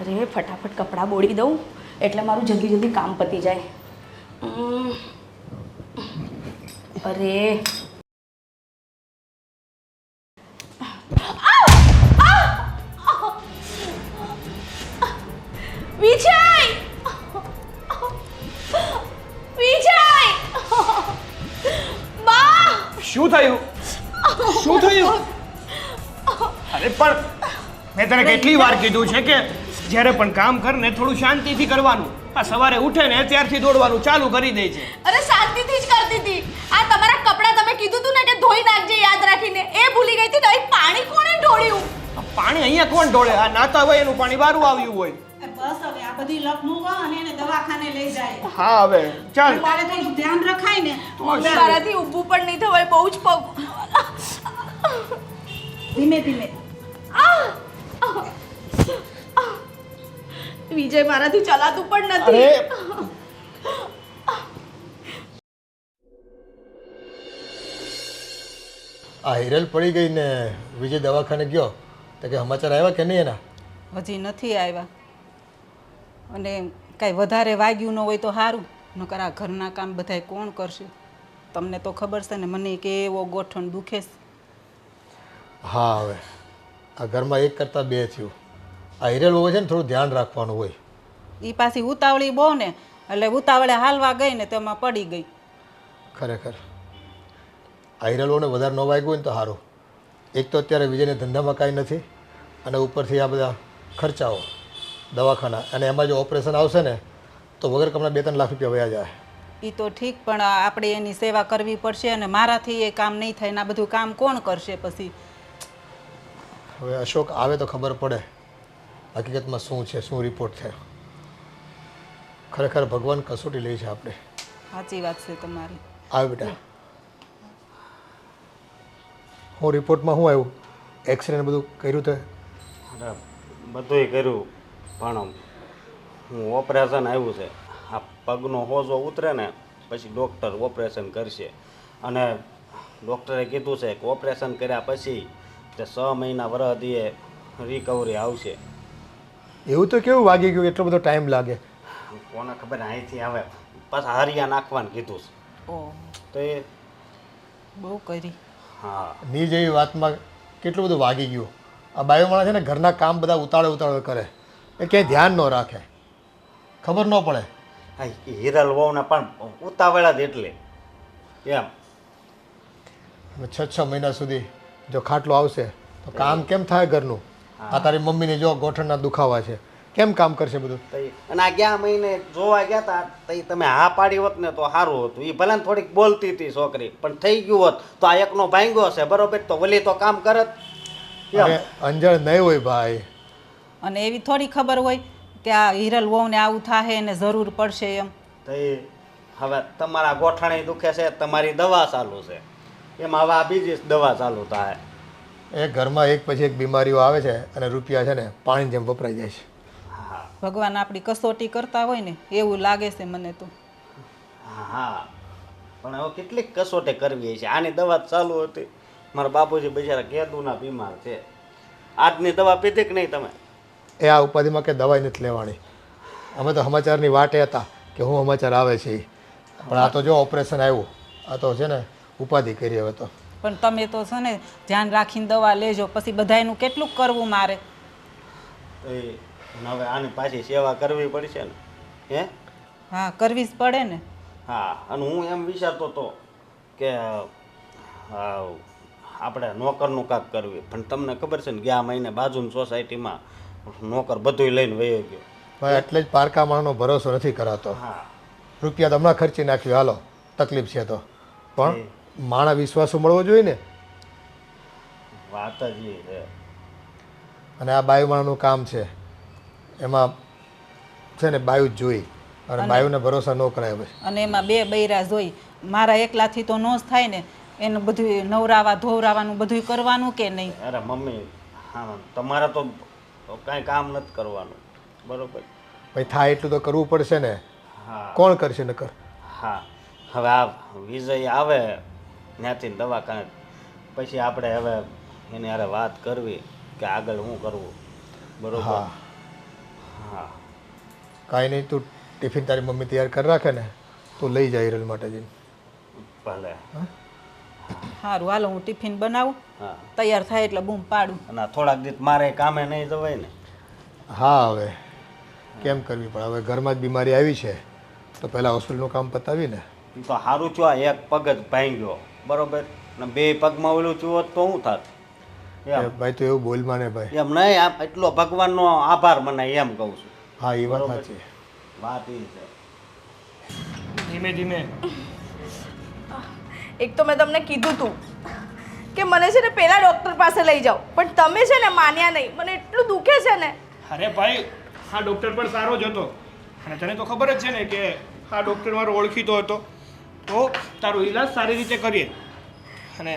અરે ફટાફટ કપડાં બોળી દઉં એટલે મારું જલ્દી જલ્દી કામ પતી જાય. અરે વિજય વિજય બા શું થયું? શું થયું? અરે પણ મેં તને કેટલી વાર કીધું છે કે જ્યારે પણ કામ કર ને થોડું શાંતિથી કરવાનું. આ સવારે ઉઠે ને ત્યારથી દોડવાનું ચાલુ કરી દે છે. અરે શાંતિથી જ કરતી હતી. આ તમારા કપડાં તમે કીધું તું ને કે ધોઈ નાખજે યાદ રાખીને, એ ભૂલી ગઈ હતી. નહીં પાણી કોણે ઢોળ્યું? આ પાણી અહીંયા કોણ ઢોળે? આ નાતા હોય એનું પાણી બારું આવ્યું હોય. બસ હવે આ બધી લપ મૂકો અને એને દવાખાને લઈ જાય. હા હવે ચાલ. તારે થોડું ધ્યાન રખાય ને. મારાથી ઊભું પણ નહીં થવાય, બહુ જ પગ. ધીમે ધીમે. વિજય મારાથી ચલાતું પણ નથી. અરે આ હિરલ પડી ગઈ ને વિજય દવાખાને ગયો તો કે સમાચાર આવ્યા કે નહીં એના? હજી નથી આવ્યા. અને કાંઈ વધારે વાગ્યું ન હોય તો સારું, નકર આ ઘરના કામ બધાય કોણ કરશે? તમને તો ખબર છે ને મને કે એવો ગોઠણ દુખે છે. હા હવે આ ઘરમાં એક કરતાં બે થયું. આ હિરલ હોય છે ને થોડું ધ્યાન રાખવાનું હોય. એ પાછી ઉતાવળી બહુ ને, એટલે ઉતાવળે હાલવા ગઈ ને તેમાં પડી ગઈ. ખરેખર આ હિરલોને વધારે ન વાગ્યું હોય ને તો સારું. એક તો અત્યારે વિજયને ધંધામાં કાંઈ નથી અને ઉપરથી આ બધા ખર્ચાઓ દવાખાના, અને એમાં જો ઓપરેશન આવશે ને તો વગર કમના 2-3 લાખ રૂપિયા વયા જાય. એ તો ઠીક, પણ આપણે એની સેવા કરવી પડશે અને મારાથી એ કામ નહીં થાય ને આ બધું કામ કોણ કરશે પછી? હવે અશોક આવે તો ખબર પડે હકીકતમાં શું છે, શું રિપોર્ટ છે. ખરેખર ભગવાન કસોટી લે છે આપણે. સાચી વાત છે તમારી. આવે બેટા. હું રિપોર્ટમાં શું આવ્યું? એક્સરે બધું કર્યું તો? અરે બધુંય કર્યું પણ હું ઓપરેશન આવ્યું છે. આ પગનો હોજો ઉતરે ને પછી ડૉક્ટર ઓપરેશન કરશે અને ડૉક્ટરે કીધું છે કે ઓપરેશન કર્યા પછી તે 6 મહિના વરસ દીએ રિકવરી આવશે. એવું તો કેવું વાગી ગયું એટલો બધો ટાઈમ લાગે? કોને ખબર અહીંથી આવે પાછા હરિયા નાખવાનું કીધું છે. ઓહ, તો એ બહુ કરી. હા ની જેવી વાતમાં કેટલું બધું વાગી ગયું. આ બાયો માણસ છે ને ઘરના કામ બધા ઉતાળે કરે, એ ક્યાંય ધ્યાન ન રાખે, ખબર ન પડે. હા એ હિરલ વહુને પણ ઉતાવળા જ એટલે એમ. 6 મહિના સુધી જો ખાટલો આવશે તો કામ કેમ થાય ઘરનું? આ તારી મમ્મીને જો ગોઠણના દુખાવા છે, કેમ કામ કરશે બધું? અને આ ગયા મહિને જોવા ગયા હતા તો તમે હા પાડી હોત ને તો સારું હતું. એ ભલે થોડીક બોલતી હતી છોકરી, પણ થઈ ગયું હોત તો આ એકનો ભાંગ્યો છે બરોબર, તો વલી તો કામ કરત. અરે અંજળ નહીં હોય ભાઈ. અને એવી થોડી ખબર હોય કે આ હિરલ વહુને આવું થાય એને જરૂર પડશે એમ. તો હવે તમારા ગોઠણે દુખે છે, તમારી દવા ચાલુ છે, એમાં હવે આ બીજી દવા ચાલુ થાય. એ ઘરમાં એક પછી એક બીમારીઓ આવે છે અને રૂપિયા છે ને પાણી જેમ વપરાઈ જાય છે. હા ભગવાન આપણી કસોટી કરતા હોય ને એવું લાગે છે મને તો. હા પણ હવે કેટલીક કસોટી કરવી છે. આની દવા ચાલુ હતી. મારા બાપુજી બિચારા કેદુના બીમાર છે. આજની દવા પીધી કે નહીં તમે? એ આ ઉપાધિમાં કે દવાઈ નથી લેવાની. અમે તો સમાચારની વાટે હતા કે હું સમાચાર આવે છે એ. પણ આ તો જો ઓપરેશન આવ્યું, આ તો છે ને ઉપાધિ કરી હવે તો. પણ તમે તો છે ને ધ્યાન રાખીને દવા લેજો, પછી બધાયનું કેટલું કરવું મારે. તો એ હવે આની પાછી સેવા કરવી પડશે ને. હે હા, કરવી જ પડે ને. હા, અને હું એમ વિચારતો હતો કે આપણે નોકરનું કાક કરવી, પણ તમને ખબર છે ને ગયા મહિને બાજુની સોસાયટીમાં નોકર બધુંય લઈને વયો ગયો. ભાઈ એટલે જ પારકા માણસનો ભરોસો નથી કરાતો. હા રૂપિયા તો હમણાં ખર્ચી નાખ્યું, હાલો તકલીફ છે તો, પણ માણા વિશ્વાસો મળવો જોઈએ ને. વાત જ એ છે. અને આ બાયુ માણસનું કામ છે, એમાં છે ને બાયુ જ જોઈ, અને બાયુને ભરોસા ન કરાય ભાઈ. અને એમાં 2 બૈરા જોઈ. મારા એકલાથી તો નો જ થાય ને, એનું બધું નવરાવા ધોવરાવાનું બધું કરવાનું કે નહીં? અરે મમ્મી, હા તમારે તો કાંઈ કામ નથી કરવાનું બરોબર. ભાઈ થાય એટલું તો કરવું પડશે ને. હા કોણ કરશે નકર? હા હવે આ વિજય આવે ત્યાંથી દવાખાને, પછી આપણે હવે એની હારે વાત કરવી કે આગળ શું કરવું બરોબર. હા હા કાંઈ નહીં, તું ટિફિન તારી મમ્મી તૈયાર કરી રાખે ને તું લઈ જાય હિરલ માટે જઈને. ભલે. સારું હાલો હું ટિફિન બનાવું, હા તૈયાર થાય એટલે બૂમ પાડું. અને આ થોડાક દિવસ મારે કામે નહીં જવાય ને. હા હવે કેમ કરવી પણ હવે ઘરમાં જ બીમારી આવી છે તો પહેલાં હોસ્પિટલનું કામ પતાવીને. ઈ તો સારું છું, આ એક પગ જ ભાંગ્યો બરોબર, ને બે પગમાં ઓલું છું હોત તો શું થાત? એમ ભાઈ તું એવું બોલ માને ભાઈ. એમ નહીં, આ એટલો ભગવાનનો આભાર મનાય એમ કહું છું. હા એ વાત બરોબર. સાચી. વાત એ છે. ધીમે ધીમે. એક તો મેં તમને કીધું તું કે મને છે ને પેલા ડૉક્ટર પાસે લઈ જાઓ, પણ તમે છે ને માન્યા નહીં. મને એટલું દુખે છે ને. અરે ભાઈ આ ડૉક્ટર પણ સારો જ હતો અને તને તો ખબર જ છે ને કે આ ડૉક્ટર મારો ઓળખીતો હતો, તો તારો ઈલાજ સારી રીતે કરીએ. અને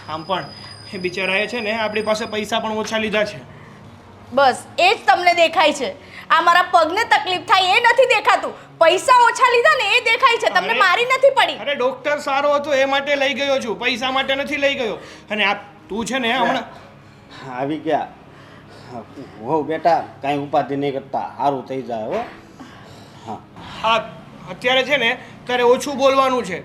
આમ પણ એ બિચારાએ છે ને આપણી પાસે પૈસા પણ ઓછા લીધા છે. બસ એ જ તમને દેખાય છે. આ મારા પગને તકલીફ થાય એ નથી દેખાતું. પૈસા ઓછા લીધા ને એ દેખાય છે. તમને અરે, મારી નથી પડી. અરે ડૉક્ટર સારો હતો એ માટે લઈ ગયો છું, પૈસા માટે નથી લઈ ગયો. અને આ તું છે ને હમણાં આવી ગયા. હો બેટા, કાંઈ ઉપાધિ નહીં કરતા, સારું થઈ જાય હો. હા હા અત્યારે છે ને તારે ઓછું બોલવાનું છે.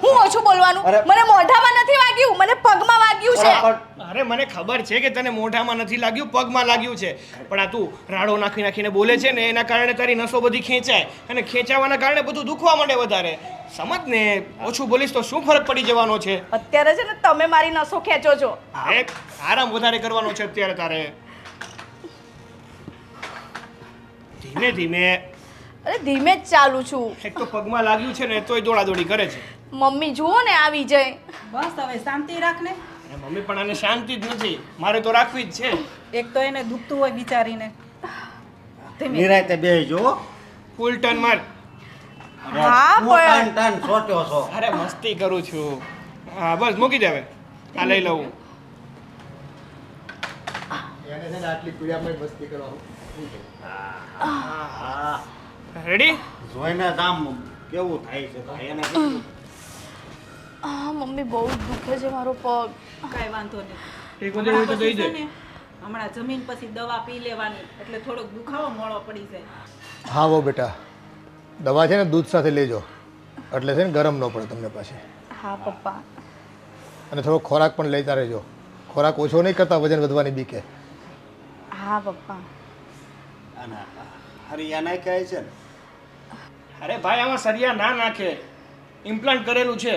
હું ઓછું બોલવાનું? અરે. મને મોઢામાં નથી વાગ્યું, મને પગમાં વાગ્યું છે. પણ અરે મને ખબર છે કે તને મોઢામાં નથી લાગ્યું, પગમાં લાગ્યું છે, પણ આ તું રાડો નાખી નાખીને બોલે છે ને એના કારણે તારી નસો બધી ખેંચાય અને ખેંચાવાના કારણે બધું દુખવા માંડે વધારે. સમજ ને, ઓછું બોલીશ તો શું ફરક પડી જવાનો છે? અત્યારે છે ને તમે મારી નસો ખેંચો છો. અરે આરામ વધારે કરવાનો છે અત્યારે તારે. ધીમે ધીમે. અરે ધીમે જ ચાલુ છું. એક તો પગમાં લાગ્યું છે ને તોય દોડાદોડી કરે છે. મમ્મી જુઓ ને આ વિજય. બસ હવે શાંતિ રાખને. અને મમ્મી પણ આને શાંતિ જ નથી, મારે તો રાખવી જ છે. એક તો એને દુખતું હોય બિચારીને. નિરાંતે બેસી જો. ફૂલ ટર્ન માર. હા, તું પણ- ટન સોટ્યો છો. અરે મસ્તી કરું છું. હા બસ મૂકી દે હવે, આ લઈ લઉં. એને છે ને આટલી પીડામાં મસ્તી કરવા. હા રેડી? જોઈને જ આમ કેવું થાય છે તો એને કીધું. મમ્મી બહુ જ દુખે છે મારો પગ. કાંઈ વાંધો નહીં. એક બધું હોય તો દઈ દે. હમણાં જમીન પછી દવા પી લેવાની એટલે થોડોક દુખાવો મોળો પડી જાય. હા વો બેટા, દવા છે ને દૂધ સાથે લેજો એટલે છે ને ગરમ ન પડે તમને પાછી. હા પપ્પા. અને થોડો ખોરાક પણ લેતા રહેજો. ખોરાક ઓછો નહીં કરતા વજન વધવાની બીકે. હા પપ્પા. અને હરિયા નાખ્યા છે ને. અરે ભાઈ આમાં સરિયા ના નાખે, ઇમ્પ્લાન્ટ કરેલું છે.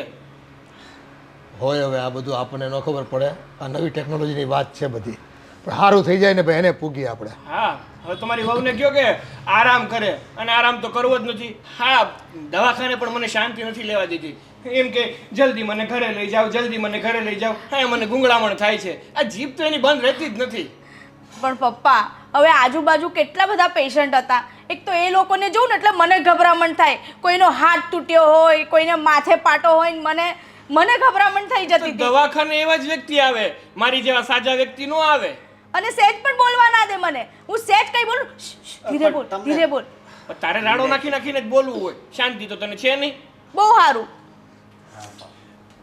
હોય હવે આ બધું આપણને ન ખબર પડે, આ નવી ટેકનોલોજીની વાત છે બધી, પણ સારું થઈ જાય ને ભાઈ એને પૂગીએ આપણે. હા હવે તમારી વહુને કહો કે આરામ કરે, અને આરામ તો કરવો જ નથી. હા દવાખાને પણ મને શાંતિ નથી લેવા દીધી. એમ કે જલ્દી મને ઘરે લઈ જાઓ, જલ્દી મને ઘરે લઈ જાઓ. હા મને ગુંગળામણ થાય છે. આ જીભ તો એની બંધ રહેતી જ નથી. પણ પપ્પા હવે આજુબાજુ કેટલા બધા પેશન્ટ હતા. એક તો એ લોકોને જોઉં ને એટલે મને ગભરામણ થાય. કોઈનો હાથ તૂટ્યો હોય, કોઈને માથે પાટો હોય ને મને ગભરામણ થઈ તો જતી હતી. દવાખાને એવા જ વ્યક્તિ આવે, મારી જેવા સાજા વ્યક્તિ નો આવે. અને સેજ પણ બોલવા ના દે મને. હું સેજ કઈ બોલું? ધીરે બોલ, તમને- ધીરે બોલ. પણ તારે રાડો નાખી નાખીને જ બોલવું હોય, શાંતિ તો તને છે નહીં. બહુ સારું.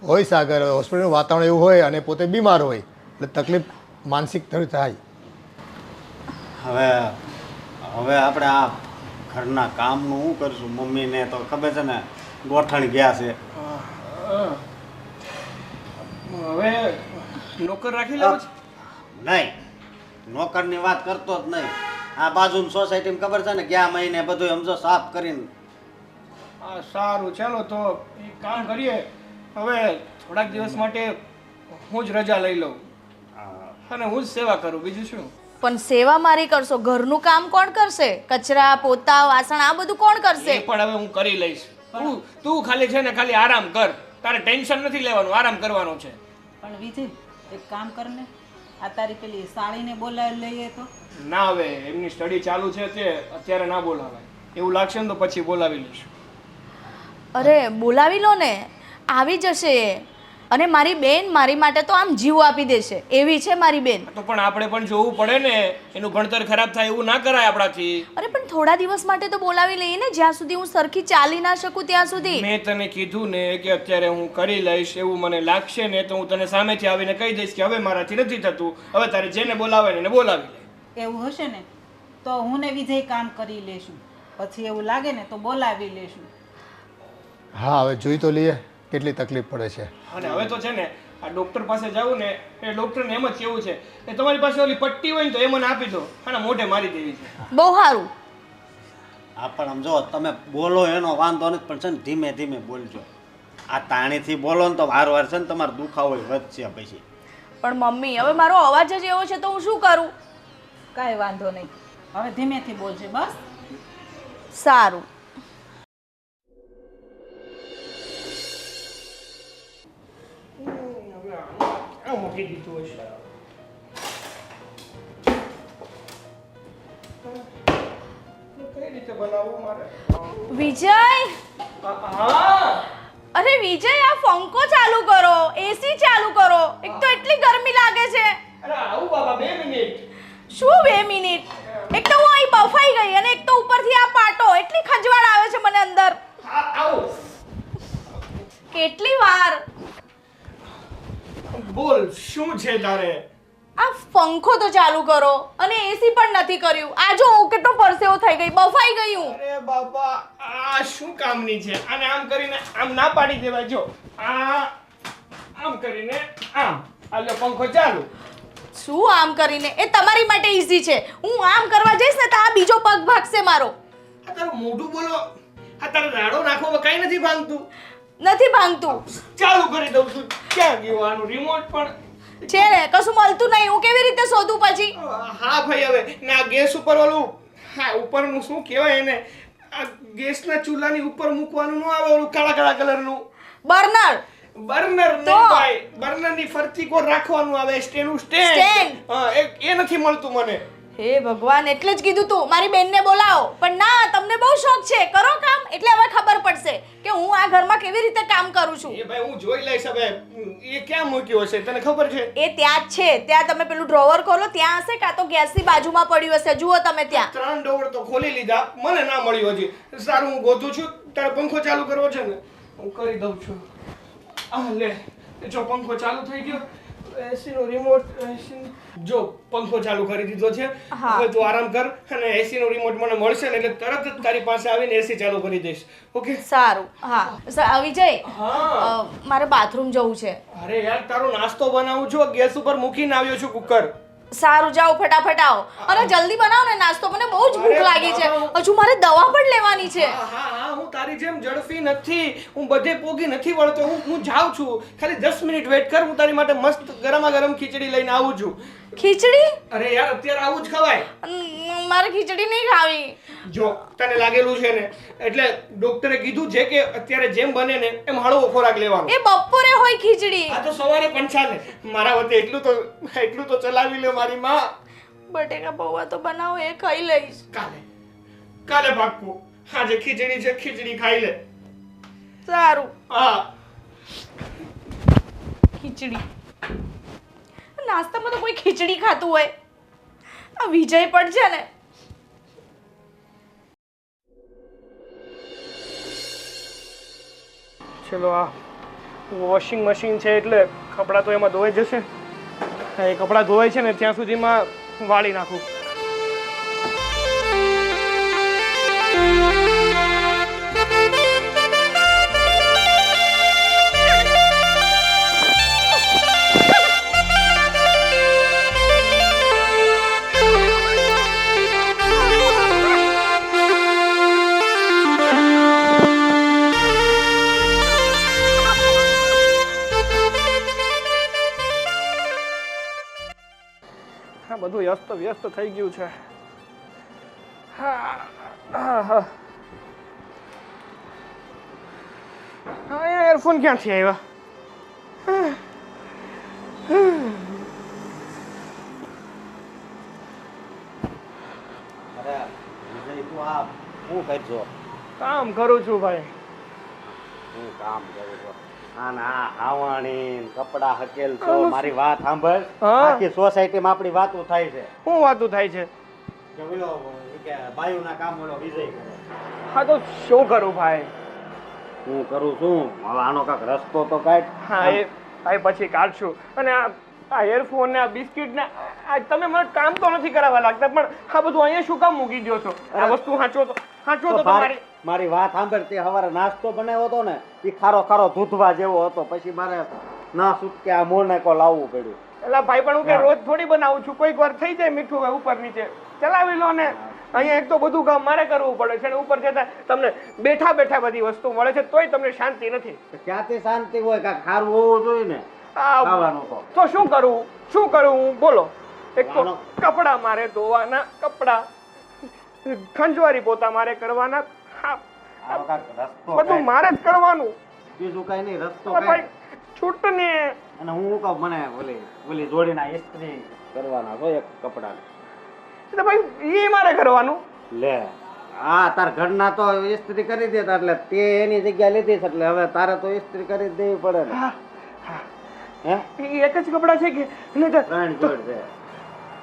હોય સાગર, હોસ્પિટલનું વાતાવરણ એવું હોય અને પોતે બીમાર હોય એટલે તકલીફ માનસિક થોડી થાય. હવે આપણે આ ઘરના કામનું શું કરશું? મમ્મીને તો ખબર છે ને ગોઠણ ગયા છે. હવે નોકર રાખી લેવો છે. નહીં, નોકરની વાત કરતો જ નહીં. આ બાજુની સોસાયટીમાં ખબર છે ને ગયા મહિને બધું સમજો સાફ કરીને. હા સારું, ચાલો તો એક કામ કરીએ. હવે થોડાક દિવસ માટે હું જ રજા લઈ લઉં અને હું જ સેવા કરું, બીજું શું. પણ સેવા મારી કરશો, ઘરનું કામ કોણ કરશે? કચરા પોતા વાસણ આ બધું કોણ એ કરશે? પણ હવે હું કરી લઈશ. તું ખાલી છે ને ખાલી આરામ કર. તારે ટેન્શન નથી લેવાનું, આરામ કરવાનો છે. પણ વિજય એક કામ કરને, આ તારી પેલી સાળીને બોલાવી લઈએ તો. ના હવે એમની સ્ટડી ચાલુ છે તે અત્યારે ના બોલાવાય. એવું લાગશે ને તો પછી બોલાવી લઈશું. અરે બોલાવી લો ને, આવી જશે એ. અને મારી બેન મારી માટે તો આમ જીવ આપી દેશે એવી છે મારી બેન. તો પણ આપણે પણ જોવું પડે ને, એનું ભણતર ખરાબ થાય એવું ના કરાય આપણાથી. અરે પણ થોડા દિવસ માટે તો બોલાવી લઈએ ને, જ્યાં સુધી હું સરખી ચાલી ના શકું ત્યાં સુધી. મેં તને કીધું ને કે અત્યારે હું કરી લઈશ, એવું મને લાગશે ને તો હું તને સામેથી આવીને કહી દઈશ કે હવે મારાથી નથી થતું, હવે તારે જેને બોલાવે ને એને બોલાવી લે. એવું હશે ને તો હું ને વિજય કામ કરી લેશું. પછી એવું લાગે ને તો બોલાવી લેશું. હા હવે જોઈ તો લઈએ કેટલી તકલીફ પડે છે. અને હવે તો છે ને આ ડૉક્ટર પાસે જવું ને એ ડૉક્ટરને એમ જ કેવું છે કે તમારી પાસે ઓલી પટ્ટી હોય ને તો એ મને આપી દો અને મોઢે મારી દેવી છે. બહુ સારું. હા પણ આમ જો તમે બોલો એનો વાંધો નથી, પણ છે ને ધીમે ધીમે બોલજો. આ તાણીથી બોલો ને તો વાર છે ને તમારો દુખાવો વધશે પછી. પણ મમ્મી હવે મારો અવાજ જ એવો છે તો હું શું કરું? કાંઈ વાંધો નહીં, હવે ધીમેથી બોલજે બસ. સારું. આ મૂકી દીધું હશે. કઈ રીતે બનાવવું મારે? વિજય, હા અરે વિજય આ પંખો ચાલુ કરો, એસી ચાલુ કરો. એક તો એટલી ગરમી લાગે છે. અરે આવું બાબા 2 મિનિટ. શું 2 મિનિટ? એક તો હું અહીં બફાઈ ગઈ અને એક તો ઉપરથી આ પાટો, એટલી ખંજવાળ આવે છે મને અંદર. આવું કેટલી વાર? બોલ શું છે તારે? આ પંખો તો ચાલુ કરો અને એસી પણ નથી કર્યું. આ જો હું કેટલો પરસેવો થઈ ગઈ, બફાઈ ગઈ હું. અરે બાબા આ શું કામની છે? આને આમ કરીને આમ ના પાડી દેવાય. જો આમ કરીને આમ આલો પંખો ચાલુ. શું આમ કરીને? એ તમારી માટે ઈઝી છે. હું આમ કરવા જઈશ ને તો આ બીજો પગ ભાગશે મારો. આ તારું મોઢું બોલો. આ તારો રાડો નાખવામાં કઈ નથી ભાંગતું. નથી ભાંગતું. ચાલુ કરી દઉં છું. ક્યાં ગયું આનું રિમોટ? પણ છે ને કશું મળતું નહીં. હું કેવી રીતે શોધું પછી? હા ભાઈ હવે ના ગેસ ઉપર ઓલું હા ઉપરનું શું કહેવાય એને આ ગેસના ચૂલાની ઉપર મૂકવાનું ન આવે ઓલું કાળા કાળા કલરનું બર્નર. બર્નર તો? નહીં ભાઈ બર્નરની ફરતી કોર રાખવાનું આવે સ્ટેન્ડ Stand. હા એ નથી મળતું મને. હે ભગવાન, એટલે જ કીધું તું મારી બેનને બોલાવો. પણ ના, તમને બહુ શોખ છે. કરો કામ એટલે હવે ખબર પડશે કે હું આ ઘરમાં કેવી રીતે કામ કરું છું. એ ભાઈ હું જોઈ લઈશ હવે એ ક્યાં મૂક્યો હશે તને ખબર છે? એ ત્યાં જ છે. ત્યાં તમે પેલું ડ્રોવર ખોલો, ત્યાં હશે, કાં તો ગેસની બાજુમાં પડ્યું હશે. જુઓ તમે ત્યાં. 3 ડોર તો ખોલી લીધા મને ના મળ્યું હજી. સારું હું ગોતું છું. તારે પંખો ચાલુ કરવો છે ને હું કરી દઉં છું. આ લે જો પંખો ચાલુ થઈ ગયો. એસી નો રિમોટ જો પંખો ચાલુ કરી દીધો છે. હા. હવે તું આરામ કર અને એસી નો રિમોટ મને મળશે ને એટલે તરત જ તારી પાસે આવીને એસી ચાલુ કરી દઈશ. ઓકે? સારું. હા વિજય, હા મારે બાથરૂમ જવું છે. અરે યાર તારો નાસ્તો બનાવું છું ગેસ ઉપર મૂકીને આવ્યો છું કુકર. સારું, જાઓ ફટાફટ આવો અને જલ્દી બનાવો ને નાસ્તો. મને બહુ જ ભૂખ અરે લાગી છે. બાબા. હજુ મારે દવા પણ લેવાની છે. હા હું તારી જેમ ઝડપી નથી. હું બધે પોગી નથી વળતો. હું જાઉં છું. ખાલી 10 મિનિટ વેઇટ કર. હું તારી માટે મસ્ત ગરમા ગરમ ખીચડી લઈને આવું છું. ખીચડી? અરે યાર અત્યારે આવું જ ખવાય. મારે ખીચડી નહીં ખાવી. જો તને લાગેલું છે ને એટલે ડોક્ટરે કીધું છે કે અત્યારે જેમ બને ને એમ હળવો ખોરાક લેવાનો. એ બપોરે હોય ખીચડી. આ તો સવારે પણ ચાલે. મારા વતે એટલું તો ચલાવી લે મારી માં. બટેકા પૌવા તો બનાવો, એ ખાઈ લઈશ. કાલે પાક્કું. આજે ખીચડી છે ખીચડી ખાઈ લે. સારું. હા ખીચડી નાસ્તામાં તો કોઈ ખીચડી ખાતું હોય? આ વિજય પણ છે ને. ચલો આ વોશિંગ મશીન છે એટલે કપડાં તો એમાં ધોવાઈ જશે. એ કપડાં ધોવાય છે ને ત્યાં સુધીમાં વાળી નાખું. બધું વ્યસ્ત થઈ ગયું છે. એરફોન ક્યાંથી આવ્યા? અરે વિજય તું આ શું કરજો? કામ કરું છું ભાઈ. હું કામ કરું છું. આ હાવાણી કપડા હકેલ છો. મારી વાત સાંભળ. હા. આખી સોસાયટીમાં આપણી વાતો થાય છે શું વાતું થાય છે? કે ઓલો કે બાયુના કામ ઓલો વિજય કરે. હા તો શું કરું ભાઈ? હું કરું છું. હવે આનો કાંઈક રસ્તો તો કાઢ. હા એ પછી કાઢશું. અને આ એરફોન ને આ બિસ્કિટ ને આજ તમે મને કામ તો નથી કરાવવા લાગતા, પણ આ બધું અહીંયા શું કામ મૂકી દો છો? આ વસ્તુ સાચો તો તમારી. મારી વાત સાંભળ, તે સવારે નાસ્તો બનાવ્યો હતો ને એ ખારો ખારો દૂધવા જેવો હતો, પછી મારે ના છૂટકે આ મોરનાકો લાવવું પડ્યું. એલા ભાઈ, પણ હું કે રોજ થોડી બનાવું છું, કોઈક વાર થઈ જાય મીઠું હોય ઉપર નીચે, ચલાવી લો ને. અહીંયા એક તો બધું કામ મારે કરવું પડે છે, અને ઉપર જતા તમને બેઠા બેઠા બધી વસ્તુ મળે છે, તોય તમને શાંતિ નથી. ક્યાંથી શાંતિ હોય? કાંઈક ખારું હોવું જોઈએ ને ખાવાનું તો શું કરું બોલો? એક તો કપડા મારે ધોવાના, કપડા ખંજવારી પોતા મારે કરવાના, બધું મારે જ કરવાનું. બીજું કઈ નહીં, રસ્તો ભાઈ છૂટ ને. અને હું કહું મને ઓલી જોડીના ઇસ્ત્રી કરવાના છો એક કપડા. એટલે ભાઈ એ મારે કરવાનું. લે હા, તાર ઘરના તો ઇસ્ત્રી કરી દેતા, એટલે તે એની જગ્યા લીધી છે, એટલે હવે તારે તો ઇસ્ત્રી કરી જ દેવી પડે ને. હે એ એક જ કપડા છે કે ત્રણ જોડ છે?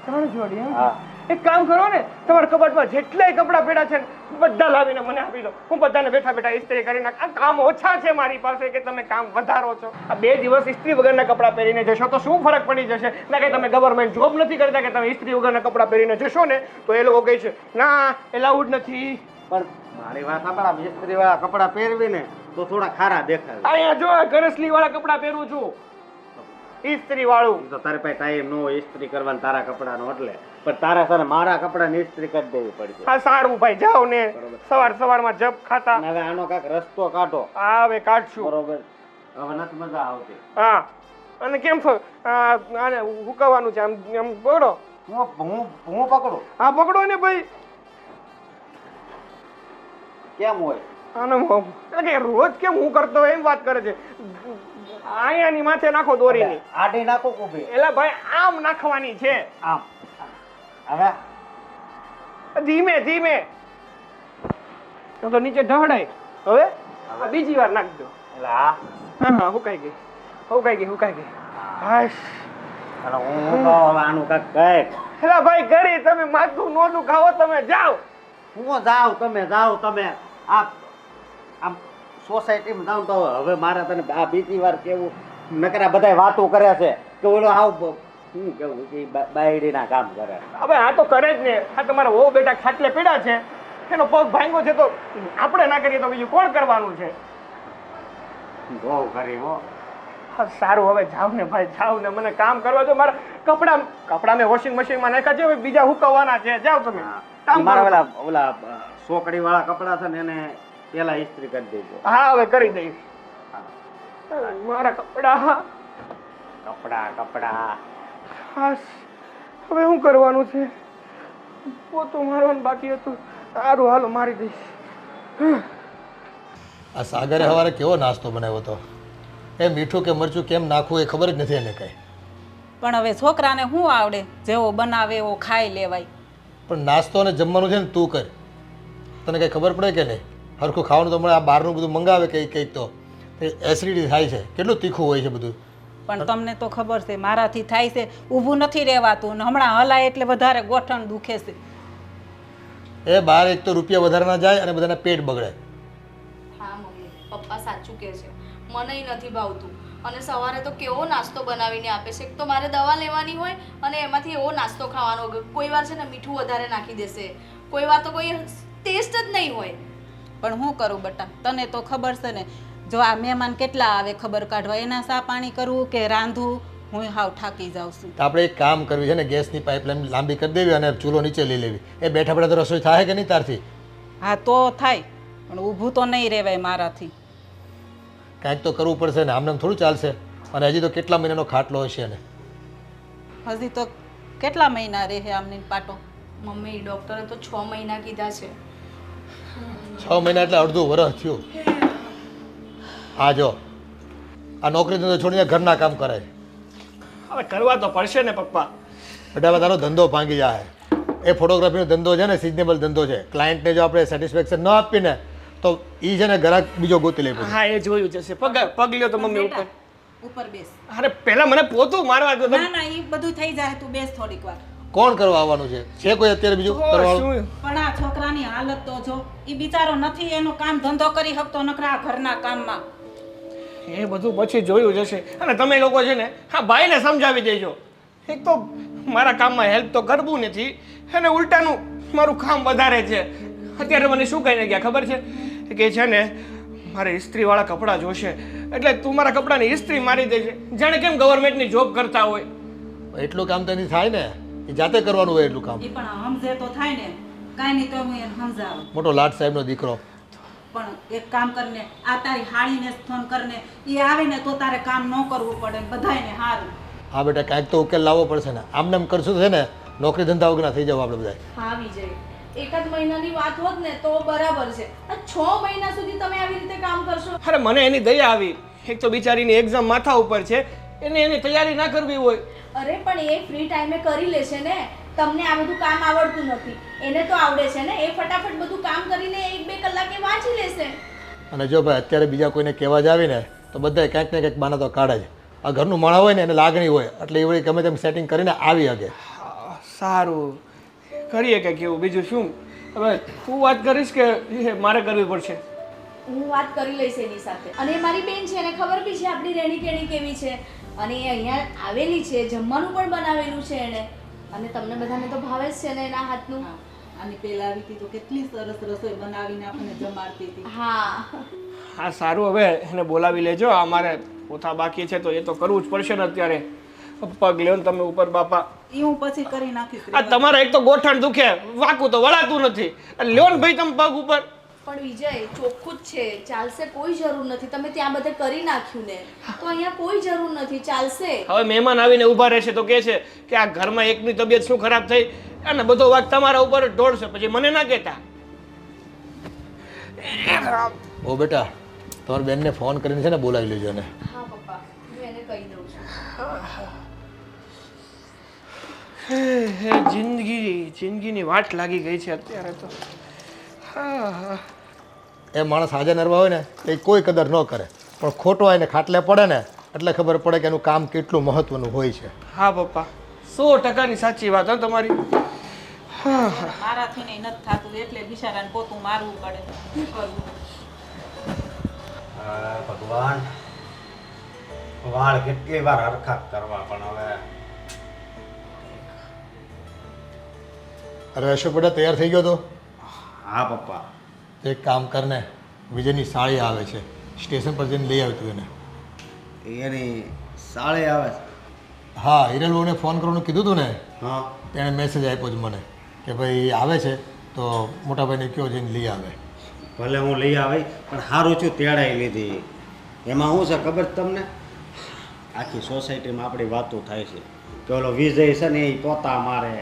3 જોડી. હા, એક કામ કરો ને, તમારા કબાટમાં જેટલાય કપડા પડ્યા છે ને બધા લાવીને મને આપી દો, હું બધાને બેઠા બેઠા ઇસ્ત્રી કરી નાખ. આ કામ ઓછા છે મારી પાસે કે તમે કામ વધારો છો? આ 2 દિવસ ઇસ્ત્રી વગરના કપડા પહેરીને જશો તો શું ફરક પડી જશે? ના કે તમે ગવર્મેન્ટ જોબ નથી કરતા કે તમે ઇસ્ત્રી વગરના કપડા પહેરીને જશો ને તો એ લોકો કહે છે ના એલાઉડ નથી. પણ મારી વાત સાંભળ, ઇસ્ત્રી વાળા કપડા પહેરવી ને તો થોડા ખારા દેખાય. અહીંયા જો ગરસલી વાળા કપડા પહેરું છું, ઇસ્ત્રી વાળું. તો તારે પાસે ટાઈમ ન હોય ઇસ્ત્રી કરવાનું તારા કપડાનો, એટલે પણ તારા સર મારા કપડાની ઇસ્ત્રી કરી દેવી પડશે. હા સારું ભાઈ, જાઓ ને સવારમાં જપ ખાતા. અને હવે આનો કાંઈક રસ્તો કાઢો. હા હવે કાઢશું. બરોબર, હવે નથી મજા આવતી. હા, અને કેમ છો? આને હુકવવાનું છે, આમ પકડો. હું પકડું? હા પકડો ને ભાઈ. કેમ હોય? આનો કે રોજ કેમ હું કરતો હોય એમ વાત કરે છે. અહીંયાની માથે નાખો દોરીની. આડી નાખો કુભી? એલા ભાઈ આમ નાખવાની છે. આમ. હવે ધીમે ધીમે તો નીચે ઢહડાય. હવે બીજી વાર નાખજો. એટલે હા હા હુકાઈ ગઈ. હાશ. અને હું તો હવે આનું કાંઈક કંઈક. એલા ભાઈ ઘરે તમે માથું નો દુખાવો, તમે જાઓ. હું જાઉં, તમે જાઓ. તમે આમ સોસાયટીમાં જાઉં તો હવે મારે તને આ બીજી વાર કેવું, નકરા બધા વાતો કરે છે કે ઓલો આવ શું કેવું કે બાયડીના કામ કરે. હવે આ તો કરે જ ને. આ તમારા વહુ બેટા ખાટલે પીડા છે, એનો પગ ભાંગ્યો છે, તો આપણે ના કરીએ તો બીજું કોણ કરવાનું છે? બહુ કરી હો. હા સારું, હવે જાવ ને ભાઈ, જાવ ને, મને કામ કરવા દો. મારા કપડા મેં વોશિંગ મશીનમાં નાખ્યા છે, હવે બીજા હુકવવાના છે. જાવ તમે કામ મારા કરો. ઓલા સોકડી વાળા કપડા છે ને એને પેલા ઇસ્ત્રી કરી દેજો. હા હવે કરી દઈશ. મારા કપડા ખાસ હવે શું કરવાનું છે? પોતું મારવાનું બાકી હતું. સારું હાલો મારી દઈશ. આ સાગરે સવારે કેવો નાસ્તો બનાવ્યો હતો, એ મીઠું કે મરચું કેમ નાખવું એ ખબર જ નથી એને કંઈ. પણ હવે છોકરાને શું આવડે, જેવો બનાવે એવો ખાઈ લેવાય. પણ નાસ્તો અને જમવાનું છે ને તું કર, તને કંઈ ખબર પડે કે નહીં? હરખું ખાવાનું તો મળે. આ બહારનું બધું મંગાવે કંઈક તો એસિડિટી થાય છે, કેટલું તીખું હોય છે બધું. પણ તમને તો ખબર છે મારાથી થાય છે, ઊભું નથી રહેવાતું, ને હમણાં હલાય એટલે વધારે ગોઠણ દુખે છે. એ બહાર એક તો રૂપિયા વધારે ના જાય અને બધાના પેટ બગડે. હા મમ્મી, પપ્પા સાચું કહે છે, મને નથી ભાવતું. અને સવારે તો કેવો નાસ્તો બનાવીને આપે છે. એક તો મારે દવા લેવાની હોય અને એમાંથી એવો નાસ્તો ખાવાનો. કોઈ વાર છે ને મીઠું વધારે નાખી દેશે, કોઈ વાર તો કોઈ ટેસ્ટ જ નહીં હોય. પણ હું કરું બટા, તને તો ખબર છે ને, જો આ મહેમાન કેટલા આવે ખબર કાઢવા, એના સા પાણી કરવું કે રાંધવું, હું હાવ થાકી જાઉં છું. તો આપણે એક કામ કરવું છે ને, ગેસની પાઇપલાઇન લાંબી કરી દેવી અને ચૂલો નીચે લઈ લેવી. એ બેઠા બેઠા તો રસોઈ થાય કે નહીં તારથી? હા તો થાય, પણ ઊભું તો નહીં રહેવાય મારાથી. કાંઈક તો કરવું પડશે ને, આમને થોડું ચાલશે. અને હજી તો કેટલા મહિનાનો ખાટલો હશે ને? હજી તો કેટલા મહિના રહે આમની પાટો? મમ્મી ડૉક્ટરે તો 6 મહિના કીધા છે. 6 મહિના એટલે અડધું વરસ થયું. હા જો આ નોકરી ધંધો છોડીને ઘરના કામ કરે. હવે કરવા તો પડશે ને પપ્પા. બેટા તારો ધંધો ભાંગી જાય. એ ફોટોગ્રાફીનો ધંધો છે ને, સિઝનેબલ ધંધો છે. ક્લાયન્ટને જો આપણે સેટિસ્ફેક્શન ન આપીને તો એ છે ને ગ્રાહક બીજો ગોતી લે. હા એ જોયું જશે. પગ લ્યો તો મમ્મી ઉપર. ઉપર બેસ. અરે પહેલા મને પોતું મારવા દો. ના ના, એ બધું થઈ જાય, તું બેસ થોડીક વાર. કોણ કરવા આવવાનું છે કોઈ અત્યારે બીજું કરવાનું? પણ આ છોકરાની હાલત તો જો, એ બિચારો નથી એનો કામ ધંધો કરી શકતો, નકરા આ ઘરના કામમાં. એ બધું પછી જોયું જશે. અને તમે લોકો છે ને, હા ભાઈને સમજાવી દેજો. એક તો મારા કામમાં હેલ્પ તો કરવું નથી અને ઉલટાનું મારું કામ વધારે છે. અત્યારે મને શું કહીને ગયા ખબર છે કે છે ને મારે ઇસ્ત્રીવાળા કપડાં જોશે એટલે તું મારા કપડાની ઇસ્ત્રી મારી દેજે. જાણે કેમ ગવર્મેન્ટની જોબ કરતા હોય. એટલું કામ તો એની થાય ને, એ જાતે કરવાનું હોય એટલું કામ. એ પણ સમજે તો થાય ને, કાંઈ નહીં તો હું એને સમજાવું. મોટો લાટ સાહેબનો દીકરો. પણ એક કામ કરને, આ તારી હાળીને ફોન કરને, એ આવે ને તો તારે કામ ન કરવું પડે, બધાયને સારું. હા બેટા, કાંઈક તો ઉકેલ લાવવો પડશે ને. આમને એમ કરશું તો છે ને નોકરી ધંધા વગરના થઈ જાવ આપણે બધા. હા વિજય, એકાદ મહિનાની વાત હોત ને તો બરાબર છે. આ 6 મહિના સુધી તમે આવી રીતે કામ કરશો? અરે મને એની દયા આવી. એક તો બિચારીની એક્ઝામ માથા ઉપર છે, એને એની તૈયારી ના કરવી હોય. અરે પણ એ ફ્રી ટાઈમે કરી લેશે ને. તમને આ બધું કામ આવડતું નથી, એને તો આવડે છે ને. એ ફટાફટ બધું કામ કરીને 1-2 કલાકે વાંચી લેશે. અને જો ભાઈ અત્યારે બીજા કોઈને કહેવા જ આવીને તો બધાય કાંઈક ને કંઈક બાના તો કાઢે જ. આ ઘરનું માણસ હોય ને એને લાગણી હોય એટલે એ વળી ગમે તેમ સેટિંગ કરીને આવી શકે. સારું કરીએ કે કેવું, બીજું શું. હવે તું વાત કરીશ કે મારે કરવી પડશે? હું વાત કરી લઈશ એની સાથે. અને એ મારી બેન છે, એને ખબર બી છે આપણી રેણી કેણી કેવી છે. અને એ અહીંયા આવેલી છે, જમવાનું પણ બનાવેલું છે એણે. અને તમને બધાને તો ભાવે જ છે ને એના હાથનું. અને પેલા આવી હતી તો કેટલી સરસ રસોઈ બનાવીને આપણને જમાડતી હતી. હા હા સારું, હવે એને બોલાવી લેજો. અમારે પોતા બાકી છે તો એ તો કરવું જ પડશે ને અત્યારે. પગ લ્યો ને તમે ઉપર બાપા. એ હું પછી કરી નાખીશ. આ તમારે એક તો ગોઠણ દુખે, વાકું તો વળાતું નથી. લ્યો ને ભાઈ તમે પગ ઉપર. પણ વિજય ચોખ્ખું જ છે, ચાલશે, કોઈ જરૂર નથી. તમે ત્યાં બધે કરી નાખ્યું ને, તો અહીંયા કોઈ જરૂર નથી, ચાલશે. હવે મહેમાન આવીને ઊભા રહેશે તો કહે છે કે આ ઘરમાં એકની તબિયત શું ખરાબ થઈ અને બધો વાક તમારા ઉપર જ ઢોળશે, પછી મને ના કહેતા. ઓ બેટા, તમારી બેનને ફોન કરીને છે ને બોલાવી લેજો ને. હા પપ્પા, હું એને કહી દઉં છું. જિંદગીની વાટ લાગી ગઈ છે અત્યારે તો. હા એ માણસ હાજર નરવા હોય ને તો એ કોઈ કદર ન કરે, પણ ખોટો હોય ને ખાટલે પડે ને એટલે ખબર પડે કે એનું કામ કેટલું મહત્વનું હોય છે. હા પપ્પા, 100%ની સાચી વાત. હા તમારી. મારાથી નહીં નથી થતું એટલે બિચારાને પોતું મારવું પડે. શું કરવું? ભગવાન, વાળ કેટલી વાર હરખા કરવા, પણ હવે અરે અશોક બેટા તૈયાર થઈ ગયો તો? હા પપ્પા. એક કામ કરને, વિજયની સાળી આવે છે, સ્ટેશન પર જઈને લઈ આવ્યું તું એને. એની સાળે આવે છે? હા, હિરલબહુને ફોન કરવાનું કીધું હતું ને, હા. તેણે મેસેજ આપ્યો છે મને કે ભાઈ આવે છે તો મોટાભાઈને કયો જઈને લઈ આવે. ભલે હું લઈ આવી, પણ સારું છું તેડાઈ લીધી. એમાં શું છે ખબર છે તમને? આખી સોસાયટીમાં આપણી વાતો થાય છે કે ઓલો વિજય છે ને એ પોતા મારે,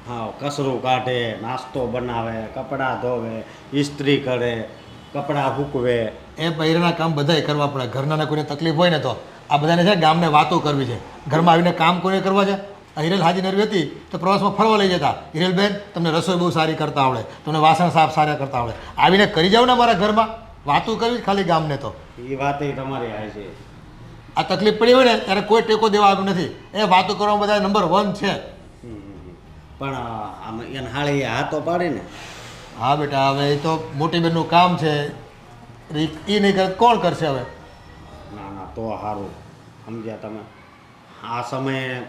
હા કચરું કાઢે, નાસ્તો બનાવે, કપડાં ધોવે, ઇસ્ત્રી કરે, કપડાં સૂકવે. એ પહેરેના કામ બધાય કરવા પડે. ઘરના કોઈને તકલીફ હોય ને તો આ બધાને છે ગામને વાતો કરવી છે. ઘરમાં આવીને કામ કોઈને કરવા છે? આ હિરલ હાજી નરવી હતી તો પ્રવાસમાં ફરવા લઈ જતા. હિરલબેન તમને રસોઈ બહુ સારી કરતા આવડે, તમને વાસણ સાફ સારા કરતા આવડે, આવીને કરી જાવ ને મારા ઘરમાં. વાતો કરવી ખાલી ગામને તો. એ વાત તમારી આવે છે. આ તકલીફ પડી હોય ને ત્યારે કોઈ ટેકો દેવા આવ્યું નથી. એ વાતો કરવામાં બધા નંબર 1 છે. પણ આમ એને હાળી હાથો પાડે ને. હા બેટા, હવે એ તો મોટી બેનનું કામ છે, એ નહીં કરે કોણ કરશે હવે? ના ના, તો સારું. સમજ્યા તમે? આ સમયે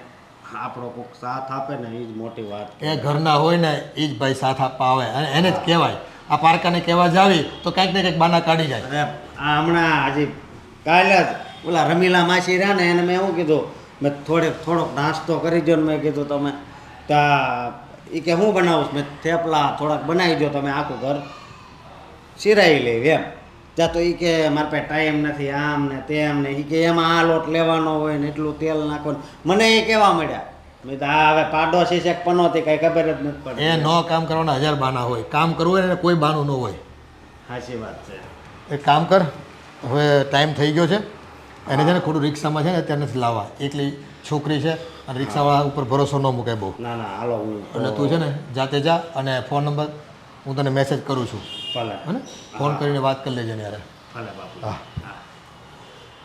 આપણો કોઈક સાથ આપે ને એ જ મોટી વાત. એ ઘરના હોય ને એ જ ભાઈ સાથ આપવા આવે અને એને જ કહેવાય. આ પારકાને કહેવા જાવી તો કંઈક ને કંઈક બાના કાઢી જાય. અરે આ હમણાં હજી કાલે જ ઓલા રમીલા માસી રહ્યા ને એને મેં એવું કીધું, મેં થોડોક નાસ્તો કરી દો ને મેં કીધું તમે તા એ કે હું બનાવું છું? મેં થેપલા થોડાક બનાવી દો, તમે આખું ઘર સિરાઈ લેવી એમ. ત્યાં તો એ કે મારા પાસે ટાઈમ નથી, આમ ને તેમ ને. એ કે એમાં આ લોટ લેવાનો હોય ને એટલું તેલ નાખવાનું. મને એ કહેવા મળ્યા. મેં તો આ હવે પાડોશી છે પનોતી કાંઈ ખબર જ નથી પડતી. એ નો કામ કરવાના 1000 બાના હોય. કામ કરવું હોય ને કોઈ બાનું ન હોય. સાચી વાત છે. એક કામ કર, હવે ટાઈમ થઈ ગયો છે. એને છે ને ખોટું રિક્ષામાં છે ને અત્યારે નથી લાવવા. એકલી છોકરી છે અને રિક્ષાવાળા ઉપર ભરોસો ન મૂકાય બહુ. ના ના, હાલો હું એટલે તું છે ને જાતે જા અને ફોન નંબર હું તને મેસેજ કરું છું, ભલે હે ને? ફોન કરીને વાત કરી લેજે ને યાર. ભલે બાપુ. હા.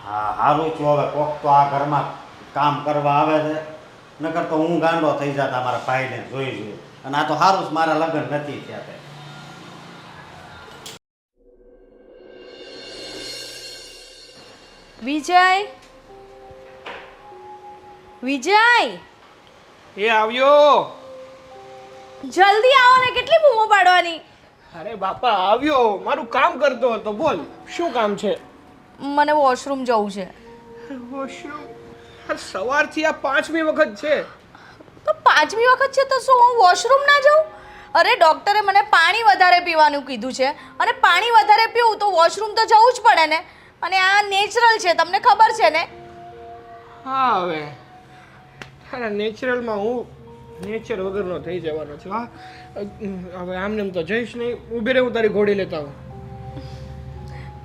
હા સારું છું. હવે કોક તો આ ઘરમાં કામ કરવા આવે છે, નકર તો હું ગાંડો થઈ જતા મારા ભાઈને જોઈ જોઈએ. અને આ તો સારું છે મારા લગ્ન નથી થયા તે. વિજય, વિજય, એ આવ્યો. જલ્દી આવો ને, કેટલી બૂમો પાડવાની? અરે બાપા આવ્યો, મારું કામ કરતો હતો. બોલ શું કામ છે? મને વોશરૂમ જવું છે. વોશરૂમ? સવારથી આ 5મી વખત છે. તો 5મી વખત છે તો શું હું વોશરૂમ ના જાઉં? અરે ડૉક્ટરે મને પાણી વધારે પીવાનું કીધું છે, અને પાણી વધારે પીવું તો વોશરૂમ તો જવું જ પડે ને. અને આ નેચરલ છે, તમને ખબર છે ને. હા હવે અરે નેચરલમાં હું નેચર વગરનો થઈ જવાનો છું. હા હવે આમને એમ તો જઈશ નહીં. ઊભી રહે, હું તારી ઘોડી લેતા આવું.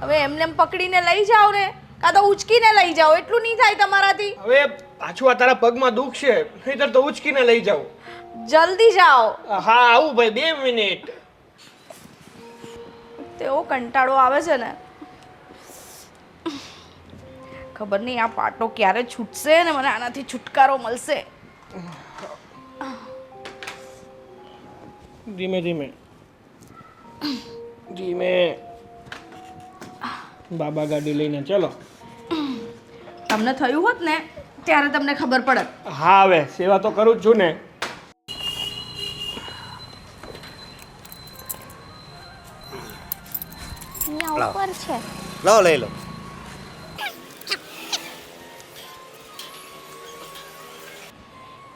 હવે એમને એમ પકડીને લઈ જાઓ ને, કાં તો ઉચકીને લઈ જાઓ. એટલું નહીં થાય તમારાથી. હવે પાછું આ તારા પગમાં દુખ છે, નહીંતર તો ઉચકીને લઈ જાઉં. જલ્દી જાઓ. હા આવું ભાઈ, 2 મિનિટ. તેવો કંટાળો આવે છે ને. ખબર નહીં આ પાટો ક્યારે છૂટશે ને મને આનાથી છુટકારો મળશે. ધીમે ધીમે ધીમે. બાબા ગાડી લઈને ચલો. તમને થયું હોત ને ત્યારે તમને ખબર પડે. હા હવે સેવા તો કરું જ છું ને. ઉપર છે. લો લઈ લો.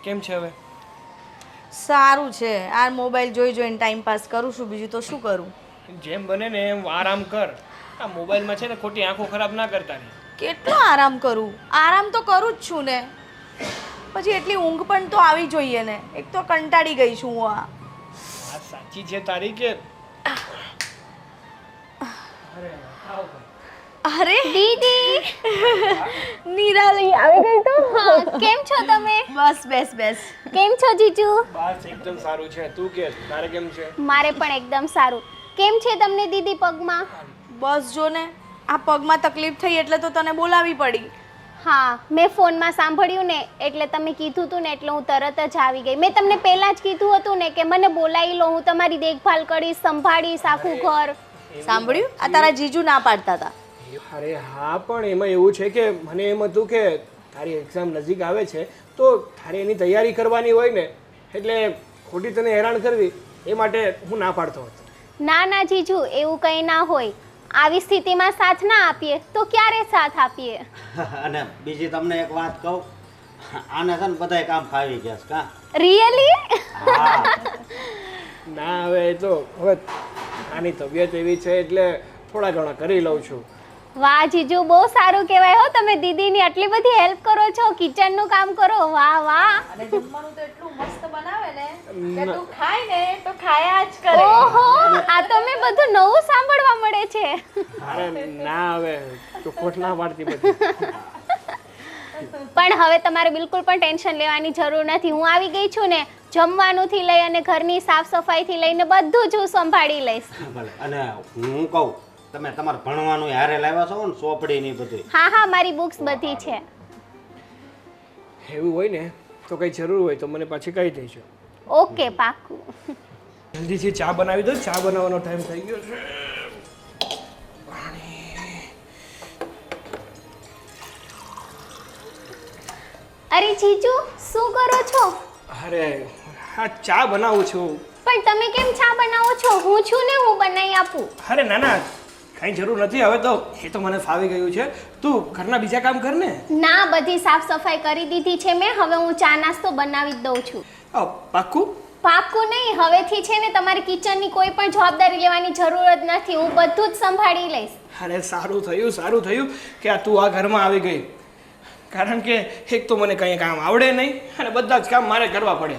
કેમ છે હવે? સારું છે. આ મોબાઈલ જોઈ જોઈને ટાઈમ પાસ કરું છું, બીજું તો શું કરું. જેમ બને ને એમ આરામ કર. આ મોબાઈલમાં છે ને ખોટી આંખો ખરાબ ના કરતા ને. કેટલો આરામ કરું? આરામ તો કરું જ છું ને. પછી એટલી ઊંઘ પણ તો આવી જોઈએ ને. એક તો કંટાળી ગઈ છું હું. આ વાત સાચી છે તારી કે અરે આવ ભાઈ. અરે દીદી નિરાલી આવી ગઈ તો. હા, કેમ છો તમે? બસ બેસ બેસ. કેમ છો જીજુ? બસ એકદમ સારું છે. તું કે તારે કેમ છે? મારે પણ એકદમ સારું. કેમ છે તમને દીદી પગમાં? બસ જો ને, આ પગમાં તકલીફ થઈ એટલે તો તને બોલાવી પડી. હા, મેં ફોનમાં સાંભળ્યું ને એટલે તમે કીધું હતું ને એટલે હું તરત જ આવી ગઈ. મેં તમને પહેલા જ કીધું હતું ને કે મને બોલાવી લો, હું તમારી દેખભાલ કરીશ, સંભાળીશ આખું ઘર. સાંભળ્યું? આ તારા જીજુ ના પાડતા હતા. અરે હા પણ એમાં એવું છે કે મને એમ હતું કે તારી એક્ઝામ નજીક આવે છે તો તારે એની તૈયારી કરવાની હોય ને, એટલે ખોટી તને હેરાન કરવી એ માટે હું ના પાડતો હતો. ના ના જીજુ, એવું કંઈ ના હોય. આવી સ્થિતિમાં સાથ ના આપીએ તો ક્યારે સાથ આપીએ? અને બીજી તમને એક વાત કહું, આને છે ને બધાય કામ ફાવી ગયા છે કા? રિયલી? હા. ના હવે એ તો હવે આની તબિયત એવી છે એટલે થોડા ઘણા કરી લઉં છું. વાહ જીજુ, બહુ સારું કહેવાય હો. તમે દીદીની આટલી બધી હેલ્પ કરો છો, કિચનનું કામ કરો. વાહ વાહ. અને જમવાનું તો એટલું મસ્ત બનાવે ને કે તું ખાય ને તો ખાયા જ કરે. ઓહો, આ તો મેં બધું નવું સાંભળવા મળે છે. અરે ના હવે ચોખવટ ના પાડતી બધી. પણ હવે તમારે બિલકુલ પણ ટેન્શન લેવાની જરૂર નથી. હું આવી ગઈ છું ને, જમવાનુંથી લઈ અને ઘરની સાફ સફાઈથી લઈને બધું જ હું સંભાળી લઈશ. ભલે. અને હું કહું, તમે તમારે ભણવાનું હારે લાવ્યા છો ને, ચોપડી ની બધું? હા હા, મારી બુક્સ બધી છે. એવું હોય ને તો કઈ જરૂર હોય તો મને પાછી કહી દેજો. ઓકે, પાક્કું. જલ્દીથી ચા બનાવી દો. ચા બનાવવાનો ટાઈમ થઈ ગયો છે. અરે જીજુ, શું કરો છો? અરે હા ચા બનાવું છું. પણ તમે કેમ ચા બનાવો છો? હું છું ને, હું બનાવી આપું. અરે ના ના કઈ જરૂર નથી. હવે તો એ તો મને ફાવી ગયું છે. તું ઘરના બીજા કામ કર ને. ના, બધી સાફ સફાઈ કરી દીધી છે મેં. હવે હું ચા નાસ્તો બનાવી જ દઉં છું. પાક્કું? પાક્કું નહીં. હવેથી છે ને તમારે કિચનની કોઈ પણ જવાબદારી લેવાની જરૂર જ નથી. હું બધું જ સંભાળી લઈશ. અરે સારું થયું કે આ તું આ ઘરમાં આવી ગઈ. કારણ કે એક તો મને કંઈ કામ આવડે નહીં અને બધા જ કામ મારે કરવા પડે.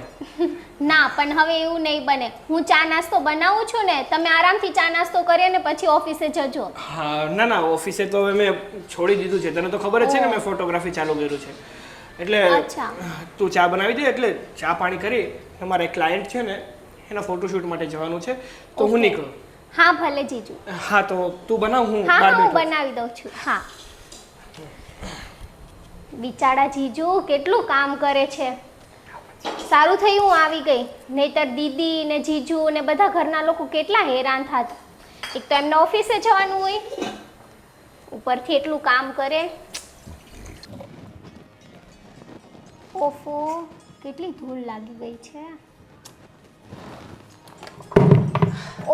ના, પણ હવે એવું નહીં બને. હું ચા નાસ્તો બનાવું છું ને, તમે આરામથી ચા નાસ્તો કરીએ ને પછી ઓફિસે જજો. હા ના ઓફિસે તો હવે મેં છોડી દીધું છે. તને તો ખબર જ છે ને મેં ફોટોગ્રાફી ચાલુ કર્યું છે. એટલે અચ્છા. તું ચા બનાવી દે એટલે ચા પાણી કરી તમારા એક ક્લાયન્ટ છે ને એના ફોટોશૂટ માટે જવાનું છે તો હું નીકળું. હા ભલે જીજુ. હા તો તું બનાવ, હું હા બહાર હા, હું બેઠો. બનાવી દઉં છું. હા. બિચારા જીજુ કેટલું કામ કરે છે. સારું થયું હું આવી ગઈ, નહીતર દીદી ને જીજુ ને બધા ઘરના લોકો કેટલા હેરાન થાત. એક તો એમને ઓફિસે જવાનું હોય, ઉપરથી એટલું કામ કરે. ઓફો, કેટલી ધૂળ લાગી ગઈ છે.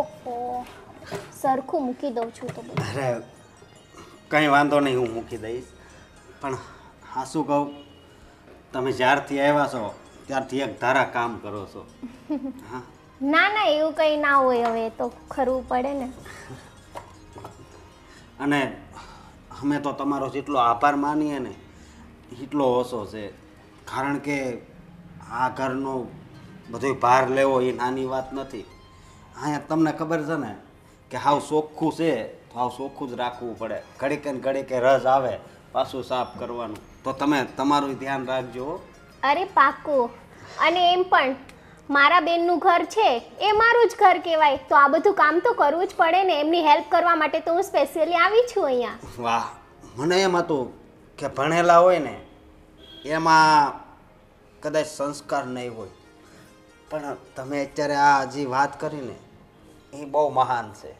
ઓહો, સરખું મૂકી દઉં છું તો બધું. અરે કંઈ વાંધો નહીં, હું મૂકી દઈશ. પણ હા શું કહું, તમે જ્યારથી આવ્યા છો ત્યારથી એક ધારા કામ કરો છો. હા, ના ના, એવું કંઈ ના હોય, હવે તો ખરવું પડે ને. અને અમે તો તમારો જેટલો આભાર માનીએ ને એટલો ઓછો છે. કારણ કે આ ઘરનો બધો ભાર લેવો એ નાની વાત નથી. અહીંયા તમને ખબર છે ને કે હાવ ચોખ્ખું છે તો હાવ ચોખ્ખું જ રાખવું પડે. ઘડીકે ને ઘડીકે રસ આવે પાછું સાફ કરવાનું. તો તમે તમારું ધ્યાન રાખજો. અરે પાક્કું. અને એમ પણ મારા બેનનું ઘર છે એ મારું જ ઘર કહેવાય, તો આ બધું કામ તો કરવું જ પડે ને. એમની હેલ્પ કરવા માટે તો હું સ્પેશિયલી આવી છું અહીંયા. વાહ, મને એમ હતું કે ભણેલા હોય ને એમાં કદાચ સંસ્કાર નહીં હોય, પણ તમે અત્યારે આ જે વાત કરીને એ બહુ મહાન છે.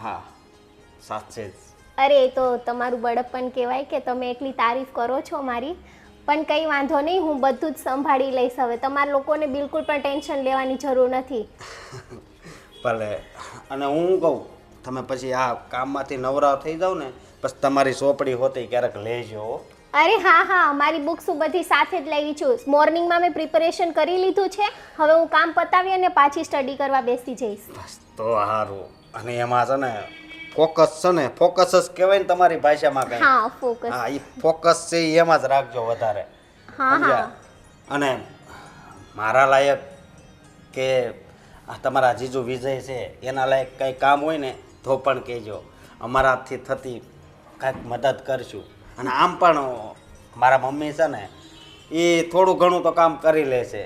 હા, સાચે જ. અરે એ તો તમારું બળપણ કહેવાય કે તમે એટલી તારીફ કરો છો મારી. પણ કંઈ વાંધો નહીં, હું બધું જ સંભાળી લઈશ. હવે તમારા લોકોને બિલકુલ પણ ટેન્શન લેવાની જરૂર નથી. ભલે. અને હું કહું, તમે પછી આ કામમાંથી નવરા થઈ જાવ ને પછી તમારી ચોપડી હોતી ક્યારેક લેજો. અરે હા હા, મારી બુક્સ હું બધી સાથે જ લાવી છું. મોર્નિંગમાં મેં પ્રિપેરેશન કરી લીધું છે. હવે હું કામ પતાવી અને પાછી સ્ટડી કરવા બેસી જઈશ. બસ તો સારું. અને એમાં છે ને ફોકસ છે ને, ફોકસ જ કહેવાય ને તમારી ભાષામાં કંઈ. હા, ફોકસ. હા, એ ફોકસ છે એ એમાં જ રાખજો વધારે. હા હા. અને મારા લાયક કે આ તમારા જીજુ વિજય છે એના લાયક કંઈ કામ હોય ને તો પણ કહેજો. અમારાથી થતી કાંઈક મદદ કરશું. અને આમ પણ મારા મમ્મી છે ને એ થોડું ઘણું તો કામ કરી લે છે.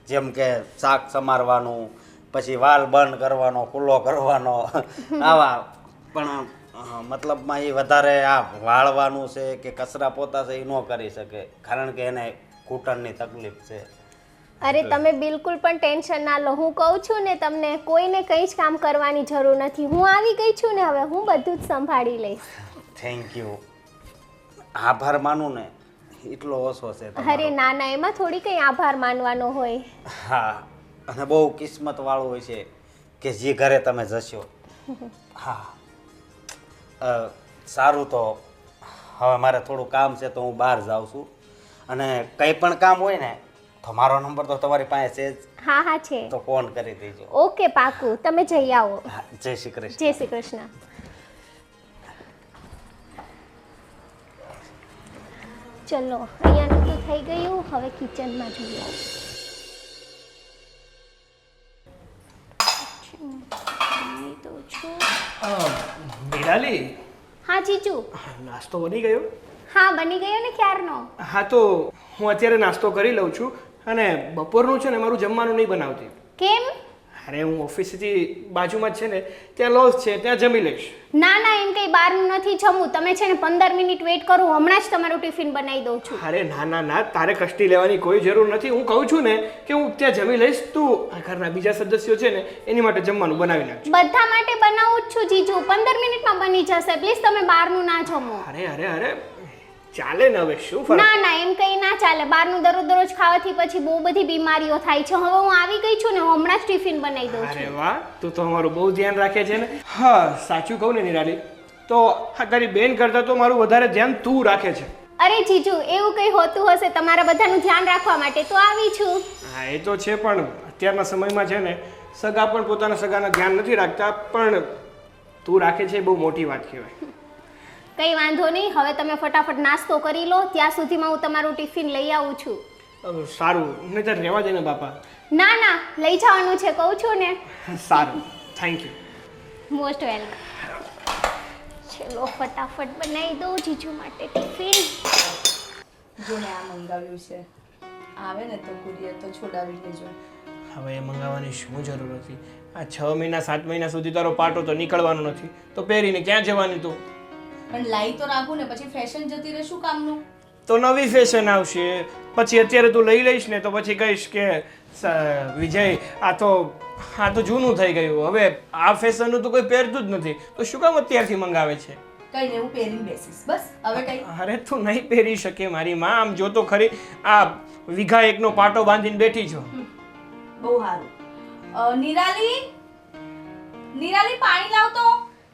જેમ કે શાક સમારવાનું, પછી વાલ બંધ કરવાનો, કુલ્લો કરવાનો, આવા. પણ મતલબમાં એ વધારે આ વાળવાનું છે કે કચરા પોતા છે એ ન કરી શકે, કારણ કે એને ઘૂંટણની તકલીફ છે. અરે તમે બિલકુલ પણ ટેન્શન ના લો. હું કહું છું ને તમને, કોઈને કંઈ જ કામ કરવાની જરૂર નથી. હું આવી ગઈ છું ને, હવે હું બધું જ સંભાળી લઈશ. Thank you. આભાર માનું ને એટલો ઓછો છે તમારો. અરે ના ના, એમાં થોડી કંઈ આભાર માનવાનો હોય. હા, અને બહુ કિસ્મત વાળું હોય છે કે જે ઘરે તમે જશો. હા, સારું. તો હવે મારે થોડું કામ છે તો હું બહાર જાઉં છું. અને કંઈ પણ કામ હોય ને તો મારો નંબર તો તમારી પાસે છે જ. હા હા છે. તો ફોન કરી દેજો. ઓકે પાકું, તમે જઈ આવો. હા, જય શ્રી કૃષ્ણ. જય શ્રી કૃષ્ણ. ચલો, અહીંયાનું તો થઈ ગયું. હવે કિચનમાં જોઈએ. દઉં છું. બિલાલી, હા જીજુ. નાસ્તો બની ગયો? હા, બની ગયો ને ક્યારનો. હા, તો હું અત્યારે નાસ્તો કરી લઉં છું. અને બપોરનું છે ને મારું જમવાનું નહીં બનાવતી. કેમ? અરે હું ઓફિસથી બાજુમાં જ છે ને ત્યાં લોજ છે, ત્યાં જમી લઈશ. ના ના, એમ કંઈ બહારનું નથી જમવું. તમે છે ને 15 મિનિટ વેઇટ કરો, હમણાં જ તમારું ટિફિન બનાવી દઉં છું. અરે ના ના ના, તારે કષ્ટી લેવાની કોઈ જરૂર નથી. હું કહું છું ને કે હું ત્યાં જમી લઈશ. તું આ ઘરના બીજા સદસ્યો છે ને એની માટે જમવાનું બનાવી નાખજો. બધા માટે બનાવું જ છું જીજુ. 15 મિનિટમાં બની જશે. પ્લીઝ તમે બહારનું ના જમો. અરે અરે અરે, ચાલે ને, હવે શું ફરક? ના ના, એમ કંઈ ના ચાલે. બહારનું દરરોજ ખાવાથી પછી બહુ બધી બીમારીઓ થાય છે. હવે હું આવી ગઈ છું ને, હું હમણાં જ ટિફિન બનાવી દઉં છું. અરે વાહ, તું તો અમારું બહુ ધ્યાન રાખે છે ને. હા, સાચું કહું ને નિરાલી, તો આ તારી બેન કરતાં તો મારું વધારે ધ્યાન તું રાખે છે. અરે જીજુ, એવું કંઈ હોતું હશે તમારા બધાનું ધ્યાન રાખવા માટે તો આવી છું. હા, એ તો છે, પણ અત્યારના સમયમાં છે ને સગા પણ પોતાના સગાના ધ્યાન નથી રાખતા, પણ તું રાખે છે એ બહુ મોટી વાત કહેવાય. કંઈ વાંધો નહીં. હવે તમે ફટાફટ નાસ્તો કરી લો. ત્યાં સુધીમાં હું તમારું ટિફિન લઈ આવું છું. સારું, નહીંતર રહેવા દે ને બાપા. ના ના, લઈ જવાનું છે કહું છું ને. સારું, થેન્ક યુ. Most welcome. ચલો, ફટાફટ બનાવી દઉં જીજુ માટે ટિફિન. જો મેં આ મંગાવ્યું છે, આવે ને તો કુરિયર તો છોડાવી લેજો. હવે એ મંગાવવાની શું જરૂર હતી? આ 6 મહિના 7 મહિના સુધી તારો પાટો તો નીકળવાનો નથી, તો પહેરીને ક્યાં જવાની તું? પણ લાઈ તો રાખું ને, પછી ફેશન જતી રહે, શું કામનું? તો નવી ફેશન આવશે, પછી અત્યારે તું લઈ લઈશ ને તો પછી કહીશ કે વિજય આ તો જૂનું થઈ ગયું, હવે આ ફેશનનું તો કોઈ પહેરતું જ નથી, તો શું કામ અત્યારથી મંગાવે છે? કઈ નહીં હું પહેરીને બેસીશ બસ હવે કઈ અરે તું નહીં પહેરી શકે મારી માં. આમ જો તો ખરી આ વીઘા એકનો પાટો બાંધીને બેઠી છો. બહુ સારું નિરાલી નિરાલી પાણી લાવ તો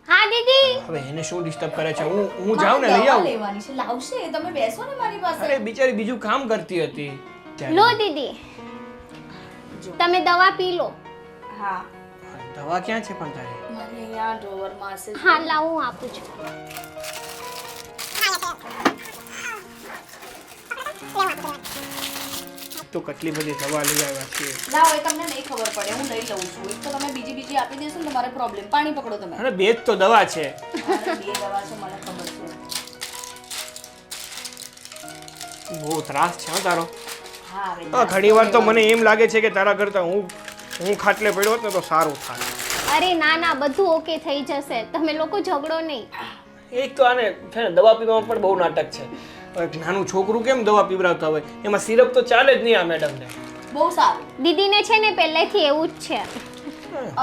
હા દીદી. હવે એને શું ડિસ્ટર્બ કરે છે? હું જાઉં ને લઈ દવા આવું. લેવાની છે લાવશે તમે બેસો ને મારી પાસે અરે બિચારી બીજું કામ કરતી હતી. લો દીદી તમે દવા પી લો. હા દવા ક્યાં છે પણ તારી? મારી અહીંયા ડ્રોવરમાં હશે હા લાવ હું આપું છું. તો કેટલી બધી દવા લઈ આવ્યા છીએ. લાવો એ તમને નહીં ખબર પડે હું લઈ લઉં છું એક તો તમે બીજી આપી દેશો ને તમારે પ્રોબ્લેમ પાણી પકડો તમે અરે બે જ તો દવા છે. અરે, બે દવા છે મને ખબર છે બહુ ત્રાસ છે હો તારો. હા હવે ઘણી વાર તો મને એમ લાગે છે કે તારા કરતા હું ખાટલે પડ્યો હોત ને તો સારું થાય. અરે ના ના બધું ઓકે થઈ જશે તમે લોકો ઝઘડો નહીં. એક તો આને છે ને દવા પીવામાં પણ બહુ નાટક છે. એક નાનું છોકરું કેમ દવા પીવડાવતા હોય એમાં સિરપ તો ચાલે જ નહીં આ મેડમને. બહુ સારું દીદીને છે ને પહેલેથી એવું જ છે.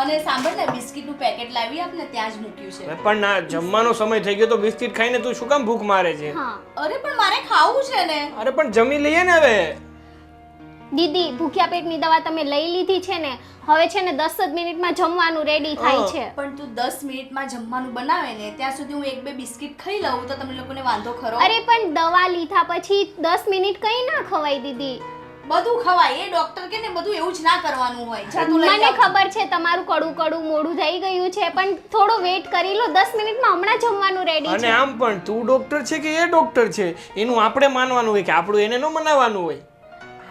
અને સાંભળ ને બિસ્કિટનું પેકેટ લાવી આપને ત્યાં જ મૂક્યું છે પણ ના જમવાનો સમય થઈ ગયો તો બિસ્કિટ ખાઈને તું શું કામ ભૂખ મારે છે? હા અરે પણ મારે ખાવું છે ને અરે પણ જમી લઈએ ને હવે. દીદી ભૂખ્યા પેટની દવા તમે લઈ લીધી છે ને હવે છે ને 10 જ મિનિટમાં જમવાનું રેડી થાય છે. પણ તું 10 મિનિટમાં જમવાનું બનાવે ને ત્યાં સુધી હું એક બે બિસ્કિટ ખાઈ લઉં તો તમને લોકોને વાંધો ખરો? અરે પણ દવા લીધા પછી 10 મિનિટ કઈ ના ખવાય દીદી. બધું ખવાય એ ડોક્ટર કે ને બધું એવું જ ના કરવાનું હોય જા તું લઈ મને આવ. ખબર છે તમારું કડું કડું મોઢું થઈ ગયું છે પણ થોડો વેઇટ કરી લો 10 મિનિટમાં હમણાં જમવાનું રેડી અને છે. આમ પણ તું ડોક્ટર છે કે એ ડોક્ટર છે એનું આપણે માનવાનું હોય કે આપણું એને ન મનાવવાનું હોય.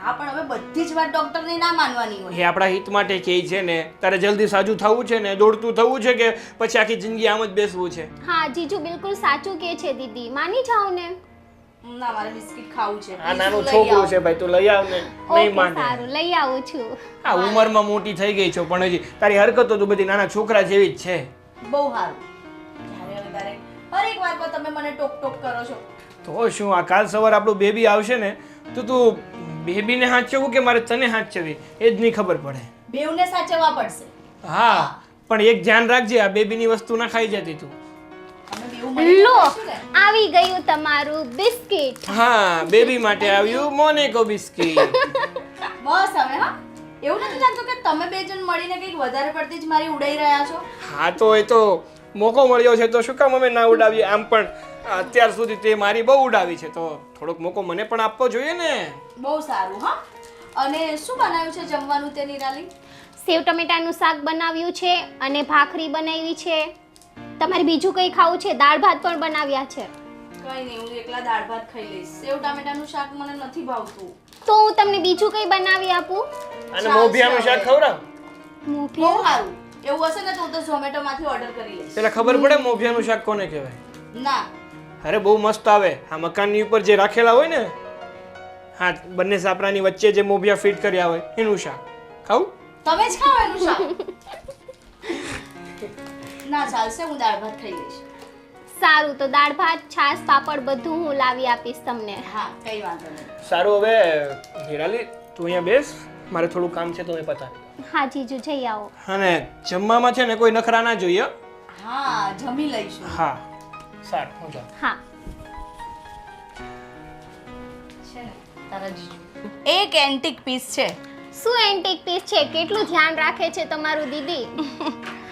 હા પણ હવે બધી જ વાત ડોક્ટરની ના માનવાની હોય એ આપણા હિત માટે કહે છે ને. તારે જલ્દી સાજું થવું છે ને દોડતું થવું છે કે પછી આખી જિંદગી આમ જ બેસવું છે? હા જીજુ બિલકુલ સાચું કે છે દીદી માની જાઓ ને. ના મારે બિસ્કિટ ખાવું છે આ Please, નાનું તું લઈ છોકરું આવ. છે ભાઈ તું લઈ આવ ને. નહીં ઓકે માને. સારું લઈ આવું છું. આ ઉંમરમાં મોટી થઈ ગઈ છો પણ હજી તારી હરકતો તો બધી નાના છોકરા જેવી જ છે. બહુ સારું ત્યારે હવે તારે હરેક વાતમાં તમે મને ટોક ટોક કરો છો તો શું આ કાલ સવાર આપણું બેબી આવશે ને તો તું બેબીને હાચવવું કે મારે તને હાચવવી એ જ નહીં ખબર પડે. બેવને સાચવવા પડશે હા પણ એક ધ્યાન રાખજે આ બેબીની વસ્તુ ના ખાઈ જતી તું. અમે બેવ મળીને લો ખાઈશું ને? આવી ગયું તમારું બિસ્કિટ. હા બેબી માટે આવ્યું મોનેકો બિસ્કિટ. બસ હવે હા એવું નથી લાગતું કે તમે બે જણ મળીને કંઈક વધારે પડતી જ મારી ઉડાઈ રહ્યા છો હા તો એ તો મોકો મળ્યો છે તો શું કામ અમે ના ઉડાવીએ? આમ પણ અત્યાર સુધી તે મારી બહુ ઉડાવી છે તો થોડોક મોકો મને પણ આપવો જોઈએ ને. બહુ સારું હા અને શું બનાવ્યું છે જમવાનું તે નિરાલી સેવ ટમેટાનું શાક બનાવ્યું છે અને ભાખરી બનાવી છે. તમારે બીજું કંઈ ખાવું છે? દાળ ભાત પણ બનાવ્યા છે. કઈ નહીં હું એકલા દાળ ભાત ખાઈ લઈશ સેવ ટામેટાનું શાક મને નથી ભાવતું તો હું તમને બીજું કંઈ બનાવી આપું? અને મોભિયાનું શાક ખવડાવ. બહુ મૂઠિયા સારું એવું હશે ને તો હું તો ઝોમેટો માંથી ઓર્ડર કરી લઈશ પેલા ખબર પડે મોભિયાનું શાક કોને કહેવાય? ના અરે બહુ મસ્ત આવે આ મકાનની ઉપર જે રાખેલા હોય ને હા બંને સાપરાની વચ્ચે જે મોભિયા ફિટ કર્યા હોય એનું શાક ખાવું? તમે જ ખાઓ એનું શાક ના ચાલશે હું દાળ ભાત ખાઈ લઈશ સારું તો દાળ ભાત છાશ પાપડ બધું હું લાવી આપીશ તમને. હા કઈ વાંધો નહીં સારું હવે હિરાલી તું અહીંયા બેસ મારે થોડું કામ છે તો એ પતાવી. હા જીજુ જઈ આવો. અને જમવામાં છે ને કોઈ નખરા ના જોઈએ હો? હા જમી લઈશું હા સારું હું જાઉં. હા છે ને તારા જીજુ એક એન્ટિક પીસ છે શું એન્ટિક પીસ છે? કેટલું ધ્યાન રાખે છે તમારું દીદી.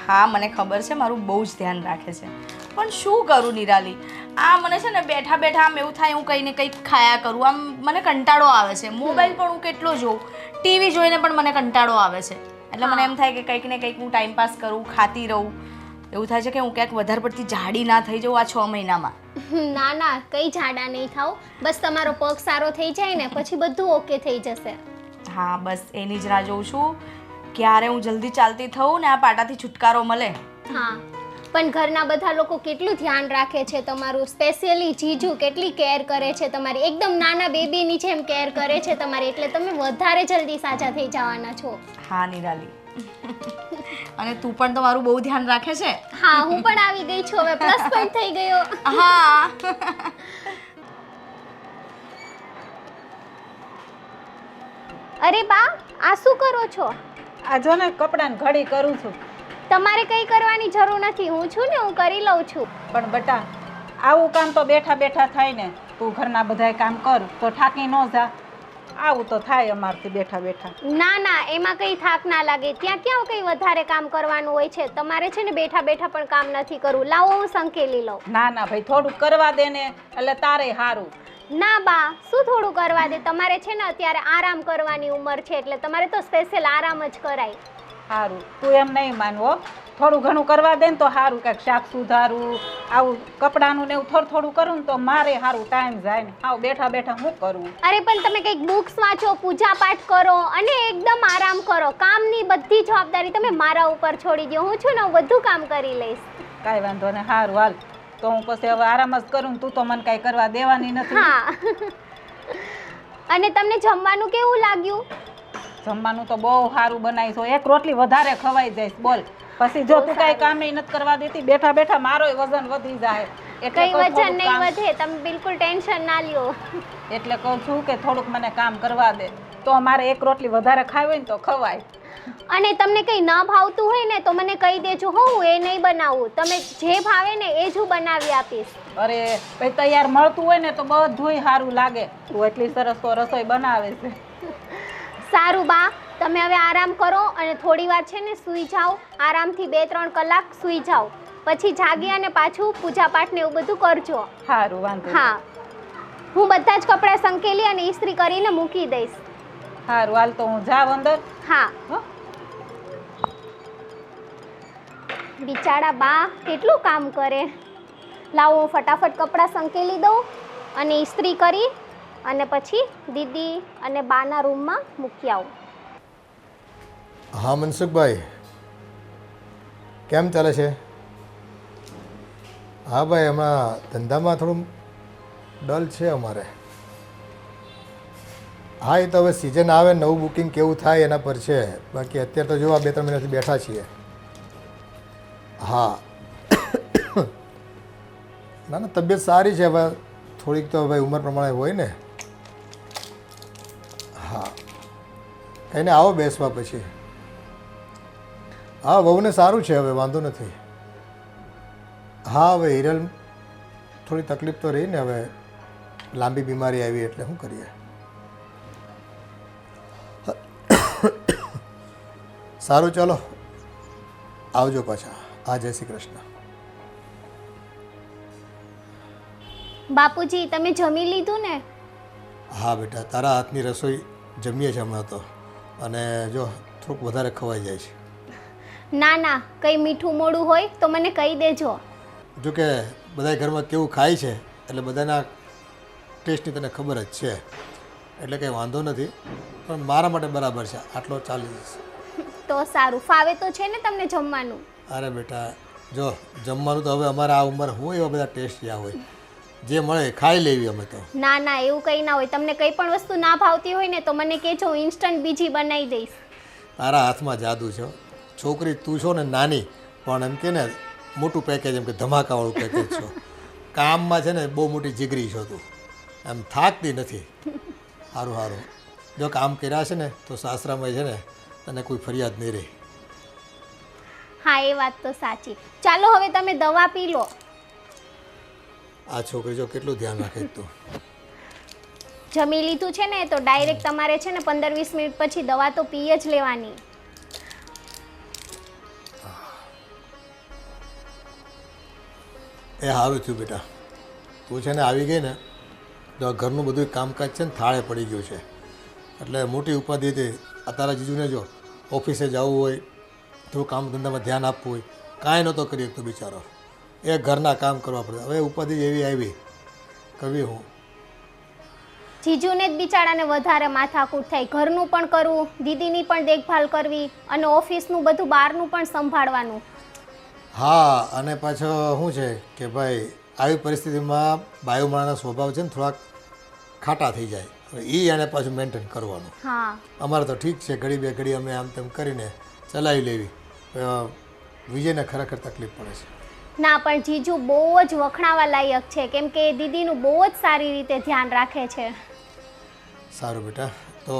હા મને ખબર છે મારું બહુ જ ધ્યાન રાખે છે પણ શું કરું નિરાલી આ મને છે ને બેઠા બેઠા આમ એવું થાય હું કંઈ ને કંઈક ખાયા કરું આમ મને કંટાળો આવે છે મોબાઈલ પણ હું કેટલો જોઉં ટીવી જોઈને પણ મને કંટાળો આવે છે એટલે મને એમ થાય કે કંઈક ને કંઈક હું ટાઈમ પાસ કરું ખાતી રહું એવું થાય છે કે હું ક્યાંક વધારે પડતી જાડી ના થઈ જાઉં આ 6 મહિનામાં ના ના કઈ જાડા નહીં થાવ બસ તમારો પગ સારો થઈ જાય ને પછી બધું ઓકે થઈ જશે. હા બસ એની જ રાહ જોઉં છું ક્યારે હું જલ્દી ચાલતી થઉં ને આ પાટાથી છુટકારો મળે હા પણ ઘરના બધા લોકો કેટલું ધ્યાન રાખે છે તમારું સ્પેશિયલી જીજુ કેટલી કેર કરે છે તમારી એકદમ નાના બેબીની જેમ કેર કરે છે તમારી એટલે તમે વધારે જલ્દી સાજા થઈ જવાના છો. હા નિરાલી અને તું પણ તો મારું બહુ ધ્યાન રાખે છે હા હું પણ આવી ગઈ છું હવે પ્લસ પોઈન્ટ થઈ ગયો. હા અરે બા આ શું કરો છો? આ જો ને કપડાની ઘડી કરું છું તમારે કંઈ કરવાની જરૂર નથી હું છું ને હું કરી લઉં છું. પણ બટા આવું કામ તો બેઠા બેઠા થાય ને. તું ઘરના બધાય કામ કર તો થાકી ન જા. આવું તો થાય અમારથી બેઠા બેઠા. ના ના, એમાં કંઈ થાક ના લાગે. ત્યાં ક્યાં કંઈ વધારે કામ કરવાનું હોય છે. તમારે છે ને બેઠા બેઠા પણ કામ નથી કરવું. લાવો હું સંકેલી લઉં. ના ના ભાઈ, થોડુંક કરવા દે ને, એટલે તારે સારું. ના બા, શું થોડું કરવા દે? તમારે છે ને અત્યારે આરામ કરવાની ઉંમર છે, એટલે તમારે તો સ્પેશિયલ આરામ જ કરાય. સારું, તું એમ નહીં માનવો. થોડું ઘણું કરવા દે ને તો સારું. કાંઈક શાક સુધારું, આવું કપડાનું ને એવું થોડું થોડું કરું ને તો મારે સારું ટાઈમ જાય ને. આવું બેઠા બેઠા શું કરવું? અરે પણ તમે કંઈક બુક્સ વાંચો, પૂજા પાઠ કરો અને એકદમ આરામ કરો. કામની બધી જવાબદારી તમે મારા ઉપર છોડી દો. હું છું ને, હું બધું કામ કરી લઈશ. કાંઈ વાંધો ને. સારું હાલ, તો હું પછી હવે આરામ જ કરું ને. તું તો મને કાંઈ કરવા દેવાની નથી. હા. અને તમને જમવાનું કેવું લાગ્યું? જમવાનું તો બહુ સારું બનાવીશ. એક રોટલી વધારે ખવાઈ જઈશ. બોલ, પછી જો તું કાંઈ કામ નથી કરવા દેતી, બેઠા બેઠા મારોય વજન વધી જાય. એટલે કઈ કહું વજન થોડુંક નહીં કામ- વધે, તમે બિલકુલ ટેન્શન ના લ્યો. એટલે કહું છું કે થોડુંક મને કામ કરવા દે, તો મારે એક રોટલી વધારે ખાવી હોય ને તો ખવાય. અને તમને કંઈ ન ભાવતું હોય ને તો મને કહી દેજો. હું એ નહીં બનાવું. તમે જે ભાવે ને એ જ હું બનાવી આપીશ. અરે ભાઈ, તૈયાર મળતું હોય ને તો બધુંય સારું લાગે. તું એટલી સરસ તો રસોઈ બનાવે છે. સારું બા, તમે હવે આરામ કરો અને થોડી વાર છે ને સૂઈ જાઓ. આરામથી 2-3 કલાક સૂઈ જાઓ. પછી જાગી અને પાછું પૂજા પાઠ ને એવું બધું કરજો. સારું, વાંધો નહીં. હા, હું બધા જ કપડાં સંકેલી અને ઇસ્ત્રી કરીને મૂકી દઈશ. સારું હાલ, તો હું જાઉં અંદર. હા. હો. બિચારા બા કેટલું કામ કરે. લાવો હું ફટાફટ કપડાં સંકેલી દઉં અને ઇસ્ત્રી કરી અને પછી દીદી અને બાના રૂમમાં મૂકી આવું. હા મનસુખભાઈ, કેમ ચાલે છે? હા ભાઈ, હમણાં ધંધામાં થોડું ડલ છે અમારે. હા, એ તો હવે સિઝન આવે, નવું બુકિંગ કેવું થાય એના પર છે. બાકી અત્યારે તો જો આ 2-3 મહિનાથી બેઠા છીએ. હા ના ના, તબિયત સારી છે. હવે થોડીક તો ભાઈ ઉંમર પ્રમાણે હોય ને. હા, કંઈ ને, આવો બેસવા પછી. હા, વહુને સારું છે, હવે વાંધો નથી. હા, હવે હિરલ થોડી તકલીફ તો રહી ને. હવે લાંબી બીમારી આવી એટલે શું કરીએ. સારું, ચાલો આવજો પાછા. હા, જય શ્રી કૃષ્ણ. બાપુજી, તમે જમી લીધું ને? હા બેટા, તારા હાથની રસોઈ જમીએ છે હમણાં તો. અને જો થોડુંક વધારે ખવાઈ જાય છે. ના ના, કંઈ મીઠું મોડું હોય તો મને કહી દેજો. જો કે બધા ઘરમાં કેવું ખાય છે એટલે બધાના ટેસ્ટની તને ખબર જ છે, એટલે કંઈ વાંધો નથી. પણ મારા માટે બરાબર છે, આટલો ચાલી જશે. તો સારું. ફાવે તો છે ને તમને જમવાનું? અરે બેટા, જો જમવાનું તો હવે અમારે આ ઉંમર હોય એવા બધા ટેસ્ટ જ્યાં હોય, જે મળે ખાઈ લેવી અમે તો. ના ના, એવું કંઈ ના હોય. તમને કંઈ પણ વસ્તુ ના ભાવતી હોય ને તો મને કહેજો, હું ઇન્સ્ટન્ટ બીજી બનાવી દઈશ. તારા હાથમાં જાદુ છે. છોકરી તું છો ને નાની, પણ એમ કે ને મોટું પેકેજ, એમ કે ધમાકાવાળું પેકેજ છો. કામમાં છે ને બહુ મોટી જીગરી છો તું, એમ થાકતી નથી. સારું સારું, જો કામ કર્યા છે ને તો સાસરામાં છે ને તને કોઈ ફરિયાદ નહીં રહે. હા, એ વાત તો સાચી. ચાલો હવે તમે દવા પી લો. આ છોકરી જો કેટલું ધ્યાન રાખે તું. જમી લીધું છે ને તો ડાયરેક્ટ તમારે છે ને 15-20 મિનિટ પછી દવા તો પી જ લેવાની. એ સારું થયું બેટા, તું છે ને આવી ગઈ ને તો ઘરનું બધું કામકાજ છે ને થાળે પડી ગયું છે. એટલે મોટી ઉપાધિ હતી. આ તારા જીજુને જો ઓફિસે જવું હોય, થોડું કામ ધંધામાં ધ્યાન આપવું હોય, કાંઈ નહોતો કરી શકતો બિચારો. એ ઘરના કામ કરવા પડે. હવે ઉપાધિ એવી આવી, કરવી હું. જીજુને જ બિચારાને વધારે માથાકૂટ થાય. ઘરનું પણ કરવું, દીદીની પણ દેખભાલ કરવી અને ઓફિસનું બધું બહારનું પણ સંભાળવાનું. હા, અને પાછો શું છે કે ભાઈ આવી પરિસ્થિતિમાં બાયુ માણાના સ્વભાવ છે ને થોડાક ખાટા થઈ જાય. હવે એ એને પાછું મેન્ટેન કરવાનું. હા, અમારે તો ઠીક છે, ઘડી બે ઘડી અમે આમ તેમ કરીને ચલાવી લેવી. વિજયને ખરેખર તકલીફ પડે છે. ના પણ જીજુ બહુ જ વખણાવા લાયક છે, કેમ કે દીદીનું બહુ જ સારી રીતે ધ્યાન રાખે છે. સારું બેટા, તો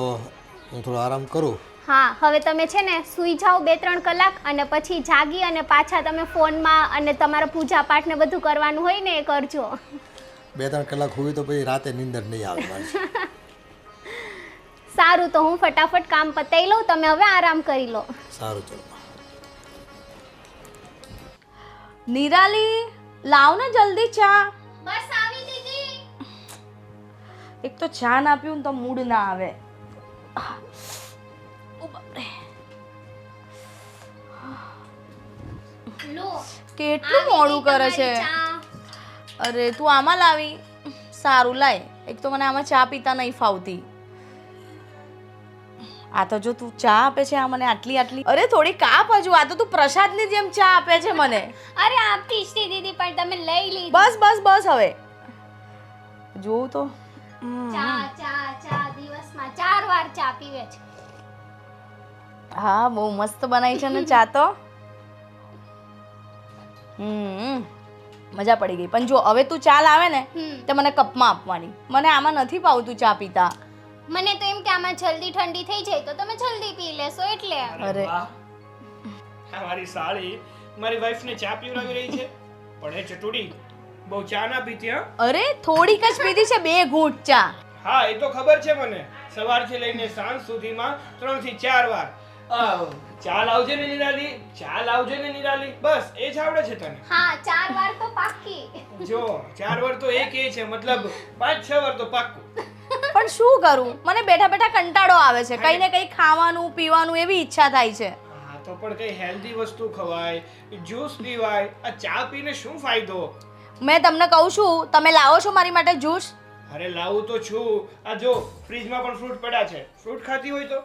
હું થોડો આરામ કરું. હા હવે તમે છે ને સૂઈ જાઓ 2-3 કલાક અને પછી જાગી અને પાછા તમે ફોનમાં અને તમારા પૂજા પાઠ ને બધું કરવાનું હોય ને એ કરજો. 2-3 કલાક હોવી તો પછી રાતે નીંદર નહીં આવે મારી. સારું તો હું ફટાફટ કામ પતાવી લઉં, તમે હવે આરામ કરી લો. સારું ચલો. નિરાલી લાવ ને જલ્દી ચા. બસ આવી દીદી. એક તો ચા ના પીવું ને તો મૂડ ના આવે. ઓ બાપરે, લો કેટલું મોડું કરે છે. અરે તું આમાં લાવી. સારું લાય, એક તો મને આમાં ચા પીતા નહીં ફાવતી. આ તો જો તું ચા આપે છે આ મને આટલી આટલી. અરે થોડી કાપ હજુ, આ તો તું પ્રસાદની જેમ ચા આપે છે મને. અરે આપતી જ હતી દીદી પણ તમે લઈ લીધી. બસ બસ બસ હવે જોઉં તો. ચા ચા ચા દિવસમાં 4 વાર ચા પીવે છે. હા બહુ મસ્ત બનાવી છે ને ચા તો. મજા પડી ગઈ. પણ જો હવે તું ચા લાવે ને તો મને કપમાં આપવાની. મને આમાં નથી ભાવતું ચા પીતા. મને તો એમ કે આમાં જલ્દી ઠંડી થઈ જાય તો તમે જલ્દી પી લેશો એટલે. અરે વાહ. આ મારી સાળી મારી વાઈફને ચા પીવડાવી રહી છે. પણ એ ચટુડી બહુ ચા ના પીતી હા. અરે થોડીક જ પીધી છે, 2 ઘૂંટ ચા. હા એ તો ખબર છે મને. સવારથી લઈને સાંજ સુધીમાં 3 થી 4 વાર ચા લાવજે ને નિરાલી, ચા લાવજે ને નિરાલી, બસ એ જ આવડે છે તને. હા 4 વાર તો પાક્કી. જો 4 વાર તો એ કહે છે, મતલબ 5-6 વાર તો પાક્કું. પણ શું કરું, મને બેઠા બેઠા કંટાળો આવે છે. કઈ ને કઈ ખાવાનું પીવાનું એવી ઈચ્છા થાય છે. હા તો પણ કઈ હેલ્ધી વસ્તુ ખવાય, જ્યુસ પીવાય. આ ચા પીને શું ફાયદો? મેં તમને કહું છું, તમે લાવો છો મારી માટે જ્યુસ? અરે લાવું તો છું. આ જો ફ્રીજમાં પણ ફ્રૂટ પડ્યા છે, ફ્રૂટ ખાતી હોય તો.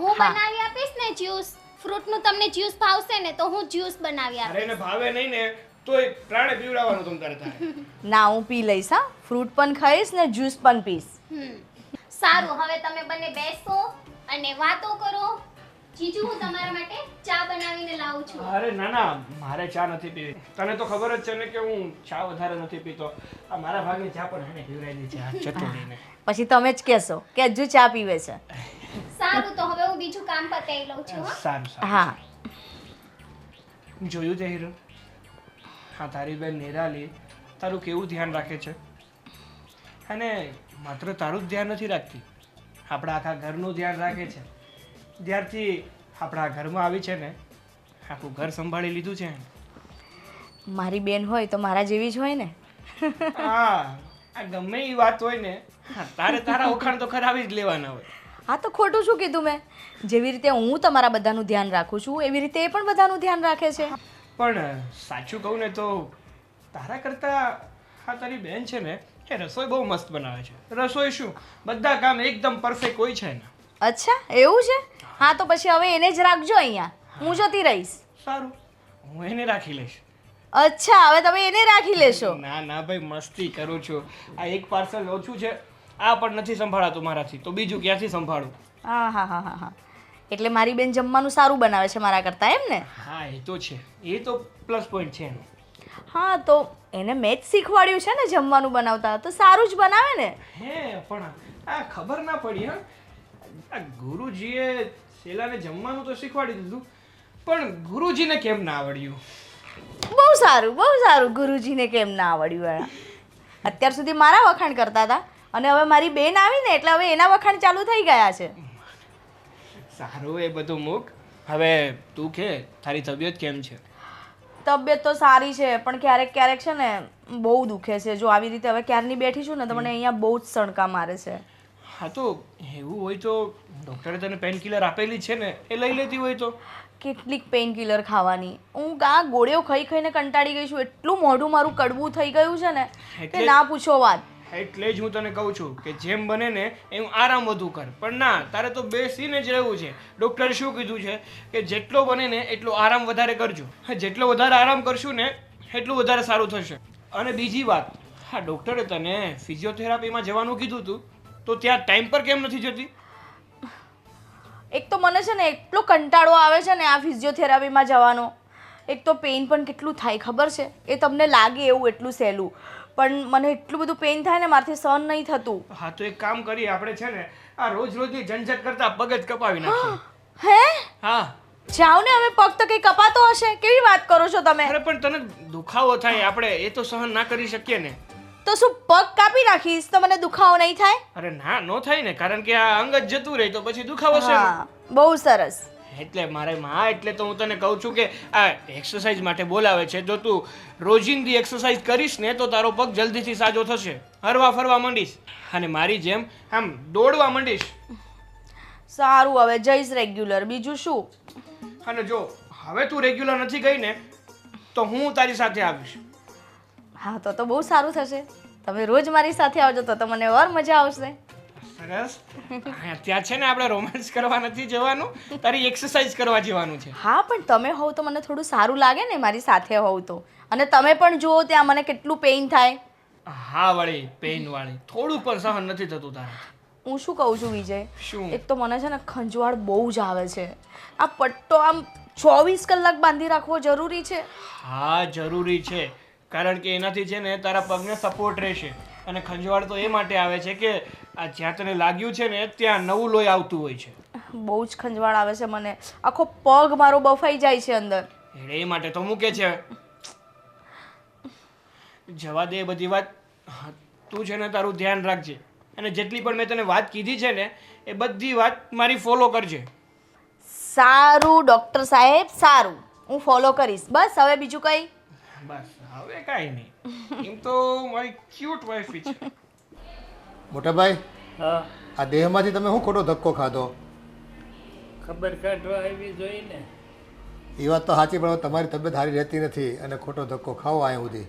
હું બનાવી આપીશ ને જ્યુસ. ફ્રૂટનું તમને જ્યુસ ભાવશે ને તો હું જ્યુસ બનાવી અરે આપીશ. એને ભાવે નહીં ને તોય પ્રાણે પીવડાવવાનું તમ તારે થાય. ના હું પી લઈશ. હા ફ્રૂટ પણ ખાઈશ ને જ્યુસ પણ પીશ. સારું હવે તમે બંને બેસો અને વાતો કરો. જીજુ હું તમારા માટે ચા બનાવીને લાવું છું. અરે ના ના મારે ચા નથી પીવી. તને તો ખબર જ છે ને કે હું ચા વધારે નથી પીતો. આ મારા ભાગની ચા પણ એને પીવડાવી છે આ ચટણીને. પછી તમે જ કહેશો કે હજુ ચા પીવે છે. સારું તો હવે હું બીજું કામ પતાવી લઉં છું. હા? સારું સારું. હા જોયું છે હીરો? હા તારી બેન નિરાલી તારું કેવું ધ્યાન રાખે છે. અને માત્ર તારું જ ધ્યાન નથી રાખતી, આપણા આખા ઘરનું ધ્યાન રાખે છે. જ્યારથી આપણા ઘરમાં આવી છે ને આખું ઘર સંભાળી લીધું છે. મારી બેન હોય તો મારા જેવી જ હોય ને. હા આ ગમે એ વાત હોય ને તારે તારા વખાણ તો કરાવી જ લેવાના હોય. હા તો ખોટું શું કીધું મેં? જેવી રીતે હું તમારા બધાનું ધ્યાન રાખું છું એવી રીતે એ પણ બધાનું ધ્યાન રાખે છે. પણ સાચું કહું ને તો તારા કરતાં હા તારી બેન છે ને એ રસોઈ બહુ મસ્ત બનાવે છે. રસોઈ શું બધા કામ એકદમ પરફેક્ટ હોય છે ને. અચ્છા એવું છે? હા તો પછી હવે એને જ રાખજો અહીંયા, હું જતી રહીશ. સારું હું એને રાખી લઈશ. અચ્છા હવે તમે એને રાખી લેશો? ના ના ભાઈ મસ્તી કરું છું. આ એક પાર્સલ ઓછું છે, આ પણ નથી સંભાળાતું મારાથી, તો બીજું ક્યાંથી સંભાળું? હા હા હા હા હા એટલે મારી બેન જમવાનું સારું બનાવે છે મારા કરતાં, એમ ને? હા એ તો છે, એ તો પ્લસ પોઈન્ટ છે એનો. હા તો એને મેં જ શીખવાડ્યું છે ને જમવાનું બનાવતા, તો સારું જ બનાવે ને. હે પણ આ ખબર ના પડી હા. આ ગુરુજીએ શેલાને જમવાનું તો શીખવાડી દીધું, પણ ગુરુજીને કેમ ના આવડ્યું? બહુ સારું ગુરુજીને કેમ ના આવડ્યું? અત્યાર સુધી મારા વખાણ કરતા હતા અને હવે મારી બેન આવી ને એટલે હવે એના વખાણ ચાલુ થઈ ગયા છે. સારું એ બધું મૂક. હવે તું કે તારી તબિયત કેમ છે? તબિયત તો સારી છે પણ ક્યારેક ક્યારેક છે ને બહુ દુખે છે. જો આવી રીતે હવે ક્યારની બેઠી છું ને તો મને અહીંયા બહુ જ સણકા મારે છે. હા તો એવું હોય તો ડૉક્ટરે તને પેન કિલર આપેલી છે ને એ લઈ લેતી હોય તો. કેટલીક પેઇન કિલર ખાવાની? હું આ ગોળીઓ ખાઈ ખાઈને કંટાળી ગઈ છું. એટલું મોઢું મારું કડવું થઈ ગયું છે ને કે ના પૂછો વાત. એટલે જ હું તને કહું છું કે જેમ બને ને એમ આરામ વધુ કર. પણ ના તારે તો બેસીને જ રહેવું છે. ડૉક્ટરે શું કીધું છે કે જેટલો બને ને એટલો આરામ વધારે કરજો. જેટલો વધારે આરામ કરશું ને એટલું વધારે સારું થશે. અને બીજી વાત, હા ડૉક્ટરે તને ફિઝિયોથેરાપીમાં જવાનું કીધું હતું તો ત્યાં ટાઈમ પર કેમ નથી જતી? એક તો મને છે ને એટલો કંટાળો આવે છે ને આ ફિઝિયોથેરાપીમાં જવાનો. એક તો પેઇન પણ કેટલું થાય ખબર છે? એ તમને લાગે એવું એટલું સહેલું, પણ મને એટલું બધું પેઇન થાય ને મારાથી સહન નહીં થતું. હા તો એક કામ કરીએ આપણે છે ને આ રોજ રોજની ઝંઝટ કરતા પગ જ કપાવી નાખીએ. હે હા જાઓ ને હવે પગ તો કઈ કપાતો હશે કેવી વાત કરો છો તમે અરે પણ તને દુખાવો થાય આપણે એ તો સહન ના કરી શકીએ ને. તો શું પગ કાપી નાખીશ તો મને દુખાવો નહીં થાય અરે ના નો થાય ને, કારણ કે આ અંગ જ જતું રહે તો પછી દુખાવો છે. હા બહુ સરસ એટલે મારે માં એટલે તો હું તને કહું છું કે આ એક્સરસાઇઝ માટે બોલાવે છે. જો તું રોજિંદી એક્સરસાઇઝ કરીશ ને તો તારો પગ જલ્દીથી સાજો થશે, હરવા ફરવા માંડીશ અને મારી જેમ આમ દોડવા માંડીશ. સારું હવે જઈશ રેગ્યુલર બીજું શું અને જો હવે તું રેગ્યુલર નથી ગઈ ને તો હું તારી સાથે આવીશ. હા તો બહુ સારું થશે તમે રોજ મારી સાથે આવજો તો મને ઓર મજા આવશે સરસ. ત્યાં છે ને આપણે રોમાન્સ કરવા નથી જવાનું, તારી એક્સરસાઇઝ કરવા જવાનું છે. હા પણ તમે હોવ તો મને થોડું સારું લાગે ને મારી સાથે હોવ તો અને તમે પણ જુઓ ત્યાં મને કેટલું પેઇન થાય હા વળી પેઇન વાળી થોડું પણ સહન નથી થતું તારાથી. હું શું કહું છું વિજય શું? એક તો મને છે ને ખંજવાળ બહુ જ આવે છે આ પટ્ટો આમ 24 કલાક બાંધી રાખવો જરૂરી છે હા જરૂરી છે, કારણ કે એનાથી છે ને તારા પગને સપોર્ટ રહેશે. અને ખંજવાળ તો એ માટે આવે છે કે આ જ્યાં તને લાગ્યું છે ને ત્યાં નવું લોહી આવતું હોય છે. બહુ જ ખંજવાળ આવે છે મને આખો પગ મારો બફાઈ જાય છે અંદર એ માટે તો મૂકે છે. જવા દે એ બધી વાત. હા, તું છે ને તારું ધ્યાન રાખજે અને જેટલી પણ મેં તને વાત કીધી છે ને એ બધી વાત મારી ફોલો કરજે. સારું ડૉક્ટર સાહેબ સારું હું ફોલો કરીશ બસ હવે બીજું કંઈ બસ હવે કાંઈ નહીં. એમ તો મારી ક્યુટ વાઈફ છે. મોટા ભાઈ હા આ દેહમાંથી તમે શું ખોટો ધક્કો ખાધો? ખબર કાઢવા આવી જોઈ ને. એ વાત તો સાચી, પણ તમારી તબિયત સારી રહેતી નથી અને ખોટો ધક્કો ખાવો અહીંયા સુધી.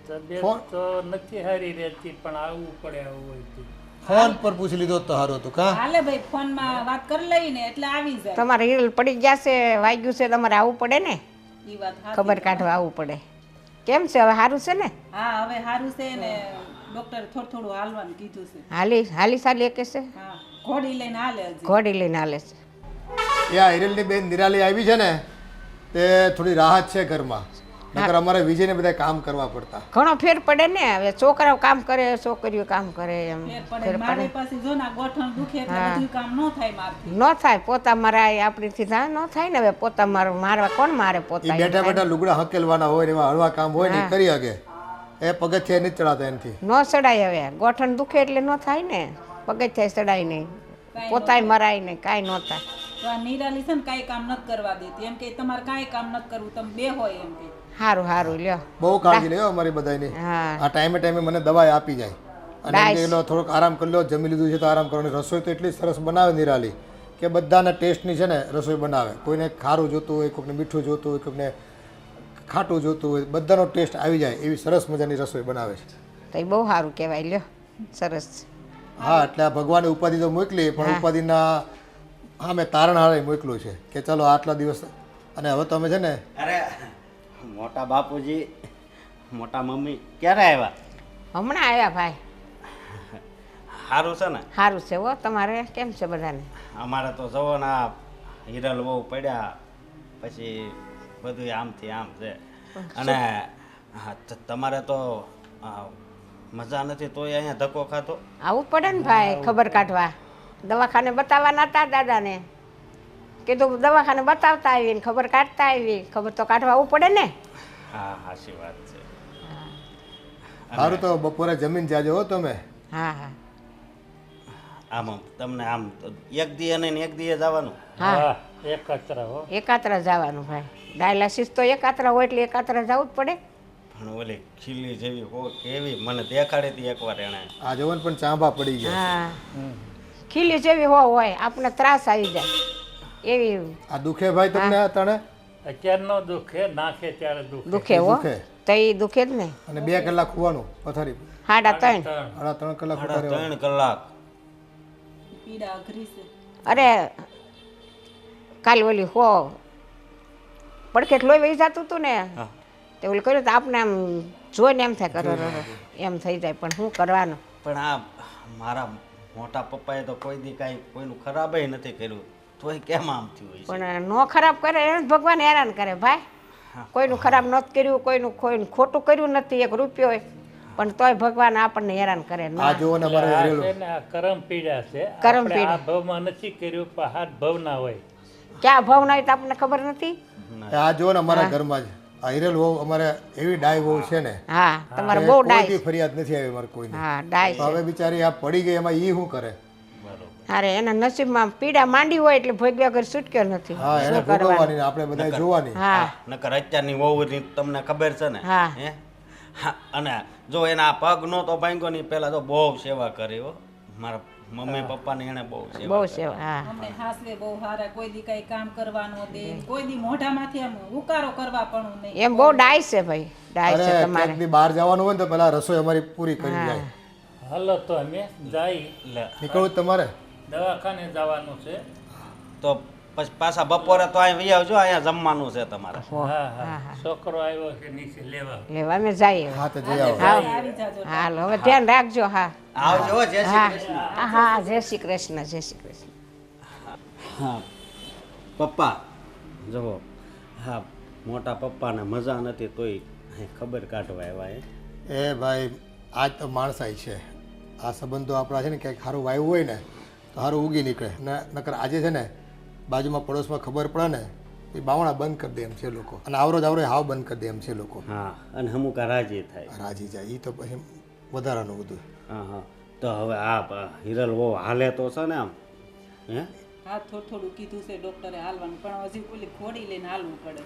તબિયત તો નથી સારી રહેતી પણ આવવું પડે આવું હોય તો. ફોન પર પૂછી લીધો તો સારું હતું કા? હાલે ભાઈ ફોનમાં વાત કરી લઈને એટલે આવી જાય તમારે હિરલ પડી ગયા છે વાગ્યું છે તમારે આવવું પડે ને ઈ વાત સાચી. ખબર કાઢવા આવવું પડે. કેમ છે હવે સારું છે ને? હા હવે સારું છે ને ડોક્ટર થોડું હાલવાનું કીધું છે. હાલી હાલી સાલી કે છે હા ઘોડી લઈને હાલે હજી. ઘોડી લઈને હાલે છે. એ આ હિરલની બેન નિરાલી આવી છે ને તે થોડી રાહત છે ઘરમાં, નકર અમારે વિજયને બધા કામ કરવા પડતા. ઘણો ફેર પડે ને હવે છોકરાઓ કામ કરે છોકરીઓ કામ કરે એમ ફેર પડે મારે પાસે જો ના ગોઠણ દુખે એટલે બધું કામ ન થાય મારથી. ન થાય પોતા મારાય આપણીથી થાય ન થાય ને હવે પોતા મારવા કોણ મારે એ પોતા બેઠા બેઠા લુગડા હકેલવાના હોય ને એવા હળવા કામ હોય ને ઈ કરી શકે. એ પગથિયે નથી ચડાતા એનાથી. ન સડાય હવે ગોઠણ દુખે એટલે ન થાય ને પગથિયે સડાય નહીં પોતાય મરાય નહીં કાંઈ ન થાય. તો આ નિરાલી છે ને કાંઈ કામ નથી કરવા દેતી એમ કે તમારે કાંઈ કામ નથી કરવું તમે બે હોય એમ કે. સારું સારું લ્યો. બહુ કાળજી લેવો અમારી બધાની. હા આ ટાઈમે ટાઈમે મને દવાઈ આપી જાય અને એમ કે એનો થોડોક આરામ કરી લો, જમી લીધું છે તો આરામ કરવાની. રસોઈ તો એટલી સરસ બનાવે નિરાલી કે બધાના ટેસ્ટની છે ને રસોઈ બનાવે. કોઈને ખારું જોતું હોય, કોઈને મીઠું જોતું હોય, કોઈને ખાટું જોતું હોય, બધાનો ટેસ્ટ આવી જાય એવી સરસ મજાની રસોઈ બનાવે છે. તો એ બહુ સારું કહેવાય લ્યો સરસ. હા એટલે આ ભગવાને ઉપાધિ તો મોકલી પણ ઉપાધિના હા મેં તારણ હારે મોકલું છે કે ચાલો આટલા દિવસ. અને હવે તમે છે ને અરે મોટા બાપુજી મોટા મમ્મી ક્યારે આવ્યા? હમણાં આવ્યા ભાઈ. સારું છે ને? સારું છે હો. તમારે કેમ છે બધાને? અમારે તો જવો ને આ હિરલ બહુ પડ્યા પછી બધું આમથી આમ છે. અને હા, તમારે તો મજા નથી તોય અહીંયા ધક્કો ખાતો? આવવું પડે ને ભાઈ ખબર કાઢવા. દવાખાને બતાવવાના હતા દાદાને કીધું દવાખાને બતાવતા આવી ને ખબર કાઢતા આવી. ખબર તો કાઢવા આવવું પડે ને. હા સાચી વાત છે. સારું તો બપોરે જમીન જાજો હો તમે. હા હા આમ તમને આમ તો એક દી અને એક દીએ જવાનું? હા હા એકત્ર હો. એકાત્રા જવાનું ભાઈ. ડાયાલિસિસ તો એકાત્રા હોય એટલે એકાત્રા જવું જ પડે. પણ ઓલી ખીલી જેવી હો કેવી મને દેખાડી હતી એકવાર એણે. આ જવન પણ ચાંબા પડી ગયા. હા ખીલી જેવી હોય આપણે ત્રાસ આવી જાય એવી આ દુખે ભાઈ તમને આ તણે? અત્યારનો દુખે નાખે ત્યારે દુખે. દુખે હો. દુખે. તો એ દુખે જ ને. અને 2 કલાક ખોવાનું પથારી. 3.5 3 કલાક સાડા ઉભા રહેવાનું. 3 કલાક. પીડા અઘરી છે. અરે કાલ ઓલી હો પડખેટ લોહી વહી જતું હતું ને તે ઓલું કર્યું તો આપણે આમ જોઈને એમ થાય કરો એમ થઈ જાય પણ શું કરવાનું. પણ આ મારા મોટા પપ્પાએ તો કોઈ દી કાંઈ કોઈનું ખરાબય નથી કર્યું તોય કેમ આમ થયું હોય છે? પણ નો ખરાબ કરે એને જ ભગવાન હેરાન કરે ભાઈ. કોઈનું ખરાબ નથી કર્યું કોઈનું ખોટું કર્યું નથી એક રૂપિયો પણ તોય ભગવાન આપણને હેરાન કરે. આ જુઓ ને અમારે આ રેલું. છે ને આ કરમ પીડા છે. કરમ આપણે પીડા. આ ભવમાં નથી કર્યું પણ હાથ ભવના હોય ક્યાં ભાવ ના હોય તો આપણને ખબર નથી. આ જો ને અમારા ઘરમાં જ આ હિરલ વહુ અમારે એવી ડાય વહુ છે ને હા તમારે કે બહુ ડાય. કોઈથી ફરિયાદ નથી આવી અમારે કોઈને. હા ડાય તો હવે બિચારી આ પડી ગઈ એમાં ઈ શું કરે? અરે એના નસીબમાં પીડા માંડી હોય એટલે ભોગવ્યા વગર છૂટક્યો નથી. હા એને ભોગવવાની ને આપણે બધા જોવાની. હા નકર અત્યારની વહુની તમને ખબર છે ને હા. હે હા, અને જો એના પગ નો તો ભાંગ્યો નહીં, પહેલા તો બહુ સેવા કરી હો મારા મમ્મી પપ્પાને એને બહુ સેવા બહુ કરી. સેવા. હા અમને હાસવે બહુ હારા, કોઈ દી કઈ કામ કરવાનો દે, કોઈ દી મોઢામાંથી આમ ઉકારો કરવા પણ નહીં. એમ બહુ ડાય છે ભાઈ, ડાય અરે છે તમારે. ક્યાંક દી બહાર જવાનું હોય ને તો પેલા રસોઈ અમારી પૂરી કરી જાય. હાલો તો અમે જાય લે નીકળવું જ તમારે? દવાખાને જવાનું છે. તો પછી પાછા બપોરે તો અહીં વહી આવજો, અહીંયા જમવાનું છે તમારે. હા હા છોકરો આવ્યો છે નીચે લેવા. લેવા અમે જઈએ. હા તો જઈ આવો. હા આવી જાજો. હાલો હવે ધ્યાન રાખજો. હા આવજો, જય શ્રી હા કૃષ્ણ. હા જય શ્રી કૃષ્ણ, જય શ્રી કૃષ્ણ. હા પપ્પા જુઓ, હા મોટા પપ્પાને મજા નથી તોય અહીં ખબર કાઢવા આવ્યા એ ભાઈ આજ તો માણસાઈ છે. આ સંબંધો આપણા છે ને ક્યાંક સારું વાવ્યું હોય ને તો સારું ઉગી નીકળે ને. નકર આજે છે ને બાજુમાં પડોશમાં ખબર પડે ને એ બાવણા બંધ કરી દે એમ છે લોકો, અને આવરો જ આવરો હાવ બંધ કરી દે એમ છે લોકો. હા, અને અમુક રાજી થાય. રાજી જાય એ તો પછી વધારાનું બધું. હા હા, તો હવે આ હિરલ બહુ હાલે તો છે ને આમ હે હા થોડું થોડું કીધું છે ડોક્ટરે હાલવાનું, પણ હજી પેલી ઘોડી લઈને હાલવું પડે.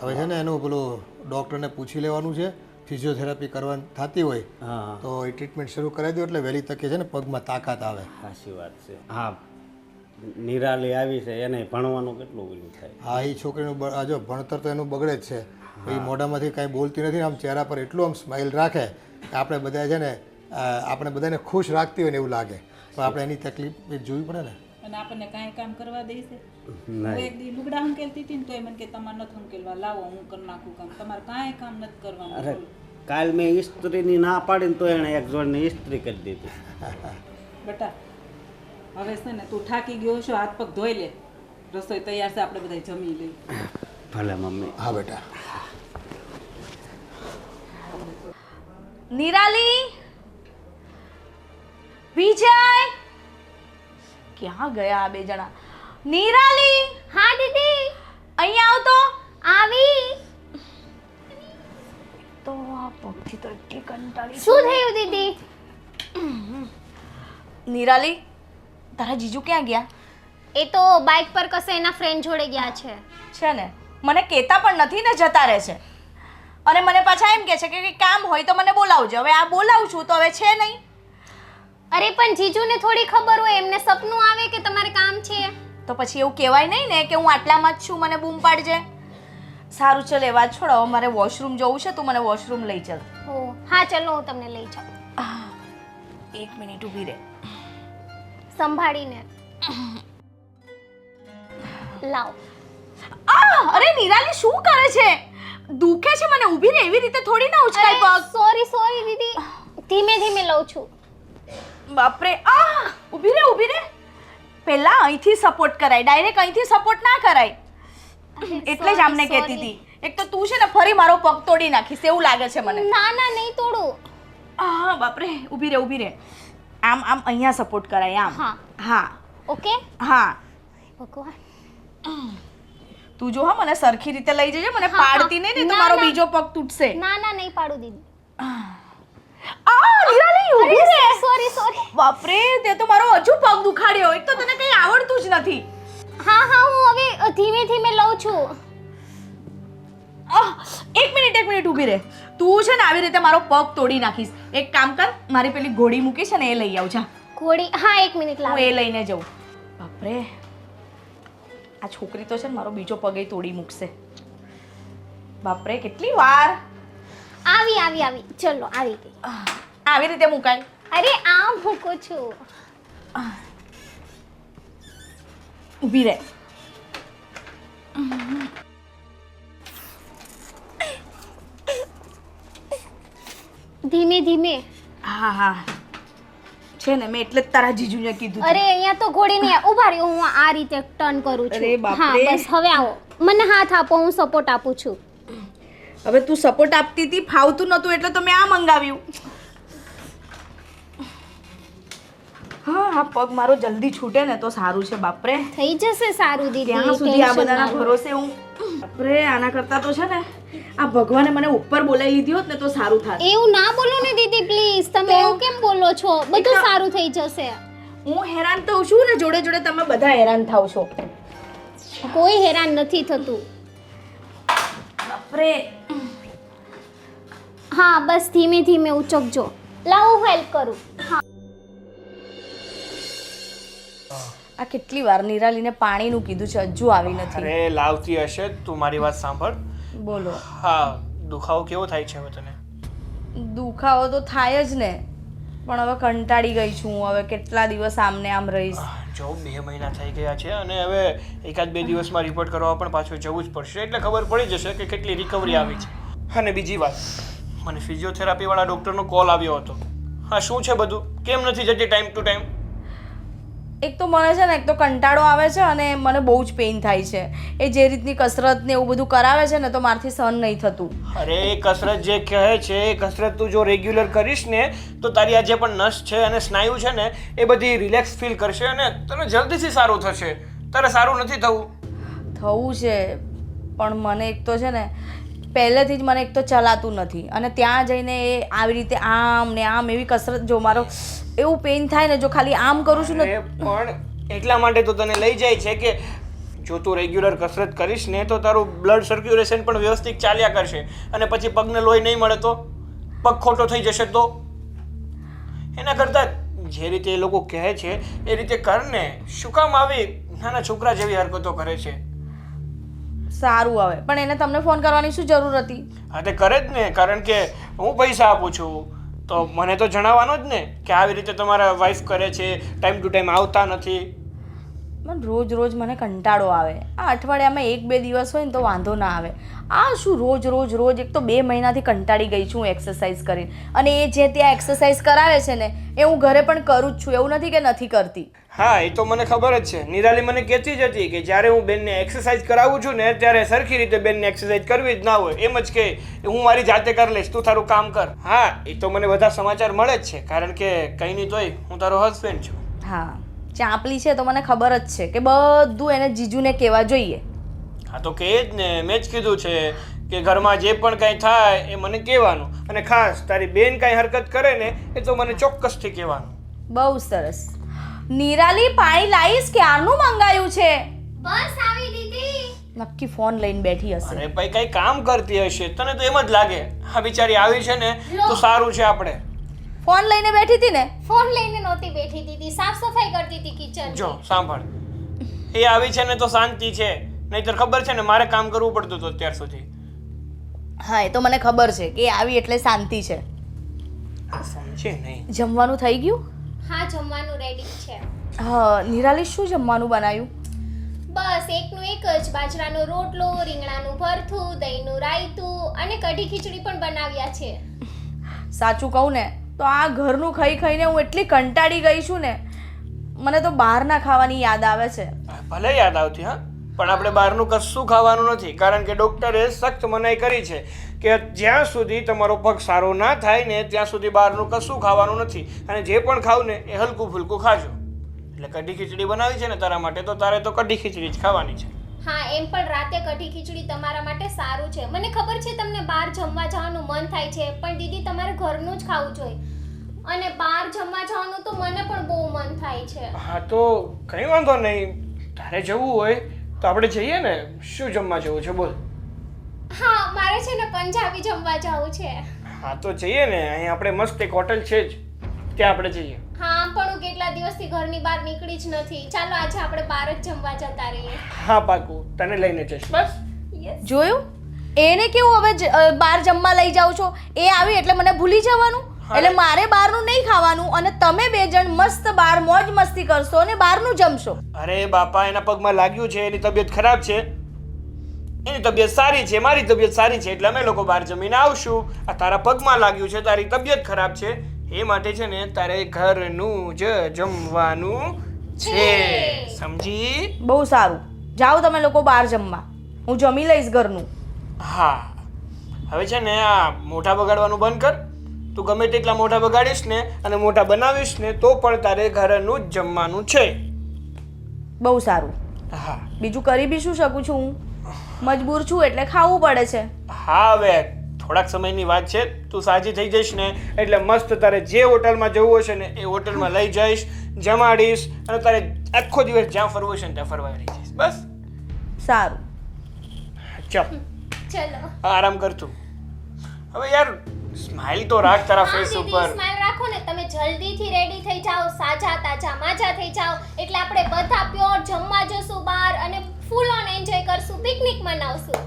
હવે છે ને એનું પેલું ડૉક્ટરને પૂછી લેવાનું છે, ફિઝિયોથેરાપી કરવાની થતી હોય હા હા, તો એ ટ્રીટમેન્ટ શરૂ કરાવી દો એટલે વહેલી તકે છે ને પગમાં તાકાત આવે. સાચી વાત છે. હા નિરાલી આવી છે, એને ભણવાનું કેટલું ઓલું થાય. હા એ છોકરીનું જો ભણતર તો એનું બગડે જ છે. એ મોઢામાંથી કાંઈ બોલતી નથી ને આમ ચહેરા પર એટલું આમ સ્માઇલ રાખે કે આપણે બધા છે ને આપણે બધાને ખુશ રાખતી હોય ને એવું લાગે. તો આપણે એની તકલીફ જોવી પડે ને. અને આપણને કાંઈ કામ કરવા દે છે? હું નહીં એક દી લુગડા હંકેલતી હતી ને તોય મને કે તમારે નથી હંકેલવા, લાવો હું કરી નાખું કામ, તમારે કાંઈ કામ નથી અરે કરવાનું. કાલ મેં ઇસ્ત્રીની ના પાડીને તો એણે એક જોડની ઇસ્ત્રી કરી દીધી. બેટા હવે છે ને તું થાકી ગયો છો, હાથ પગ ધોઈ લે, રસોઈ તૈયાર છે, આપણે બધા જમી લઈએ. ભલે મમ્મી. હા બેટા. નિરાલી, વિજય, ક્યાં ગયા આ બે જણા? નિરાલી, હા દીદી અહીંયા આવ તો. આવી. તો આ પગથી તો એટલી કંટાળી. શું થયું દીદી? નિરાલી, તારા જીજુ ક્યાં ગયા? એ તો બાઇક પર કસે એના ફ્રેન્ડ જોડે ગયા છે. છે ને, મને કહેતા પણ નથી ને જતા રહે છે. અને મને પાછા એમ કહે છે કે કંઈ કામ હોય તો મને બોલાવજો. હવે આ બોલાવું છું તો હવે છે નહીં. અરે પણ જીજુને થોડી ખબર હોય, એમને સપનું આવે કે તમારે કામ છે. તો પછી એવું કહેવાય નહીં ને કે હું આટલામાં જ છું, મને બૂમ પાડજે. સારું ચલ એ વાત છોડ, હવે મારે વોશરૂમ જવું છે, તું મને વોશરૂમ લઈ ચાલ. ઓ હા ચલો હું તમને લઈ જાઉં. એક મિનિટ ઊભી રહે. સંભાળીને લાવ. અરે નિરાલી શું કરે છે? દુખે છે મને, ઊભી રહે. એવી રીતે થોડી ના ઉચકાય પગ. સોરી સોરી દીદી, ધીમે ધીમે લઉં છું. બાપરે, ઊભી રહે ઊભી રહે. પહેલા અહીંથી સપોર્ટ કરાય, ડાયરેક્ટ અહીંથી સપોર્ટ ના કરાય. એટલે જ આમને કહેતી હતી. એક તો તું છે ને ફરી મારો પગ તોડી નાખીશ એવું લાગે છે મને. ના ના નહીં તોડું. બાપરે, ઊભી રહે ઊભી રહે. આમ આમ અહીંયા સપોર્ટ કરાય આમ. હા હા ઓકે. હા. ભગવાન તું જો હા મને સરખી રીતે લઈ જજે, મને હા, હા. પાડતી નહીં ને તો ના, મારો ના. બીજો પગ તૂટશે. ના ના નહીં પાડું દીદી. નિરાલી ઊભી રહે. Sorry sorry. બાપરે, તે તો મારો હજુ પગ દુખાડ્યો. એક તો તને કંઈ આવડતું જ નથી. હા હા હું હવે ધીમે ધીમે લઉં છું. એક મિનિટ ઊભી રહે. તું છે ને આવી રીતે મારો પગ તોડી નાખીશ. એક કામ કર, મારી પેલી ઘોડી મૂકી છે ને એ લઈ આવ જા. ઘોડી? હા 1 મિનિટ હું લાવ. એ લઈને જઉં. બાપરે, આ છોકરી તો છે ને મારો બીજો પગ તોડી મૂકશે. બાપરે, કેટલી વાર. આવી આવી આવી ચલો આવી ગઈ. આવી રીતે મુકાય? અરે આ મૂકું છું. ઊભી રહે. ધીમે ધીમે. હા હા છે ને, મેં એટલે જ તારા જીજુને કીધું. અરે અહીંયા તો ઘોડી નહીં, ઉભા રહ્યો, હું આ રીતે ટર્ન કરું છું. અરે બાપરે. હા બસ હવે આવો, મને હાથ આપો, હું સપોર્ટ આપું છું. હવે તું સપોર્ટ આપતી હતી, ફાવતું નતું એટલે તો મેં આ મંગાવ્યું. હા આ પગ મારો જલ્દી છૂટે ને તો સારું છે બાપરે. થઈ જશે સારું દીદી. ત્યાં સુધી આ ટેન્શન બધાના ના લો. ભરોસે હું બાપરે આના કરતાં તો છે ને આ ભગવાને મને ઉપર બોલાવી લીધી હોત ને તો સારું થાત. એવું ના બોલો ને દીદી પ્લીઝ. તમે એવું કેમ બોલો છો? બધું સારું થઈ જશે. હું હેરાન થઉં છું ને જોડે જોડે તમે બધા હેરાન થાવ છો. કોઈ હેરાન નથી થતું. બાપરે હા બસ ધીમે ધીમે ઉચકજો. લાવો હું હેલ્પ કરું. હા આ કેટલી વાર નિરાલીને પાણીનું કીધું છે હજુ આવી નથી. અરે લાવતી હશે તું મારી વાત સાંભળ. બોલો. હા દુખાવો કેવો થાય છે હવે તને? દુખાવો તો થાય જ ને પણ હવે કંટાળી ગઈ છું. હવે કેટલા દિવસ આમને આમ રહીશ. જો 2 મહિના થઈ ગયા છે અને હવે 1-2 દિવસમાં રિપોર્ટ કરવા પણ પાછું જવું જ પડશે એટલે ખબર પડી જશે કે કેટલી રિકવરી આવી છે. અને બીજી વાત, મને ફિઝિયોથેરાપી વાળા ડૉક્ટરનો કોલ આવ્યો હતો. હા શું છે બધું? કેમ નથી જતી ટાઈમ ટુ ટાઈમ? એક તો મને છે ને એક તો કંટાળો આવે છે અને મને બહુ જ પેઇન થાય છે. એ જે રીતની કસરત ને એવું બધું કરાવે છે ને તો મારથી સહન નહીં થતું. અરે એ કસરત જે કહે છે એ કસરત તું જો રેગ્યુલર કરીશ ને તો તારી આ જે પણ નસ છે અને સ્નાયુ છે ને એ બધી રિલેક્સ ફીલ કરશે અને તને જલ્દીથી સારું થશે. તારે સારું નથી થવું છે પણ મને એક તો છે ને પહેલેથી જ મને એક તો ચલાતું નથી અને ત્યાં જઈને એ આવી રીતે આમ ને આમ એવી કસરત જો મારો એવું પેઇન થાય ને જો ખાલી આમ કરું છું ને. પણ એટલા માટે તો તને લઈ જાય છે કે જો તું રેગ્યુલર કસરત કરીશ ને તો તારું બ્લડ સર્ક્યુલેશન પણ વ્યવસ્થિત ચાલ્યા કરશે અને પછી પગને લોહી નહીં મળે તો પગ ખોટો થઈ જશે તો એના કરતાં જે રીતે એ લોકો કહે છે એ રીતે કર ને. શું કામ આવી નાના છોકરા જેવી હરકતો કરે છે? સારું આવે પણ એને તમને ફોન કરવાની શું જરૂર હતી? હા તે કરે જ ને કારણ કે હું પૈસા આપું છું તો મને તો જણાવવાનો જ ને કે આવી રીતે તમારા વાઈફ કરે છે, ટાઈમ ટુ ટાઈમ આવતા નથી. મને રોજ રોજ મને કંટાળો આવે. આ અઠવાડિયામાં 1-2 દિવસ હોય ને તો વાંધો ના આવે. આ શું રોજ રોજ રોજ એક તો 2 મહિનાથી કંટાળી ગઈ છું એક્સરસાઇઝ કરીને અને એ જે ત્યાં એક્સરસાઇઝ કરાવે છે ને એ હું ઘરે પણ કરું જ છું. એવું નથી કે નથી કરતી. હા એ તો મને ખબર જ છે. નિરાલી મને કહેતી જ હતી કે જ્યારે હું બેનને એક્સરસાઇઝ કરાવું છું ને ત્યારે સરખી રીતે બેનને એક્સરસાઇઝ કરવી જ ના હોય એમ જ કે હું મારી જાતે કરી લઈશ, તું તારું કામ કર. હા એ તો મને બધા સમાચાર મળે જ છે કારણ કે કંઈ નહીં તોય હું તારો હસબન્ડ છું. હા ચાંપલી છે તો મને ખબર જ છે કે બધું એને જીજુને કહેવા જોઈએ. હા તો કહે જ ને, મેં જ કીધું છે કે ઘરમાં જે પણ કાંઈ થાય એ મને કહેવાનું અને ખાસ તારી બેન કાંઈ હરકત કરે ને એ તો મને ચોક્કસથી કહેવાનું. બહુ સરસ. નિરાલી પાણી લાવીશ ક્યારનું મંગાયું છે? બસ આવી દીદી. નક્કી ફોન લઈને બેઠી હશે. અરે ભાઈ કંઈ કામ કરતી હશે, તને તો એમ જ લાગે હા બિચારી આવી છે ને તો સારું છે. આપણે ફોન લઈને બેઠી હતી ને? ફોન લઈને નહોતી બેઠી દીદી, સાફ સફાઈ કરતી હતી કિચન. જો સાંભળ, એ આવી છે ને તો શાંતિ છે, નહીંતર ખબર છે ને મારે કામ કરવું પડતું હતું અત્યાર સુધી. હા એ તો મને ખબર છે કે આવી એટલે શાંતિ છે. સમજે નહીં. જમવાનું થઈ ગયું? હા જમવાનું રેડી છે. હા નિરાલી શું જમવાનું બનાવ્યું? બસ એકનું એક જ, બાજરાનો રોટલો, રીંગણાનું ભરથું, દહીંનું રાયતું અને કઢી ખીચડી પણ બનાવ્યા છે. સાચું કહું ને તો આ ઘરનું ખાઈ ખાઈને હું એટલી કંટાળી ગઈ છું ને મને તો બહારના ખાવાની યાદ આવે છે. ભલે યાદ આવતી હા પણ આપણે બહારનું કશું ખાવાનું નથી કારણ કે ડૉક્ટરે સખ્ત મનાઈ કરી છે કે જ્યાં સુધી તમારો પગ સારો ના થાય ને ત્યાં સુધી બહારનું કશું ખાવાનું નથી અને જે પણ ખાવ ને એ હલકું ફૂલકું ખાજો. એટલે કઢી ખીચડી બનાવી છે ને તારા માટે તો તારે તો કઢી ખીચડી જ ખાવાની છે. હા એમ પણ રાતે કઢી ખીચડી તમારા માટે સારું છે. મને ખબર છે તમને બહાર જમવા જવાનું મન થાય છે પણ દીદી તમારે ઘરનું જ ખાવું જોઈએ અને બહાર જમવા જવાનું તો મને પણ બહુ મન થાય છે. હા તો કંઈ વાંધો નહીં, તારે જવું હોય તો આપણે જઈએ ને. શું જમવા જવું છે બોલ? હા મારે છે ને પંજાબી જમવા જવું છે. હા તો જઈએ ને, અહીં આપણે મસ્ત એક હોટલ છે જ ત્યાં આપણે જઈએ. હા પણ હું કેટલા દિવસથી ઘરની બહાર નીકળી જ નથી. ચાલો આજે આપણે બહાર જ જમવા જતા રહીએ. હા પાકું, તને લઈને જઈશ બસ. જોયું? એને કેવું હવે બહાર જમવા લઈ જાઉં છો? એ આવી એટલે મને ભૂલી જવાનું? એટલે મારે બહારનું નહીં ખાવાનું અને તમે 2 જણ મસ્ત બહાર મોજ મસ્તી કરશો અને બહારનું જમશો. અરે બાપા એના પગમાં લાગ્યું છે, એની તબિયત ખરાબ છે, એની તબિયત સારી છે, મારી તબિયત સારી છે એટલે અમે લોકો બહાર જમીને આવશું. આ તારા પગમાં લાગ્યું છે, તારી તબિયત ખરાબ છે એ માટે છે ને તારે ઘરનું જ જમવાનું છે, સમજી? બહુ સારું, જાઓ તમે લોકો બહાર જમવા, હું જમી લઈશ ઘરનું. હા હવે છે ને આ મોઢા બગાડવાનું બંધ કર તું ગમે તેટલા મોઢા બગાડીશ ને અને મોઢા બનાવીશ ને તો પણ તારે ઘરનું જ જમવાનું છે. બહુ સારું. હા બીજું કરી બી શું શકું છું હું? મજબૂર છું એટલે ખાવું પડે છે. હા હવે થોડાક સમયની વાત છે. તું સાજી થઈ જઈશ ને એટલે મસ્ત તારે જે હોટલમાં જવું હશે ને એ હોટલમાં લઈ જઈશ, જમાડીશ અને તારે આખો દિવસ જ્યાં ફરવું હશે ને ત્યાં ફરવા લઈ જઈશ. બસ સારું. ચાલ ચલો આરામ કર તું. હવે યાર સ્માઈલ તો રાખ તારા હા ફેસ દીદી ઉપર. સ્માઈલ રાખો ને. તમે જલ્દીથી રેડી થઈ જાઓ, સાજા તાજા માજા થઈ જાઓ એટલે આપણે બધા પ્યોર જમવા જશું બહાર અને ફૂલ ઓન એન્જોય કરશું, પિકનિક મનાવશું.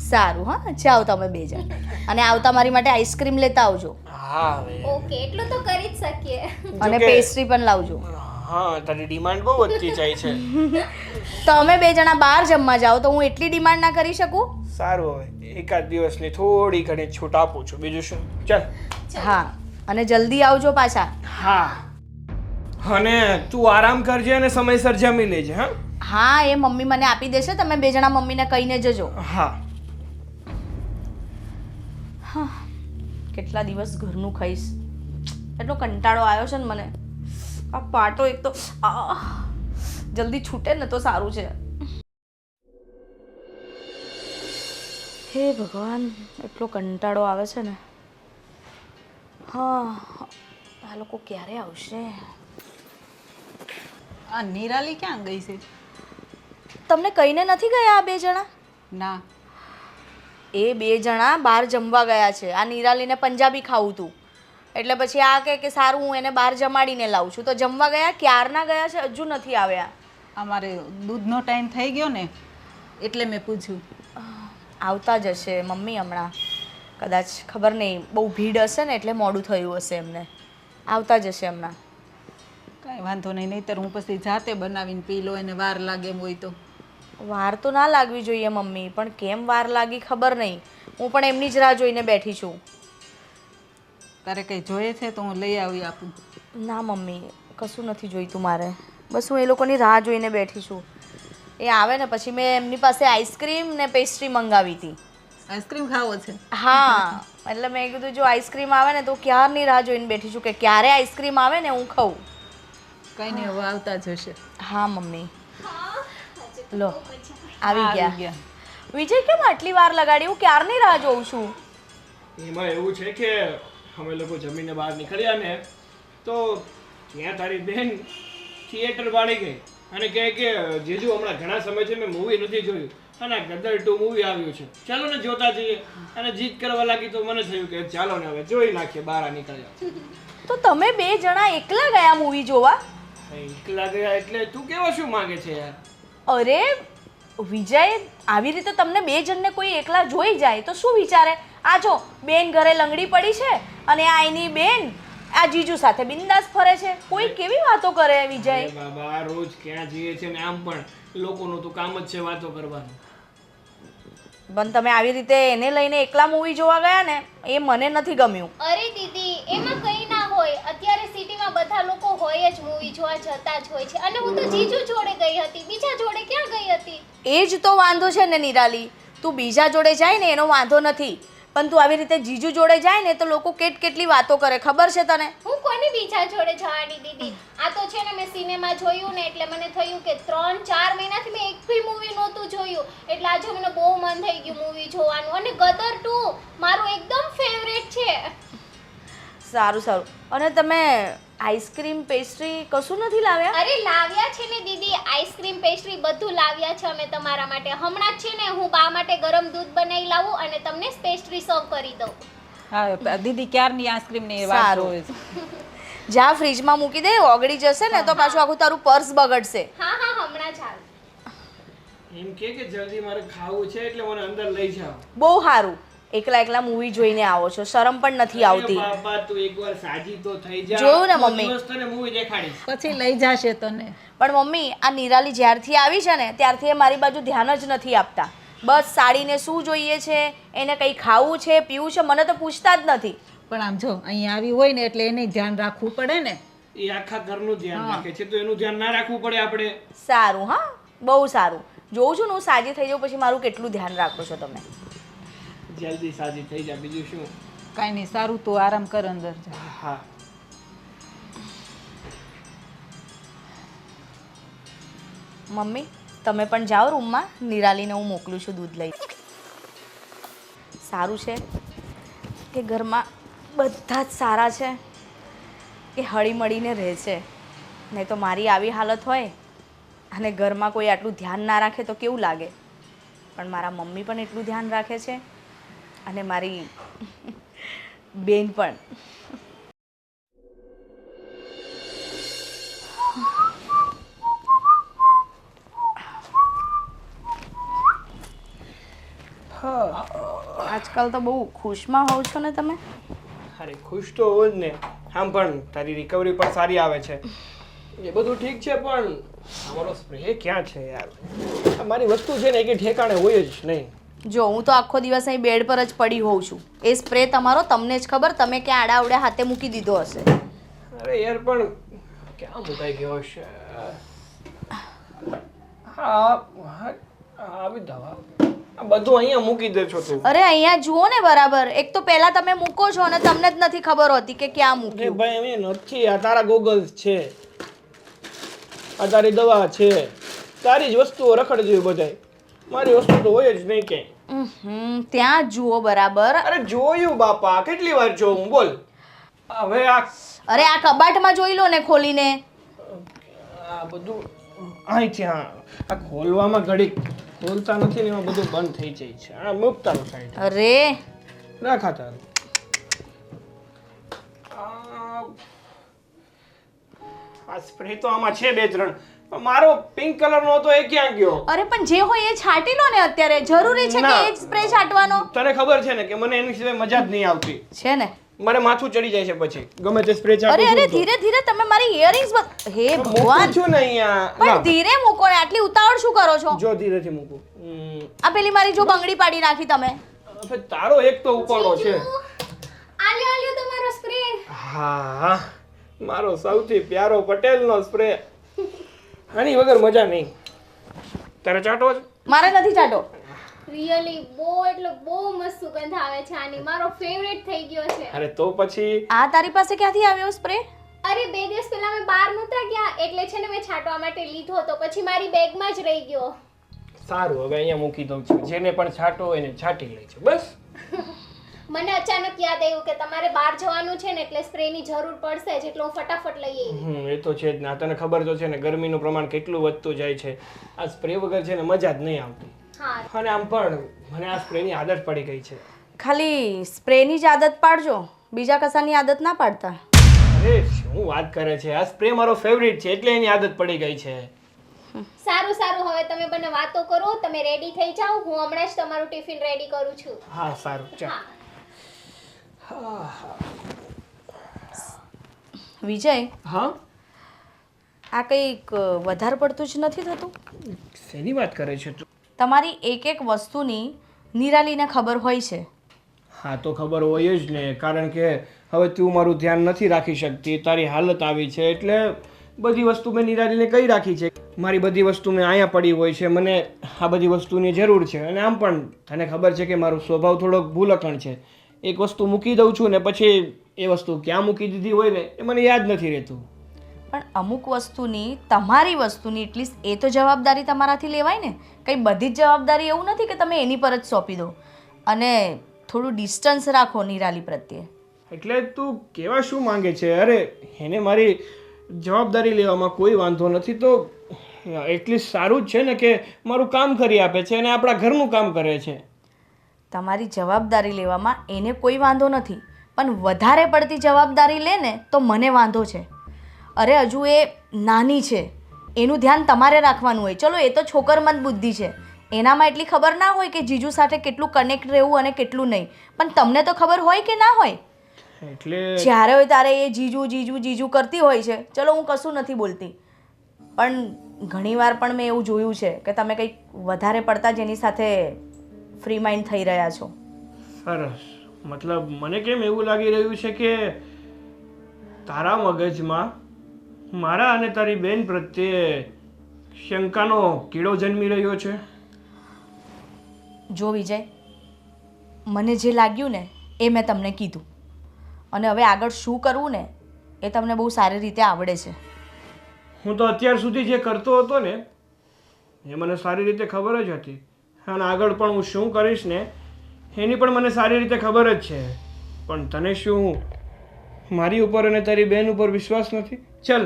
સારું. હા જાઓ તમે બે જણ. અને આવતા મારી માટે આઈસ્ક્રીમ લેતા આવજો હા હવે ઓકે એટલું તો કરી જ શકીએ. અને જોકે- પેસ્ટ્રી પણ લાવજો. હા તારી ડિમાન્ડ બહુ વધતી જાય છે. તમે બે જણા બહાર જમવા જાઓ તો હું એટલી ડિમાન્ડ ના કરી શકું? સારું હવે એકાદ દિવસની થોડી ઘણી છૂટ આપું છું, બીજું શું. ચાલ. હા અને જલ્દી આવજો પાછા. હા અને તું આરામ કરજે અને સમયસર જમી લેજે. હા હા એ મમ્મી મને આપી દેશે, તમે બે જણા મમ્મીને કહીને જજો. હા કેટલા દિવસ ઘરનું ખાઈશ, એટલો કંટાળો આવ્યો છે ને મને. આ પાટો એક તો જલ્દી છૂટે ને તો સારું છે. હે ભગવાન એટલો કંટાળો આવે છે ને. હા આ લોકો ક્યારે આવશે? આ નિરાલી ક્યાં ગઈ છે? તમને કહીને નથી ગયા આ બે જણા? ના, એ બે જણા બહાર જમવા ગયા છે. આ નિરાલીને પંજાબી ખાવું હતું એટલે પછી આ કે સારું હું એને બહાર જમાડીને લાવું છું. તો જમવા ગયા, ક્યારના ગયા છે, હજુ નથી આવ્યા. અમારે દૂધનો ટાઈમ થઈ ગયો ને એટલે મેં પૂછ્યું. આવતા જ હશે મમ્મી હમણાં, કદાચ ખબર નહીં બહુ ભીડ હશે ને એટલે મોડું થયું હશે એમને. આવતા જ હશે હમણાં. કાંઈ વાંધો નહીં, નહીંતર હું પછી જાતે બનાવીને પી લો, એને વાર લાગે એમ હોય તો. વાર તો ના લાગવી જોઈએ મમ્મી, પણ કેમ વાર લાગી ખબર નહીં. હું પણ એમની જ રાહ જોઈને બેઠી છું. તારે કંઈ જોઈએ છે તો હું લઈ આવી આપું. ના મમ્મી કશું નથી જોઈતું મારે, બસ હું એ લોકોની રાહ જોઈને બેઠી છું. એ આવે ને પછી મેં એમની પાસે આઈસ્ક્રીમ ને પેસ્ટ્રી મંગાવી હતી. આઈસ્ક્રીમ ખાવો છે? હા એટલે મેં કીધું જો આઈસ્ક્રીમ આવે ને તો ક્યારની રાહ જોઈને બેઠી છું કે ક્યારે આઈસ્ક્રીમ આવે ને હું ખાઉં. કંઈ નહીં, હવે આવતા જ હશે. હા મમ્મી લો આવી ગયા. વિજય કેમ આટલી વાર લગાડી? હું ક્યારની રાહ જોઉં છું. એમાં એવું છે કે અમે લોકો જમીને બહાર નીકળ્યા ને તો ત્યાં તારી બેન થિયેટર વાળી ગઈ અને કહે કે જીજુ હમણાં ઘણા સમયથી મેં મૂવી નથી જોયું અને ગદર 2 મૂવી આવ્યું છે, ચાલો ને જોતા જઈએ. અને જીદ કરવા લાગી તો મને થયું કે ચાલો ને હવે જોઈ નાખીએ, બહાર નીકળ્યા. તો તમે બે જણા એકલા ગયા મૂવી જોવા? એકલા ગયા એટલે તું કેવો શું માંગે છે યાર? અરે વિજય આવી રીતે તમને બે જણને કોઈ એકલા જોઈ જાય તો શું વિચારે? આ જો બેન ઘરે લંગડી પડી છે અને આ એની બેન આ જીજુ સાથે બિંદાસ ફરે છે. કોઈ કેવી વાતો કરે વિજય? અરે બાબા રોજ ક્યાં જઈએ છે ને આમ પણ લોકોનું તો કામ જ છે વાતો કરવાનું. પણ તમે આવી રીતે એને લઈને એકલા મૂવી જોવા ગયા ને એ મને નથી ગમ્યું. અરે દીદી એમાં કંઈ ના હોય, અત્યારે સિટીમાં બધા લોકો હોય જ, મૂવી જોવા જતા જ હોય છે. અને હું તો જીજુ જોડે ગઈ હતી, બીજા જોડે ક્યાં ગઈ હતી? એ જ તો વાંધો છે ને નિરાલી, તું બીજા જોડે જાય ને એનો વાંધો નથી, પણ તું આવી રીતે જીજુ જોડે જાય ને તો લોકો કેટલી વાતો કરે ખબર છે તને? હું કોની બીજા જોડે જવાની દીદી? આ તો છે ને મેં સિનેમા જોયું ને એટલે મને થયું કે 3-4 મહિનાથી મેં એક બી મૂવી નહોતું જોયું એટલે આજે મને બહુ મન થઈ ગયું મૂવી જોવાનું. અને ગદર 2 મારું એકદમ ફેવરેટ છે. સારું સારું. અને તમે આઈસ્ક્રીમ પેસ્ટ્રી કશું નથી લાવ્યા? અરે લાવ્યા છે ને દીદી, આઈસ્ક્રીમ પેસ્ટ્રી બધું લાવ્યા છે અમે તમારા માટે. હમણાં જ છે ને હું બા માટે ગરમ દૂધ બનાવી લાવું અને તમને પેસ્ટ્રી સર્વ કરી દઉં. હા દીદી ક્યારની આઈસ્ક્રીમની વાત સારું. જોવે છે. જ્યાં ફ્રીજમાં મૂકી દે ઓગળી જશે ને તો પાછું આખું તારું પર્સ બગડશે. હા હા હમણાં જ હાલ. એમ કે જલ્દી મારે ખાવું છે એટલે મને અંદર લઈ જાઓ. બહુ સારું. એકલા એકલા મૂવી જોઈને આવો છો, શરમ પણ નથી આવતી. અરે બાપા તું એકવાર સાજી તો થઈ જા. જોયું ને કોઈ મમ્મી? દિવસ તને મૂવી દેખાડીશ. પછી લઈ જશે તને. પણ મમ્મી આ નિરાલી જ્યારથી આવી છે ને ત્યારથી એ મારી બાજુ ધ્યાન જ નથી આપતા. બસ સાડીને શું જોઈએ છે, એને કંઈ ખાવું છે પીવું છે મને તો પૂછતા જ નથી. પણ આમ જો અહીંયા આવી હોય ને એટલે એને ધ્યાન રાખવું પડે ને. એ આખા ઘરનું ધ્યાન રાખે છે તો એનું ધ્યાન ના રાખવું પડે આપણે? સારું. હા બહુ સારું. જોઉં છું ને હું સાજી થઈ જાઉં પછી મારું કેટલું ધ્યાન રાખો છો તમે. જલ્દી સાજી થઈ જા, બીજું શું. કાંઈ નહીં, સારું તું આરામ કર, અંદર જા. હા મમ્મી તમે પણ જાઓ રૂમમાં, નિરાલીને હું મોકલું છું દૂધ લઈ. સારું છે કે ઘરમાં બધા જ સારા છે, કે હળી મળીને રહે છે. નહીં તો મારી આવી હાલત હોય અને ઘરમાં કોઈ આટલું ધ્યાન ના રાખે તો કેવું લાગે. પણ મારા મમ્મી પણ એટલું ધ્યાન રાખે છે અને મારી બેન પણ. આજકાલ તો બહુ ખુશમાં હોવ છો ને તમે. અરે ખુશ તો હોવ જ ને. આમ પણ તારી રિકવરી પણ સારી આવે છે, એ બધું ઠીક છે, પણ અમારો સ્પ્રે ક્યાં છે યાર? મારી વસ્તુ છે ને કે ઠેકાણે હોય જ નહીં. જો હું તો આખો દિવસ અહીં બેડ પર જ પડી હોઉં છું. એ સ્પ્રે તમારો તમને જ ખબર, તમે ક્યાં આડાવડે હાથે મૂકી દીધો હશે. અરે યાર પણ ક્યાં મુકાઈ ગયો હશે? હા આવી દવા આ બધું અહીંયા મૂકી દે છો તું. અરે અહીંયા જુઓ ને બરાબર. એક તો પહેલા તમે મૂકો છો અને તમને જ નથી ખબર હોતી કે ક્યાં અરે મૂક્યું. ભાઈ એમ નથી, આ તારા ગોગલ્સ છે, આ તારી દવા છે, તારી જ વસ્તુઓ રખડ જેવી બધાય. મારી વસ્તુ તો હોય જ નહીં ક્યાંય. ત્યાં જુઓ બરાબર. અરે જોયું બાપા, કેટલી વાર જોઉં બોલ. હવે અરે આ કબાટમાં જોઈ લો ને ખોલીને. આ બધું અહીંથી આ ખોલવામાં ઘડીક ખોલતા નથી ને એમાં બધું બંધ થઈ જાય છે. આ મૂકતાનું સાઈડ અરે રાખા તારું. આ સ્પ્રે તો આમાં છે 2-3, પણ મારો પિંક કલર નો હતો, એ ક્યાં ગયો? અરે પણ જે હોય એ છાંટી લો ને અત્યારે. જરૂરી છે કે ના. એ જ સ્પ્રે છાંટવાનો તને ખબર છે ને કે મને એની સિવાય મજા જ નહીં આવતી. છે ને. મને માથું ચડી જાય છે પછી ગમે તે સ્પ્રે અરે ચાલુ. અરે ધીરે ધીરે તમે મારી ઇયરિંગ્સ હે ભગવાન. છું ને અહીંયા. પણ ધીરે મૂકો ને, આટલી ઉતાવળ શું કરો છો? જો ધીરેથી મૂકું. આ પેલી મારી જો બંગડી પાડી નાખી તમે. હવે તારો એક તો ઉપાડો છે. આલ્યો તમારો સ્પ્રે. હા મારો સૌથી પ્યારો પટેલનો સ્પ્રે. આની વગર મજા નહીં. તારે ચાટો છે? મારે નથી ચાટો. રિયલી બહુ મસ્ત સુગંધ આવે છે આની. મારો ફેવરેટ થઈ ગયો છે. અરે તો પછી આ તારી પાસે ક્યાંથી આવ્યો સ્પ્રે? અરે 2 દિવસ પહેલા મેં બહાર નહોતા ગયા એટલે છે ને મેં છાંટવા માટે લીધો તો પછી મારી બેગમાં જ રહી ગયો. સારું, હવે અહીંયા મૂકી દઉં છું. જેને પણ છાંટો હોય એને છાંટી લે છે બસ. મને અચાનક યાદ આવ્યું કે તમારે બહાર જવાનું છે ને એટલે સ્પ્રેની જરૂર પડશે જ, એટલે હું ફટાફટ લઈ આવી. એ તો છે જ ને. તને ખબર તો છે ને ગરમીનું પ્રમાણ કેટલું વધતું જાય છે. આ સ્પ્રે વગર છે ને મજા જ નહીં આવતી. હા અને આમ પણ મને આ સ્પ્રેની આદત પડી ગઈ છે. ખાલી સ્પ્રેની જ આદત પાડજો, બીજા કશાની આદત ના પાડતા. અરે શું વાત કરે છે? આ સ્પ્રે મારો ફેવરિટ છે એટલે એની આદત પડી ગઈ છે. સારું હવે તમે બંને વાતો કરો, તમે રેડી થઈ જાઓ, હું હમણાં જ તમારું ટિફિન રેડી કરું છું. હા સારું ચાલ. વિજય, હા આ કંઈક વધારે પડતું જ નથી થતું? શેની વાત કરે છે તું? તમારી એક એક વસ્તુની નિરાલીને ખબર હોય છે. હા તો ખબર હોય જ ને, કારણ કે હવે તું મારું ધ્યાન નથી રાખી શકતી, તારી હાલત આવી છે એટલે બધી વસ્તુ મેં નિરાલીને કહી રાખી છે. મારી બધી વસ્તુ મેં અહીંયા પડી હોય છે, મને આ બધી વસ્તુની જરૂર છે. અને આમ પણ તને ખબર છે કે મારો સ્વભાવ થોડોક ભૂલકણ છે. એક વસ્તુ મૂકી દઉં છું ને પછી એ વસ્તુ ક્યાં મૂકી દીધી હોય ને એ મને યાદ નથી રહેતું. પણ અમુક વસ્તુની, તમારી વસ્તુની એટલીસ્ટ એ તો જવાબદારી તમારાથી લેવાય ને. કંઈ બધી જ જવાબદારી એવું નથી કે તમે એની પર જ સોંપી દો. અને થોડું ડિસ્ટન્સ રાખો નિરાલી પ્રત્યે. એટલે તું કેવા શું માંગે છે? અરે એને મારી જવાબદારી લેવામાં કોઈ વાંધો નથી, તો એટલીસ્ટ સારું જ છે ને કે મારું કામ કરી આપે છે અને આપણા ઘરનું કામ કરે છે. તમારી જવાબદારી લેવામાં એને કોઈ વાંધો નથી, પણ વધારે પડતી જવાબદારી લે ને તો મને વાંધો છે. અરે હજુ એ નાની છે, એનું ધ્યાન તમારે રાખવાનું હોય. ચલો એ તો છોકરમંદ બુદ્ધિ છે, એનામાં એટલી ખબર ના હોય કે જીજુ સાથે કેટલું કનેક્ટ રહેવું અને કેટલું નહીં. પણ તમને તો ખબર હોય કે ના હોય? એટલે જ્યારે હોય ત્યારે એ જીજુ જીજુ જીજુ કરતી હોય છે. ચલો હું કશું નથી બોલતી, પણ ઘણીવાર પણ મેં એવું જોયું છે કે તમે કંઈક વધારે પડતા જ એની સાથે ફ્રી માઇન્ડ થઈ રહ્યા છો. સરસ. મતલબ મને કેમ એવું લાગી રહ્યું છે કે તારા મગજમાં મારા અને તારી બેન પ્રત્યે શંકાનો કીડો જન્મી રહ્યો છે. જો વિજય, મને જે લાગ્યું ને એ મેં તમને કીધું. અને હવે આગળ શું કરવું ને એ તમને બહુ સારી રીતે આવડે છે. હું તો અત્યાર સુધી જે કરતો હતો ને એ મને સારી રીતે ખબર જ હતી, અને આગળ પણ હું શું કરીશ ને એની પણ મને સારી રીતે ખબર જ છે. પણ તને શું મારી ઉપર અને તારી બેન ઉપર વિશ્વાસ નથી? ચલ,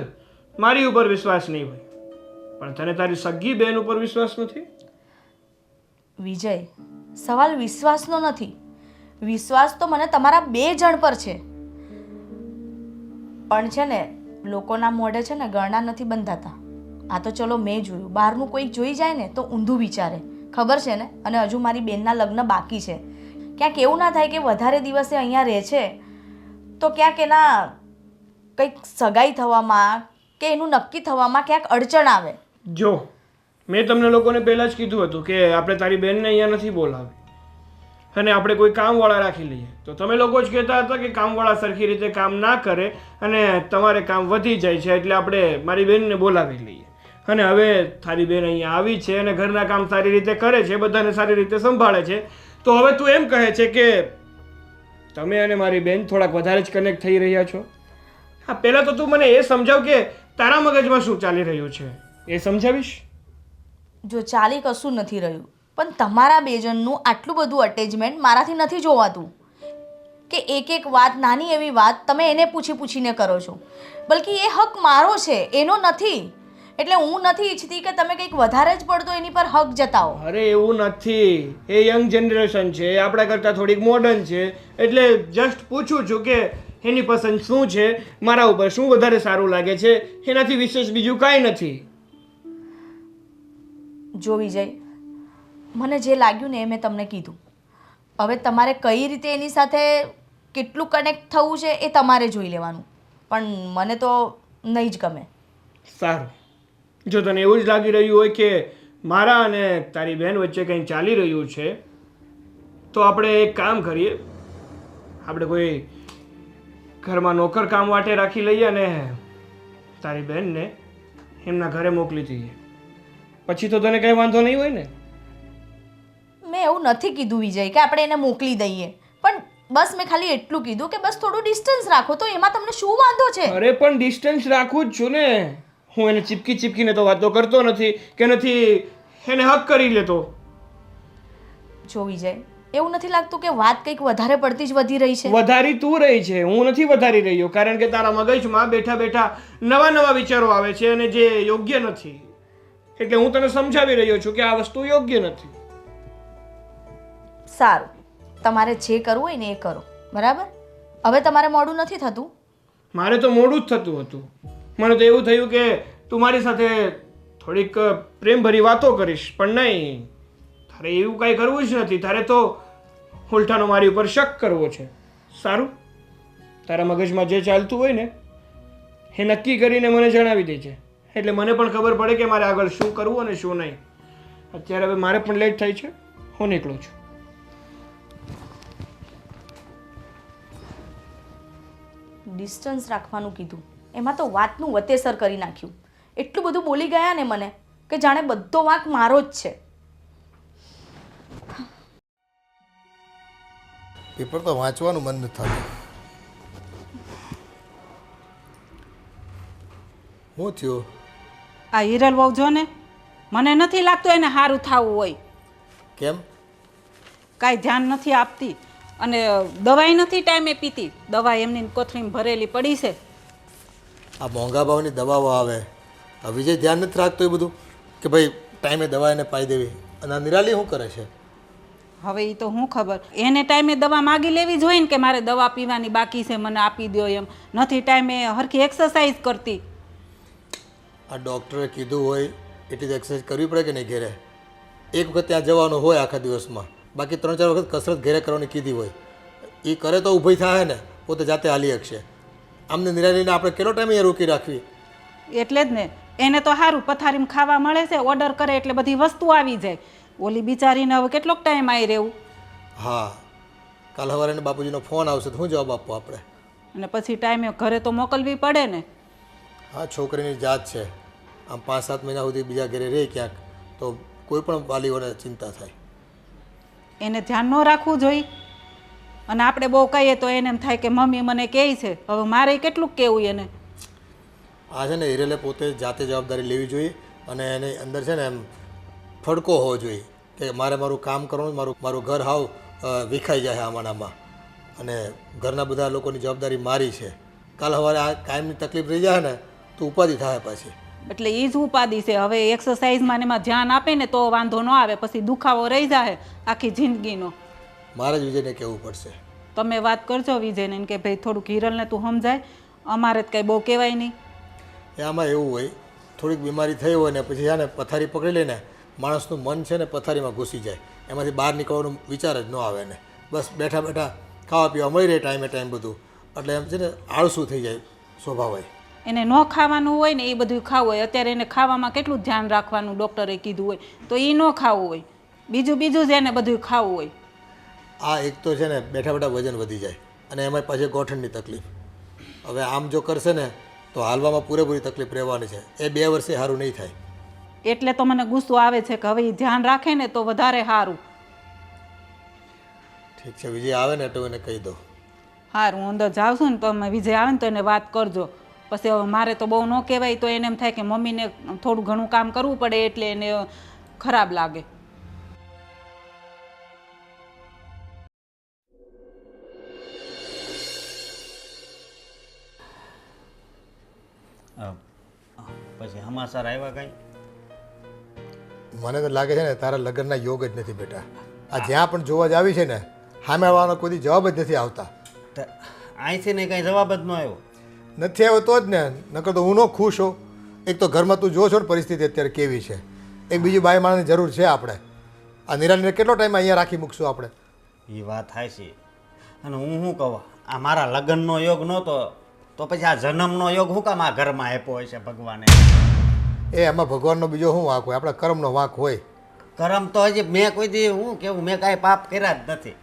મારી ઉપર વિશ્વાસ નહીં હોય, પણ તને તારી સગી બેન ઉપર વિશ્વાસ નથી? વિજય, સવાલ વિશ્વાસનો નથી. વિશ્વાસ તો મને તમારા 2 જણ પર છે. પણ છે ને લોકોના મોઢે છે ને ગળના નથી બંધાતા. આ તો ચલો મેં જોયું, બહારનું કોઈક જોઈ જાય ને તો ઊંધું વિચારે, ખબર છે ને. અને હજુ મારી બેનના લગ્ન બાકી છે. ક્યાંક એવું ના થાય કે વધારે દિવસે અહીંયા રહે છે તો ક્યાંક એના કંઈક સગાઈ થવામાં કે એનું નક્કી થવામાં ક્યાંક અડચણ આવે. જો મેં તમને લોકોને પહેલાં જ કીધું હતું કે આપણે તારી બેનને અહીંયા નથી બોલાવી અને આપણે કોઈ કામવાળા રાખી લઈએ. તો તમે લોકો જ કહેતા હતા કે કામવાળા સરખી રીતે કામ ના કરે અને તમારે કામ વધી જાય છે એટલે આપણે મારી બેનને બોલાવી લઈએ. અને હવે તારી બેન અહીંયા આવી છે અને ઘરના કામ સારી રીતે કરે છે, બધાને સારી રીતે સંભાળે છે. તો હવે તું એમ કહે છે કે તમે અને મારી બેન થોડાક વધારે જ કનેક્ટ થઈ રહ્યા છો. હા, પહેલાં તો તું મને એ સમજાવ કે તારા મગજમાં શું ચાલી રહ્યું છે, એ સમજાવીશ? જો ચાલી કશું નથી રહ્યું, પણ તમારા 2 જણનું આટલું બધું અટેચમેન્ટ મારાથી નથી જોવાતું કે એક વાત, નાની એવી વાત તમે એને પૂછીને કરો છો. બલકી એ હક મારો છે, એનો નથી. એટલે હું નથી ઈચ્છતી કે તમે કંઈક વધારે જ પડતો એની પર હક જતાવો. અરે એવું નથી, એ યંગ જનરેશન છે, એ આપણા કરતાં થોડીક મોડર્ન છે, એટલે જસ્ટ પૂછું છું કે એની પસંદ શું છે, મારા ઉપર શું વધારે સારું લાગે છે, એનાથી વિશેષ બીજું કાંઈ નથી. જો વિજય, મને જે લાગ્યું ને એ મેં તમને કીધું. હવે તમારે કઈ રીતે એની સાથે કેટલું કનેક્ટ થવું છે એ તમારે જોઈ લેવાનું, પણ મને તો નહીં જ ગમે. સારું, જો તને એવું જ લાગી રહ્યું હોય કે મારા અને તારી બહેન વચ્ચે કંઈ ચાલી રહ્યું છે તો આપણે એક કામ કરીએ, આપણે કોઈ ઘરમાં નોકર કામ માટે રાખી લઈએ અને તારી બહેનને એમના ઘરે મોકલી દઈએ. પછી તો તને કંઈ વાંધો નહીં હોય ને? મેં એવું નથી કીધું વિજય કે આપણે એને મોકલી દઈએ, પણ બસ મેં ખાલી એટલું કીધું કે બસ થોડું ડિસ્ટન્સ રાખો. તો એમાં તમને શું વાંધો છે? અરે પણ ડિસ્ટન્સ રાખું જ છું ને. હું એને ચીપકીને તો વાતો કરતો નથી કે નથી એને હક કરી લેતો. જો વિજય, એવું નથી લાગતું કે વાત કંઈક વધારે પડતી જ વધી રહી છે? વધારી તું રહી છે, હું નથી વધારી રહ્યો. કારણ કે તારા મગજમાં બેઠા બેઠા નવા વિચારો આવે છે અને જે યોગ્ય નથી. એટલે હું તને સમજાવી રહ્યો છું કે આ વસ્તુ યોગ્ય નથી. સારું, તમારે જે કરવું હોય ને એ કરો, બરાબર? હવે તમારે મોડું નથી થતું? મારે તો મોડું જ થતું હતું. મને તો એવું થયું કે તું મારી સાથે થોડીક પ્રેમભરી વાતો કરીશ, પણ નહીં, તારે એવું કાંઈ કરવું જ નથી. તારે તો ઉલટાનો મારી ઉપર શક કરવો છે. સારું, તારા મગજમાં જે ચાલતું હોય ને એ નક્કી કરીને મને જણાવી દેજે, એટલે મને પણ ખબર પડે કે મારે આગળ શું કરવું અને શું નહીં. અત્યારે હવે મારે પણ લેટ થાય છે, હું નીકળું છું. ડિસ્ટન્સ રાખવાનું કીધું, એમાં તો વાતનું વતેસર કરી નાખ્યું. એટલું બધું બોલી ગયા ને મને કે જાણે બધો વાંક મારો જ છે. પેપર તો વાંચવાનું મન નથી થતું. શું થયું? આ હિરલ વહુ જો ને, મને નથી લાગતું એને સારું થવું હોય. કેમ? કાંઈ ધ્યાન નથી આપતી અને દવાઈ નથી ટાઈમે પીતી. દવા એમની કોથળીમાં ભરેલી પડી છે. આ મોંઘા ભાવની દવાઓ આવે, આ વિજય ધ્યાન નથી રાખતો એ બધું કે ભાઈ ટાઈમે દવા એને પાઈ દેવી. અને આ નિરાલી શું કરે છે? હવે એ તો શું ખબર, એને ટાઈમે દવા માગી લેવી જોઈએ ને કે મારે દવા પીવાની બાકી છે, મને આપી દો. એમ નથી ટાઈમે હરખી એક્સરસાઇઝ કરતી. આ ડૉક્ટરે કીધું હોય એટલી જ એક્સરસાઇઝ કરવી પડે કે નહીં ઘેરે? એક વખત ત્યાં જવાનું હોય આખા દિવસમાં, બાકી 3-4 વખત કસરત ઘેરે કરવાની કીધી હોય. એ કરે તો ઊભી થાય ને, પોતે જાતે હાલી શકશે. આમને નિરાલીને આપણે કેટલો ટાઈમ અહીંયા રોકી રાખવી? એટલે જ ને, એને તો સારું પથારીમાં ખાવા મળે છે, ઓર્ડર કરે એટલે બધી વસ્તુ આવી જાય. ઓલી બિચારીને હવે કેટલોક ટાઈમ આવી રહેવું. હા, કાલ સવારે એને બાપુજીનો ફોન આવશે તો શું જવાબ આપવો આપણે? અને પછી ટાઈમે ઘરે તો મોકલવી પડે ને. હા, છોકરીની જાત છે. આમ 5-7 મહિના સુધી બીજા ઘરે રહે ક્યાંક તો કોઈ પણ વાલીઓને ચિંતા થાય. એને ધ્યાન ન રાખવું જોઈએ. અને આપણે બહુ કહીએ તો એને એમ થાય કે મમ્મી મને કહે છે. હવે મારે કેટલું કહેવું એને? આ છે ને હિરેલે પોતે જાતે જવાબદારી લેવી જોઈએ અને એની અંદર છે ને એમ ફડકો હોવો જોઈએ કે મારે મારું કામ કરવાનું, મારું ઘર હાવ વિખાઈ જાય આમાં અને ઘરના બધા લોકોની જવાબદારી મારી છે. કાલ સવારે આ કાયમની તકલીફ રહી જાય ને તો ઉપાધિ થાય પાછી. એટલે એ જ ઉપાધિ છે. હવે એક્સરસાઇઝમાં ને એમાં ધ્યાન આપે ને તો વાંધો ન આવે, પછી દુખાવો રહી જાય આખી જિંદગીનો. મારે જ વિજયને કહેવું પડશે. તમે વાત કરજો વિજયને કે ભાઈ થોડુંક હિરલને તું સમજાય, અમારે જ કંઈ બહુ કહેવાય નહીં. એ આમાં એવું હોય, થોડીક બીમારી થઈ હોય ને પછી છે ને પથારી પકડી લઈને માણસનું મન છે ને પથારીમાં ઘૂસી જાય, એમાંથી બહાર નીકળવાનો વિચાર જ ન આવે ને. બસ બેઠા બેઠા ખાવા પીવા મળી રહે ટાઈમે બધું, એટલે એમ છે ને આળસું થઈ જાય સ્વભાવ હોય. એને ન ખાવાનું હોય ને એ બધું ખાવું હોય. અત્યારે એને ખાવામાં કેટલું ધ્યાન રાખવાનું ડૉક્ટરે કીધું હોય, તો એ ન ખાવું હોય. બીજું જ એને બધું ખાવું હોય. આ એક તો છે ને બેઠા બેઠા વજન વધી જાય અને એમાં પાછી ગોઠણની તકલીફ. હવે આમ જો કરશે ને તો હાલવામાં પૂરેપૂરી તકલીફ રહેવાની છે. એ 2 વર્ષે સારું નહીં થાય. એટલે તો મને ગુસ્સો આવે છે કે હવે એ ધ્યાન રાખે ને તો વધારે સારું. ઠીક છે, વિજય આવે ને તો એને કહી દો. સારું, હું અંદર જાઉં છું ને તો અમે વિજય આવે ને તો એને વાત કરજો. પછી હવે મારે તો બહુ ન કહેવાય તો એને એમ થાય કે મમ્મીને થોડું ઘણું કામ કરવું પડે એટલે એને ખરાબ લાગે. પછી સમાચાર આવ્યા કાંઈ? મને તો લાગે છે ને તારા લગ્નના યોગ જ નથી બેટા. આ જ્યાં પણ જોવા જ આવી છે ને સામે આવવાનો કોઈ જવાબ જ નથી આવતા. અહીંથી ને કાંઈ જવાબ જ ન આવ્યો. નથી આવ્યો તો જ ને, નકર તો હું ન ખુશ હોઉં. એક તો ઘરમાં તું જો છો ને પરિસ્થિતિ અત્યારે કેવી છે, એક બીજું બાઈ માણસની જરૂર છે આપણે. આ નિરાલીને કેટલો ટાઈમ અહીંયા રાખી મૂકશું આપણે? એ વાત થાય છે. અને હું શું કહું, આ મારા લગ્નનો યોગ નહોતો તો પછી આ જન્મનો યોગ શું કામ આ ઘરમાં આપ્યો હોય છે ભગવાને? એ એમાં ભગવાનનો બીજો શું વાંક હોય? આપણા કર્મનો વાંક હોય. કરમ તો હજી મેં કોઈ દી હું કેવું મેં કાંઈ પાપ કર્યા જ નથી.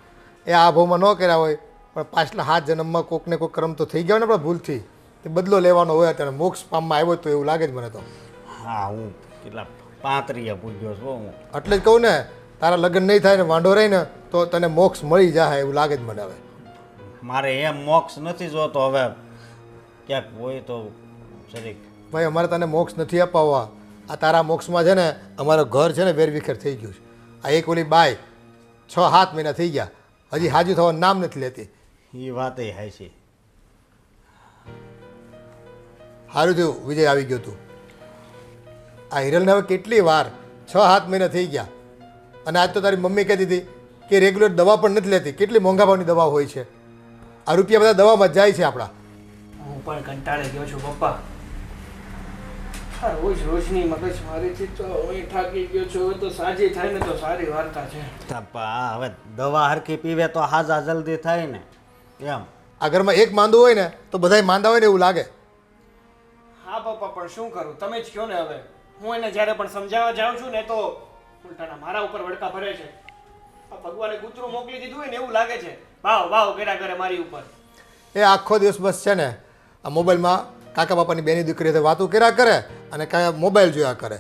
એ આ ભાવમાં ન કર્યા હોય પણ પાછલા 7 જન્મમાં કોઈકને કોઈ કર્મ તો થઈ ગયા હોય ને આપણા ભૂલથી, તે બદલો લેવાનો હોય. અત્યારે મોક્ષ પામમાં આવ્યો તો એવું લાગે જ મને તો. હા, હું કેટલા 35 પૂજ્યો છું હું. એટલે જ કહું ને, તારા લગ્ન નહીં થાય ને વાંઢો રહી ને તો તને મોક્ષ મળી જાય એવું લાગે જ મને. હવે મારે એમ મોક્ષ નથી જોતો. હવે ક્યાંક હોય તો શરીક. ભાઈ અમારે તને મોક્ષ નથી અપાવવા. આ તારા મોક્ષમાં છે ને અમારું ઘર છે ને વેરવિખેર થઈ ગયું છે. આ એક ઓલી બાઈ 6-7 મહિના થઈ ગયા, હજી હાજુ થવાનું નામ નથી લેતી. એ વાત એ હાય છે. સારું થયું વિજય આવી ગયો તું. આ હિરલને હવે કેટલી વાર 6-7 મહિના થઈ ગયા અને આજ તો તારી મમ્મી કહેતી હતી કે રેગ્યુલર દવા પણ નથી લેતી. કેટલી મોંઘા ભાવની દવા હોય છે. આ રૂપિયા બધા દવામાં જાય છે આપણા. હું પણ કંટાળી ગયો છું પપ્પા. રોજની મગજમારીથી તો હું થાકી ગયો છું. હવે તો સાજી થાય ને તો સારી વાર્તા છે. હવે દવા હરખી પીવે તો હાજા જલ્દી થાય ને એમ. આ ઘરમાં એક માંદું હોય ને તો બધાય માંદા હોય ને એવું લાગે. હા પપ્પા, પણ શું કરું? તમે જ કહો ને. હવે હું એને જ્યારે પણ સમજાવવા જાઉં છું ને તો ઉલટાના મારા ઉપર વડકા ભરે છે. આ ભગવાને કૂતરું મોકલી દીધું હોય ને એવું લાગે છે. ભાવ કર્યા કરે મારી ઉપર. એ આખો દિવસ બસ છે ને આ મોબાઈલમાં કાકા બાપાની બેની દીકરી સાથે વાતો કર્યા કરે અને કાંઈ મોબાઈલ જોયા કરે.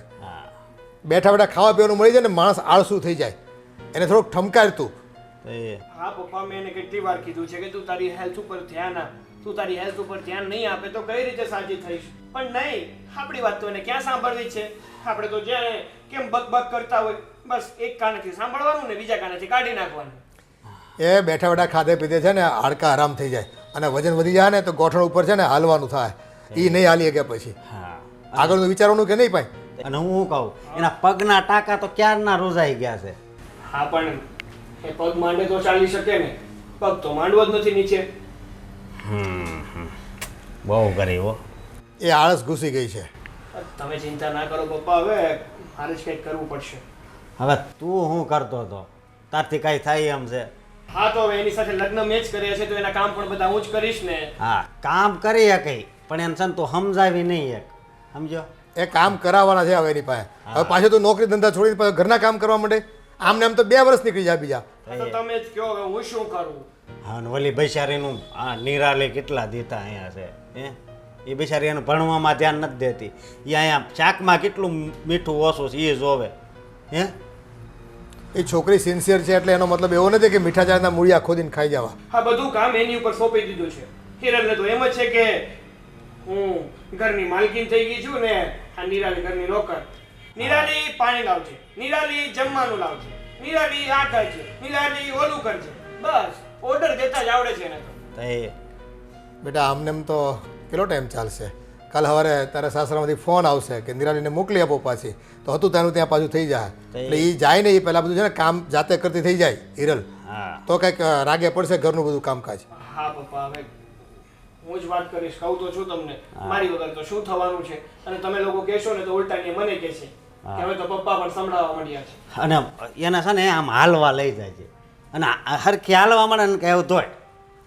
બેઠા બેઠા ખાવા પીવાનું મળી જાય ને માણસ આળસું થઈ જાય. એને થોડુંક ઠમકાર તું. હા પપ્પા, મેં એને કેટલી વાર કીધું છે કે તું તારી હેલ્થ ઉપર ધ્યાન આપ. તું તારી હેલ્થ ઉપર ધ્યાન નહીં આપે તો કઈ રીતે સાજી થઈશ? પણ નહીં, આપણી વાત તો એને ક્યાં સાંભળવી છે? આપણે તો જ્યાં કેમ બક કરતા હોય, બસ એક કાનેથી સાંભળવાનું ને બીજા કાનેથી કાઢી નાખવાનું. એ બેઠા બેઠા ખાધે પીધે છે ને હાડકા આરામ થઈ જાય અને વજન વધી જાય ને તો ગોઠણ ઉપર છે ને હાલવાનું થાય. એ નહીં હાલી ગયા પછી આગળનું વિચારવાનું કે નહીં પાય. અને હું શું કહું, એના પગના ટાંકા તો ક્યારના રોજાઈ ગયા છે. હા, પણ એ પગ માંડે તો ચાલી શકે ને, પગ તો માંડવો જ નથી નીચે. બહુ કરી હો. એ આળસ ઘૂસી ગઈ છે. તમે ચિંતા ના કરો પપ્પા, હવે મારે જ કંઈક કરવું પડશે. હવે તું શું કરતો હતો? તારથી કાંઈ થાય એમ છે? હા, તો હવે એની સાથે લગ્ન મેં જ કર્યા છે તો એના કામ પણ બધા હું જ કરીશ ને. હા, કામ કરી શકે પણ એને છે ને તું સમજાવી નહીં એક. સમજો? એ કામ કરાવવાના છે હવે એની પાસે. હવે પાછો તું નોકરી ધંધા છોડીને પાછો ઘરના કામ કરવા માંડે. આમને આમ તો 2 વર્ષ નીકળી જાય બીજા. તો તમે જ કહો હવે હું શું કરું? હા, ને ઓલી બૈસારીનું આ નિરાલે કેટલા દેતા અહીંયા છે હે? એ બિચારી એને ભણવામાં ધ્યાન નથી દેતી. એ અહીંયા શાકમાં કેટલું મીઠું ઓછું છે એ જોવે હે. એ છોકરી સિન્સિયર છે એટલે એનો મતલબ એવો નથી કે મીઠા ચાના મૂળિયા ખોદીને ખાઈ જવા. આ બધું કામ એની ઉપર સોંપી દીધું છે. હિરલને તો એમ જ છે કે હું ઘરની માલકીન થઈ ગઈ છું ને આ નિરાલી ઘરની નોકર. નિરાલી પાણી લાવજે, નિરાલી જમવાનું લાવજે, નિરાલી આ કરજે, નિરાલી ઓલું કરજે. બસ ઓર્ડર દેતા જ આવડે છે એને તો. તો એ બેટા આમને એમ તો કેટલો ટાઈમ ચાલશે? કાલ સવારે તારા સાસરામાંથી ફોન આવશે કે નિરાલીને મોકલી આપો પાછી, તો હતું ત્યાંનું ત્યાં પાછું થઈ જાય. એટલે એ જાય ને એ પહેલાં બધું છે ને કામ જાતે કરતી થઈ જાય હિરલ, હા તો કંઈક રાગે પડશે ઘરનું બધું કામકાજ. હા પપ્પા, હવે હું જ વાત કરીશ. કહું તો છું તમને, મારી વગર તો શું થવાનું છે? અને તમે લોકો કહેશો ને તો ઉલટાની મને કહેશે કે હવે તો પપ્પા પણ સંભળાવવા માંડ્યા છે. અને એના છે ને આમ હાલવા લઈ જાય છે અને હરખી હાલવા મળે ને કે એવું ધોય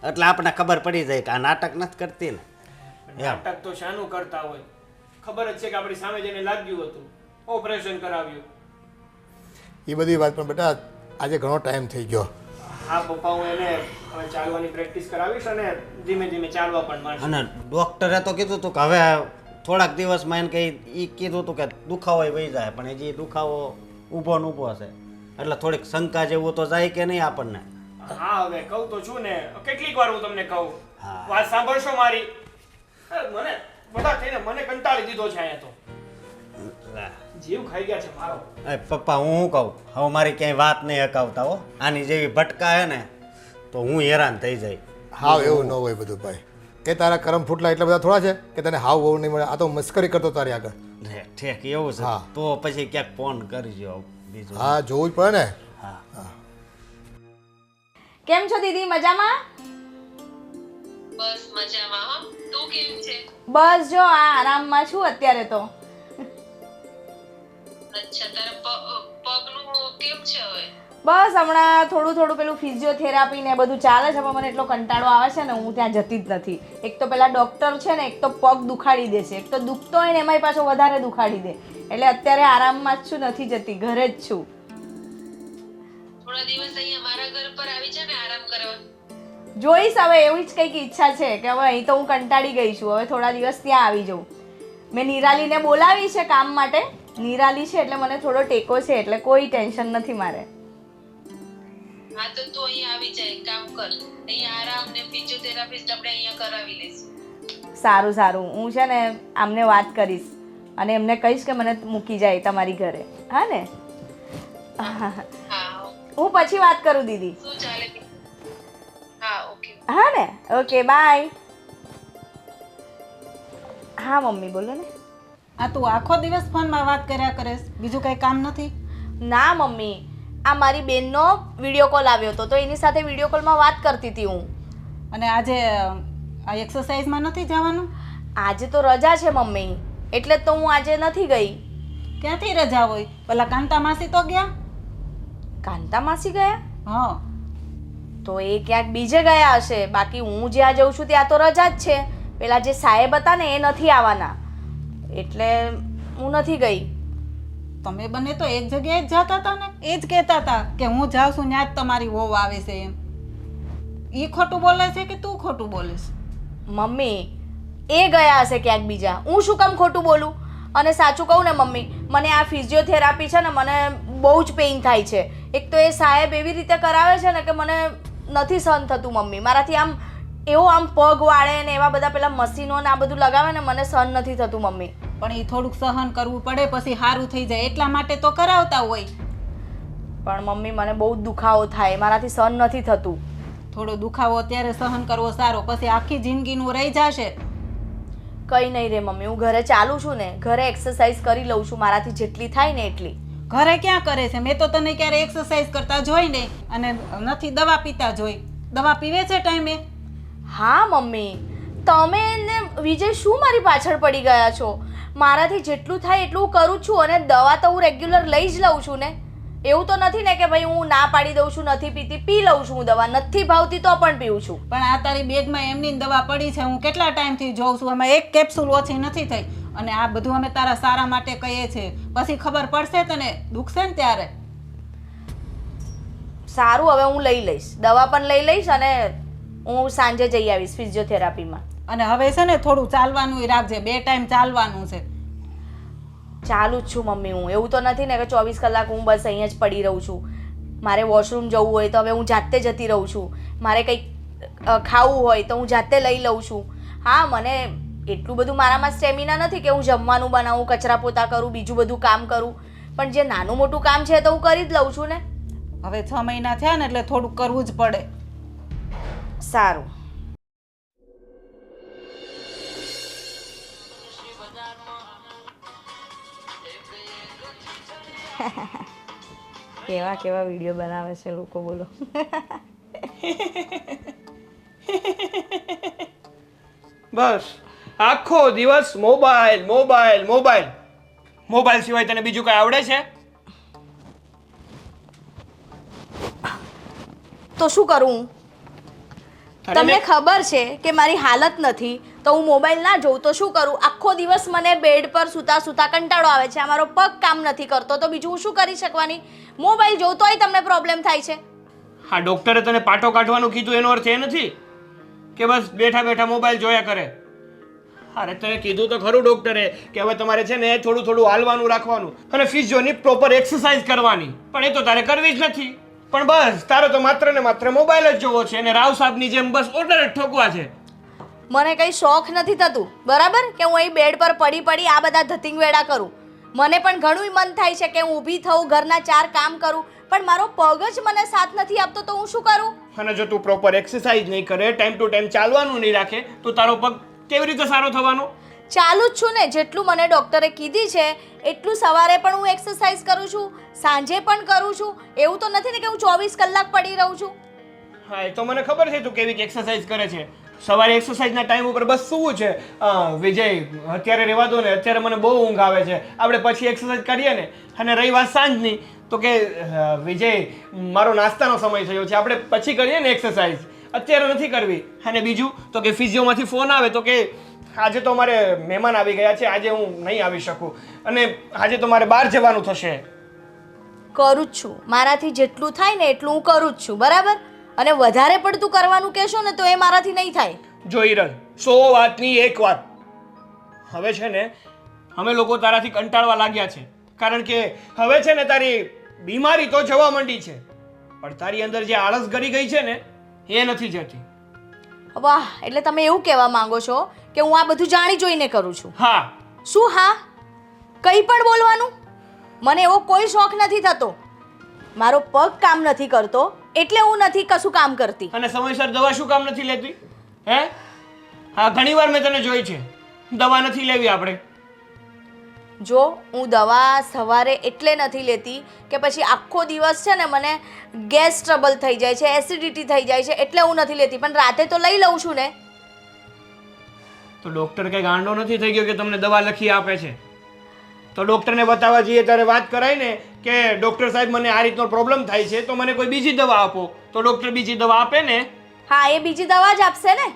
એટલે આપણને ખબર પડી જાય કે આ નાટક નથી કરતી ને. નાટક તો શાનું કરતા હોય? ખબર જ છે કે આપણી સામે જઈને લાગ્યું હતું, ઓપરેશન કરાવ્યું. એ બધી વાત પણ બેટા આજે ઘણો ટાઈમ થઈ ગયો. હા પપ્પા, હું એને હવે ચાલવાની પ્રેક્ટિસ કરાવીશ અને ધીમે ધીમે ચાલવા પણ માંડશે. અને ડૉક્ટરે તો કીધું હતું કે હવે થોડાક દિવસમાં એને કંઈ એ કીધું હતું કે દુખાવો વહી જાય, પણ હજી દુખાવો ઊભો ને ઊભો હશે એટલે થોડીક શંકા જેવું તો જાય કે નહીં આપણને. હા હવે કહું તો છું ને, કેટલીક વાર હું તમને કહું. હા. વાત સાંભળશો મારી? મને બધા થઈને મને કંટાળી દીધો છે અહીંયા તો. જીવ ખાઈ ગયા છે મારો. એ પપ્પા હું શું કહું, હવે મારી ક્યાંય વાત નહીં હકાવતા હો. આની જેવી ભટકા હે ને તો હું હેરાન થઈ જાય. હાવ એવું ન હોય બધું ભાઈ. એ તારા કરમ ફૂટલા એટલા બધા થોડા છે કે તને હાવ બહુ નહીં મળે. આ તો મસ્કરી કરતો તારી આગળ. ઠેક એવું છે હા. તો પછી ક્યાંક ફોન કરજો બીજું. હા જોવું જ પડે ને. હા. કેમ છો દીદી, મજામાં? બસ મજામાં હો. તું કેમ છે? બસ જો આ આરામમાં છું અત્યારે તો. અચ્છા, તારા પગનું કેમ છે હવે? બસ હમણાં થોડું થોડું પેલું ફિઝિયોથેરાપી ને બધું ચાલે છે, પણ મને એટલો કંટાળો આવે છે ને હું ત્યાં જતી જ નથી. એક તો પેલા ડૉક્ટર છે ને, એક તો પગ દુખાડી દે છે, એક તો દુખતો હોય ને એમાંય પાછો વધારે દુખાડી દે. એટલે અત્યારે આરામમાં જ છું, નથી જતી, ઘરે જ છું. થોડા દિવસ અહીંયા મારા ઘર પર આવી જા ને આરામ કરવા. જોઈશ હવે, એવી જ કંઈક ઈચ્છા છે કે હવે અહીં તો હું કંટાળી ગઈ છું, હવે થોડા દિવસ ત્યાં આવી જાઉં. મેં નિરાલીને બોલાવી છે કામ માટે. નિરાલી છે એટલે મને થોડો ટેકો છે, એટલે કોઈ ટેન્શન નથી મારે. હા તો તું અહીંયા આવી જાય, કામ કર. અહીંયા આરામ ને ફિઝિયોથેરાપિસ્ટ આપણે અહીંયા કરાવી લઈશું. સારું સારું, હું છે ને આમને વાત કરીશ અને એમને કહીશ કે મને મૂકી જાય તમારી ઘરે. હા ને? હા હું પછી વાત કરું દીદી. શું ચાલે? હા ઓકે. હા ને? Okay bye. હા મમ્મી બોલો ને. આ તું આખો દિવસ ફોનમાં વાત કર્યા કરેશ, બીજું કંઈ કામ નથી? ના મમ્મી, આ મારી બેનનો વિડીયો કોલ આવ્યો હતો તો એની સાથે વિડીયો કોલમાં વાત કરતી હતી હું. અને આજે આ એક્સરસાઇઝમાં નથી જવાનું? આજે તો રજા છે મમ્મી, એટલે જ તો હું આજે નથી ગઈ. ક્યાંથી રજા હોય? પેલા કાંતા માસી તો ગયા. કાંતા માસી ગયા? હા, તો એ ક્યાંક બીજે ગયા હશે, બાકી હું જ્યાં જઉં છું ત્યાં તો રજા જ છે. પેલા જે સાહેબ હતા ને એ નથી આવવાના, એટલે હું નથી ગઈ. તમે બંને તો એક જગ્યાએ જ જતા હતા ને, એ જ કહેતા હતા કે હું જાઉં છું ત્યાં જ તમારી વહુ આવે છે એમ. એ ખોટું બોલે છે કે તું ખોટું બોલીશ? મમ્મી એ ગયા હશે ક્યાંક બીજા, હું શું કામ ખોટું બોલું? અને સાચું કહું ને મમ્મી, મને આ ફિઝિયોથેરાપી છે ને મને બહુ જ પેઇન થાય છે. એક તો એ સાહેબ એવી રીતે કરાવે છે ને કે મને નથી સહન થતું મમ્મી. મારાથી આમ એવો આમ પગ વાળે ને એવા બધા પેલા મશીનો ને આ બધું લગાવે ને મને સહન નથી થતું મમ્મી. પણ એ થોડુંક સહન કરવું પડે, પછી સારું થઈ જાય એટલા માટે તો કરાવતા હોય. પણ મમ્મી મને બહુ જ દુખાવો થાય, મારાથી સહન નથી થતું. થોડો દુખાવો અત્યારે સહન કરવો સારો, પછી આખી જિંદગીનું રહી જશે. કંઈ નહીં રે મમ્મી, હું ઘરે ચાલું છું ને, ઘરે એક્સરસાઇઝ કરી લઉં છું મારાથી જેટલી થાય ને એટલી. ઘરે ક્યાં કરે છે? મેં તો તને ક્યારે એક્સરસાઇઝ કરતા જોઈ નહીં, અને નથી દવા પીતા જોઈ. દવા પીવે છે ટાઈમે? હા મમ્મી, તમે ને વિજય શું મારી પાછળ પડી ગયા છો? મારાથી જેટલું થાય એટલું કરું છું, અને દવા તો હું રેગ્યુલર લઈ જ લઉં છું ને. એવું તો નથી ને કે ભાઈ હું ના પાડી દઉં છું, નથી પીતી, પી લઉં છું હું દવા. નથી ભાવતી તો પણ પીવું છું. પણ આ તારી બેગમાં એમની દવા પડી છે, હું કેટલા ટાઈમથી જોઉં છું, એમાં એક કેપ્સ્યુલ ઓછી નથી થઈ. અને આ બધું અમે તારા સારા માટે કહીએ છીએ, પછી ખબર પડશે તને, દુખશે ને ત્યારે. સારું, હવે હું લઈ લઈશ, દવા પણ લઈ લઈશ, અને હું સાંજે જઈ આવીશ ફિઝિયોથેરાપીમાં. અને હવે છે ને થોડું ચાલવાનું રાખજે, 2 ટાઈમ ચાલવાનું છે. ચાલુ જ છું મમ્મી હું, એવું તો નથી ને કે 24 કલાક હું બસ અહીંયા જ પડી રહું છું. મારે વોશરૂમ જવું હોય તો હવે હું જાતે જતી રહું છું, મારે કંઈક ખાવું હોય તો હું જાતે લઈ લઉં છું. હા, મને એટલું બધું મારામાં સ્ટેમિના નથી કે હું જમવાનું બનાવું, કચરા પોતા કરું, બીજું બધું કામ કરું, પણ જે નાનું મોટું કામ છે તો હું કરી જ લઉં છું ને. હવે 6 મહિના થયા ને એટલે થોડુંક કરવું જ પડે. સારું. કેવા કેવા વિડીયો બનાવે છે લોકો, બોલો. બસ આખો દિવસ મોબાઈલ મોબાઈલ મોબાઈલ. મોબાઈલ સિવાય તને બીજું કઈ આવડે છે? તો શું કરું? તમને ખબર છે કે મારી હાલત નથી તો હું મોબાઈલ ના જોઉં તો શું કરું? આખો દિવસ મને બેડ પર સૂતા સૂતા કંટાળો આવે છે, મારો પગ કામ નથી કરતો, તો બીજું હું શું કરી શકવાની? મોબાઈલ જોઉં તોય તમને પ્રોબ્લેમ થાય છે. હા, ડોક્ટરે તને પાટો કાઢવાનું કીધું એનો અર્થ એ નથી કે બસ બેઠા બેઠા મોબાઈલ જોયા કરે. અરે તને કીધું તો ખરું ડોક્ટરે કે હવે તમારે છે ને થોડું થોડું હાલવાનું રાખવાનું અને ફિઝિયોની પ્રોપર એક્સરસાઇઝ કરવાની, પણ એ તો તારે કરવી જ નથી. પણ બસ તારો તો માત્ર ને માત્ર મોબાઈલ જ જોવો છે અને રાવ સાહેબની જેમ બસ ઓર્ડર જ ઠોકવા છે. મને કંઈ શોખ નથી થતું, બરાબર, કે હું અહીં બેડ પર પડી પડી આ બધા ધતિંગ વેડા કરું. મને પણ ઘણું મન થાય છે કે હું ઊભી થઉં, ઘરના 4 કામ કરું, પણ મારો પગ જ મને સાથ નથી આપતો તો હું શું કરું? અને જો તું પ્રોપર એક્સરસાઇઝ નહીં કરે, ટાઈમ ટુ ટાઈમ ચાલવાનું નહીં રાખે તો તારો પગ કેવી રીતે સારો થવાનો? ચાલુ જ છું ને, જેટલું મને ડૉક્ટરે કીધી છે એટલું સવારે પણ હું એક્સરસાઇઝ કરું છું, સાંજે પણ કરું છું. એવું તો નથી ને કે હું 24 કલાક પડી રહું છું. હા, એ તો મને ખબર છે તું કેવી એક્સરસાઇઝ કરે છે. સવારે એક્સરસાઇઝના ટાઈમ ઉપર બસ સૂવું છે. વિજય, અત્યારે રહેવા દો ને, અત્યારે મને બહુ ઊંઘ આવે છે, આપણે પછી એક્સરસાઇઝ કરીએ ને. અને રહી વાત સાંજની તો કે વિજય, મારો નાસ્તાનો સમય થયો છે, આપણે પછી કરીએ ને એક્સરસાઇઝ, અત્યારે નથી કરવી. અને બીજું તો કે ફિઝિયોમાંથી ફોન આવે તો કે આજે તો મારે મહેમાન આવી ગયા છે, આજે હું નહીં આવી શકું અને આજે તો મારે બહાર જવાનું થશે. કરું જ છું, મારાથી જેટલું થાય ને એટલું હું કરું જ છું, બરાબર, અને વધારે પડતું કરવાનું કહેશો ને તો એ મારાથી નહીં થાય. જો હિરલ, 100 વાતની એક વાત, હવે છે ને અમે લોકો તારાથી કંટાળવા લાગ્યા છે, કારણ કે હવે છે ને તારી બીમારી તો જવા માંડી છે, પણ તારી અંદર જે આળસ ગરી ગઈ છે ને એ નથી જતી. વાહ, એટલે તમે એવું કહેવા માંગો છો કે હું આ બધું જાણી જોઈને કરું છું? હા. શું હા? કંઈ પણ બોલવાનું? મને એવો કોઈ શોખ નથી થતો. મારો પગ કામ નથી કરતો એટલે હું નથી કશું કામ કરતી. અને સમયસર દવા શું કામ નથી લેતી? હે? હા, ઘણીવાર મેં તને જોઈ છે, દવા નથી લેવી આપણે. જો હું દવા સવારે એટલે નથી લેતી કે પછી આખો દિવસ છે ને મને ગેસ ટ્રબલ થઈ જાય છે, એસિડિટી થઈ જાય છે, એટલે હું નથી લેતી, પણ રાતે તો લઈ લઉં છું ને. તો ડોક્ટર કઈ ગાંડો નથી થઈ ગયો કે તમને દવા લખી આપે છે? તો ડોક્ટરને બતાવવા જઈએ ત્યારે વાત કરાય ને કે ડોક્ટર સાહેબ મને આ રીતનો પ્રોબ્લેમ થાય છે તો મને કોઈ બીજી દવા આપો, તો ડોક્ટર બીજી દવા આપે ને. હા, એ બીજી દવા જ આપશે ને.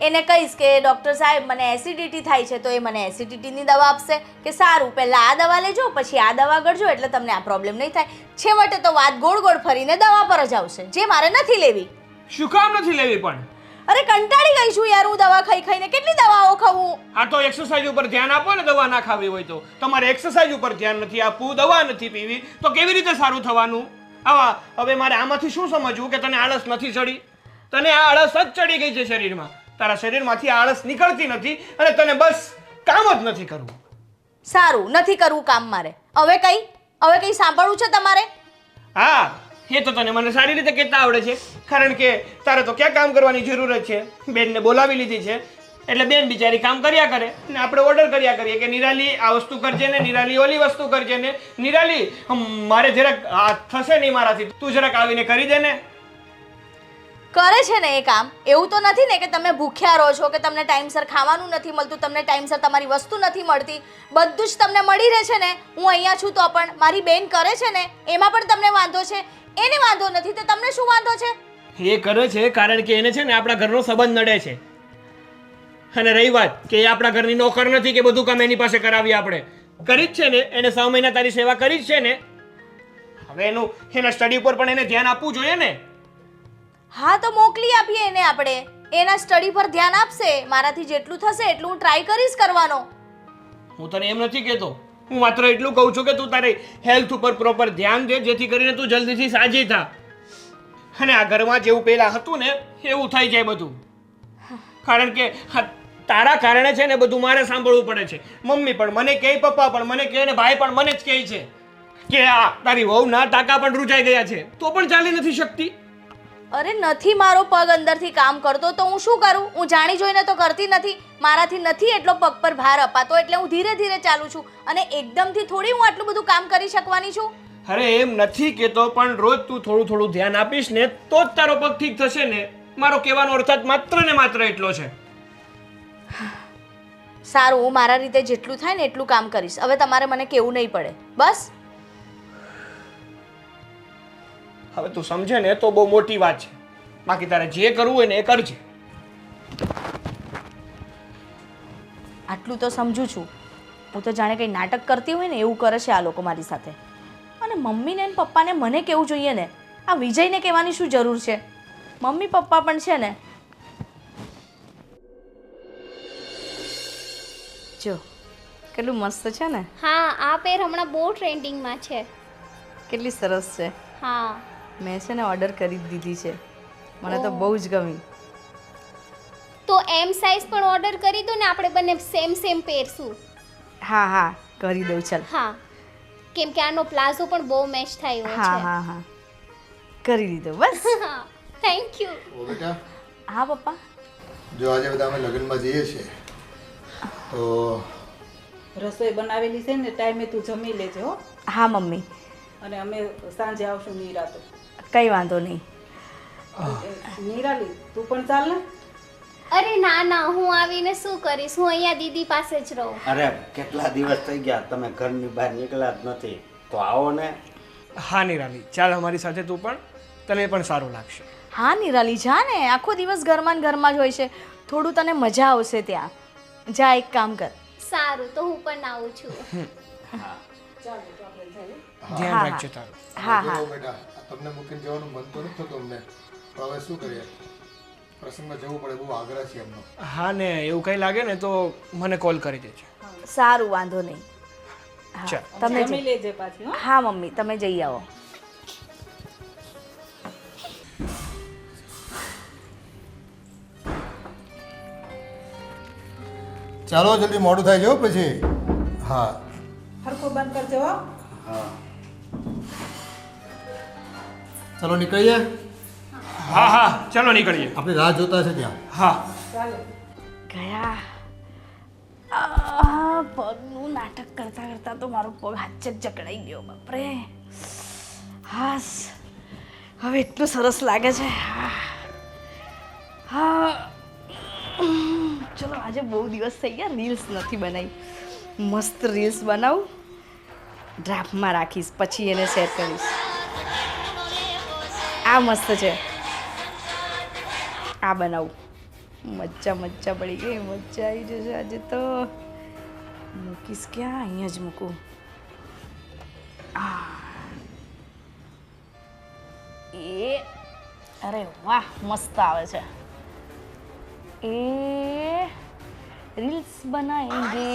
એને કહીશ કે ડૉક્ટર સાહેબ મને એસિડિટી થાય છે તો એ મને એસિડિટીની દવા આપશે કે સારું પહેલાં આ દવા લેજો પછી આ દવા કરજો એટલે તમને આ પ્રોબ્લેમ નહીં થાય. છેવટે તો વાત ગોળ ગોળ ફરીને દવા પર જ આવશે, જે મારે નથી લેવી. શું કામ નથી લેવી પણ? અરે કંટાળી ગઈ છું યાર, હું દવા ખાઈ ખાઈને કેટલી દવાઓ ખાવું? આ તો એક્સરસાઇઝ ઉપર ધ્યાન આપો ને, દવા ના ખાવી હોય તો. તમારે એક્સરસાઇઝ ઉપર ધ્યાન નથી આપવું, દવા નથી પીવી, તો કેવી રીતે સારું થવાનું? હવે મારે આમાંથી શું સમજવું કે તને આળસ નથી ચડી? તને આ આળસ જ ચડી ગઈ છે શરીરમાં. તારા શરીરમાંથી આળસ નીકળતી નથી અને તને બસ કામ જ નથી કરવું. સારું, નથી કરવું કામ મારે. હવે કઈ સાંભળવું છે તમારે? હા, એ તો તને મને સારી રીતે કહેતા આવડે છે, કારણ કે તારે તો ક્યાં કામ કરવાની જરૂરત છે? બેનને બોલાવી લીધી છે એટલે બેન બિચારી કામ કર્યા કરે ને આપણે ઓર્ડર કર્યા કરીએ કે નિરાલી આ વસ્તુ કરજે ને, નિરાલી ઓલી વસ્તુ કરજે ને, નિરાલી મારે જરાક આ થશે નહીં મારાથી, તું જરાક આવીને કરી દે ને. કરે છે ને એ કામ. એવું તો નથી ને કે તમે ભૂખ્યા રહો છો, કે તમને ટાઈમસર ખાવાનું નથી મળતું, તમને ટાઈમસર તમારી વસ્તુ નથી મળતી, બધું જ તમને મળી રહે છે ને. હું અહીંયા છું તો પણ મારી બેન કરે છે ને એમાં પણ તમને વાંધો છે, એને વાંધો નથી તો તમને શું વાંધો છે? એ કરે છે કારણ કે એને છે ને આપણા ઘરનો સંબંધ નડે છે. અને રહી વાત કે એ આપણા ઘરની નોકર નથી કે બધું કામ એની પાસે કરાવીએ આપણે. કરી જ છે ને, એને 6 મહિના તારી સેવા કરી જ છે ને. હવે એના સ્ટડી ઉપર પણ એને ધ્યાન આપવું જોઈએ ને. હા, તો મોકલી આપીએ એને આપણે, એના સ્ટડી પર ધ્યાન આપશે. મારાથી જેટલું થશે એટલું હું ટ્રાય કરીશ કરવાનો. હું તને એમ નથી કહેતો હું માત્ર એટલું કહું છું કે તું તારી હેલ્થ ઉપર પ્રોપર ધ્યાન દે, જેથી કરીને તું જલ્દીથી સાજી થા. અને આ ઘરમાં જેવું પહેલાં હતું ને એવું થઈ જાય બધું. કારણ કે તારા કારણે છે ને બધું મારે સાંભળવું પડે છે. મમ્મી પણ મને કહે, પપ્પા પણ મને કહે, ને ભાઈ પણ મને જ કહે છે કે આ તારી વહુના ટાંકા પણ રૂંચાઈ ગયા છે, તો પણ ચાલી નથી શકતી. અરે નથી મારો પગ અંદરથી કામ કરતો તો હું શું કરું? હું જાણી જોઈને તો કરતી નથી. મારાથી નથી એટલો પગ પર ભાર અપાતો, એટલે હું ધીરે ધીરે ચાલું છું. અને એકદમથી થોડી હું આટલું બધું કામ કરી શકવાની છું. અરે એમ નથી કહેતો, પણ રોજ તું થોડું થોડું ધ્યાન આપીશ ને તો જ તારો પગ ઠીક થશે ને. મારો કહેવાનો અર્થ જ માત્ર ને માત્ર એટલો છે. સારું, હું મારા રીતે જેટલું થાય ને એટલું કામ કરીશ. હવે તમારે મને કહેવું નહીં પડે, બસ. હવે તું સમજે ને તો બહુ મોટી વાત છે. બાકી તારે જે કરવું હોય ને એ કરજે. આટલું તો સમજુ છું. હું તો જાણે કંઈ નાટક કરતી હોય ને એવું કરે છે આ લોકો મારી સાથે. અને મમ્મીને અને પપ્પાને મને કહેવું જોઈએ ને, આ વિજયને કહેવાની શું જરૂર છે? મમ્મી પપ્પા પણ છે ને. જો કેટલું મસ્ત છે ને. હા, આ પેર હમણાં બહુ ટ્રેન્ડિંગમાં છે. કેટલી સરસ છે. હા, મેં છે ને ઓર્ડર કરી જ દીધી છે. મને તો બહુ જ ગમી. તો એમ સાઇઝ પણ ઓર્ડર કરી દો ને, આપણે બંને સેમ સેમ પહેરશું. હા હા કરી દઉં ચાલ. હા, કેમ કે આનો પ્લાઝો પણ બહુ મેચ થાય એવો હા છે. હા હા કરી દીધો બસ. હા, થેન્ક યુ. ઓ બેટા, હા પપ્પા. જો આજે બધા અમે લગ્નમાં જઈએ છીએ તો રસોઈ બનાવેલી છે ને ટાઈમે તું જમી લેજે હો. હા મમ્મી, અને અમે સાંજે આવશું નિરાતે. કંઈ વાંધો નહીં. નિરાલી તું પણ ચાલ ને. અરે ના ના, હું આવીને શું કરીશ? હું અહીંયા દીદી પાસે જ રહું. અરે કેટલા દિવસ થઈ ગયા તમે ઘરની બહાર નીકળ્યા જ નથી, તો આવો ને. હા નિરાલી, ચાલ અમારી સાથે તું પણ, તને પણ સારું લાગશે. હા નિરાલી જા ને, આખો દિવસ ઘરમાં ને ઘરમાં જ હોય છે. થોડું તને મજા આવશે ત્યાં. જા એક કામ કર. સારું, તો હું પણ આવું છું. ધ્યાન રાખજે તારું. હા હા જો બેટા, તમને મૂકીને જવાનું મન તો નથી થતું અમને, પણ હવે શું કરીએ, પ્રસંગમાં જવું પડે, બહુ આગ્રહ છે એમનો. હા ને એવું કંઈ લાગે ને તો મને કોલ કરી દેજે. સારું, વાંધો નહીં. હા, ચાલ. તમે જમી લેજે પાછી હો. હા મમ્મી તમે જઈ આવો. ચાલો જલ્દી, મોડું થાય છે હો પછી. હા હરખો બંધ કરજો હો. હા, ચાલો નીકળીએ, હા હા ચાલો નીકળીએ. આપણે રાહ જોતા છે ત્યાં. હા ચાલો. ગયા પગનું નાટક કરતા કરતા તો મારો પગ હાથ જ જકડાઈ ગયો. બાપરે. હાસ, હવે એટલું સરસ લાગે છે. હા ચલો, આજે બહુ દિવસ થઈ ગયા, રીલ્સ નથી બનાવી. મસ્ત રીલ્સ બનાવું, ડ્રાફ્ટમાં રાખીશ, પછી એને શેર કરીશ. આ મસ્ત છે, આ બનાવું. મજા મજા પડી ગઈ, મજા આવી જશે આજે તો. મૂકીશ ક્યાં? અહીંયા જ મૂકું. એ અરે વાહ, મસ્ત આવે છે. એ રીલ્સ બનાએંગે.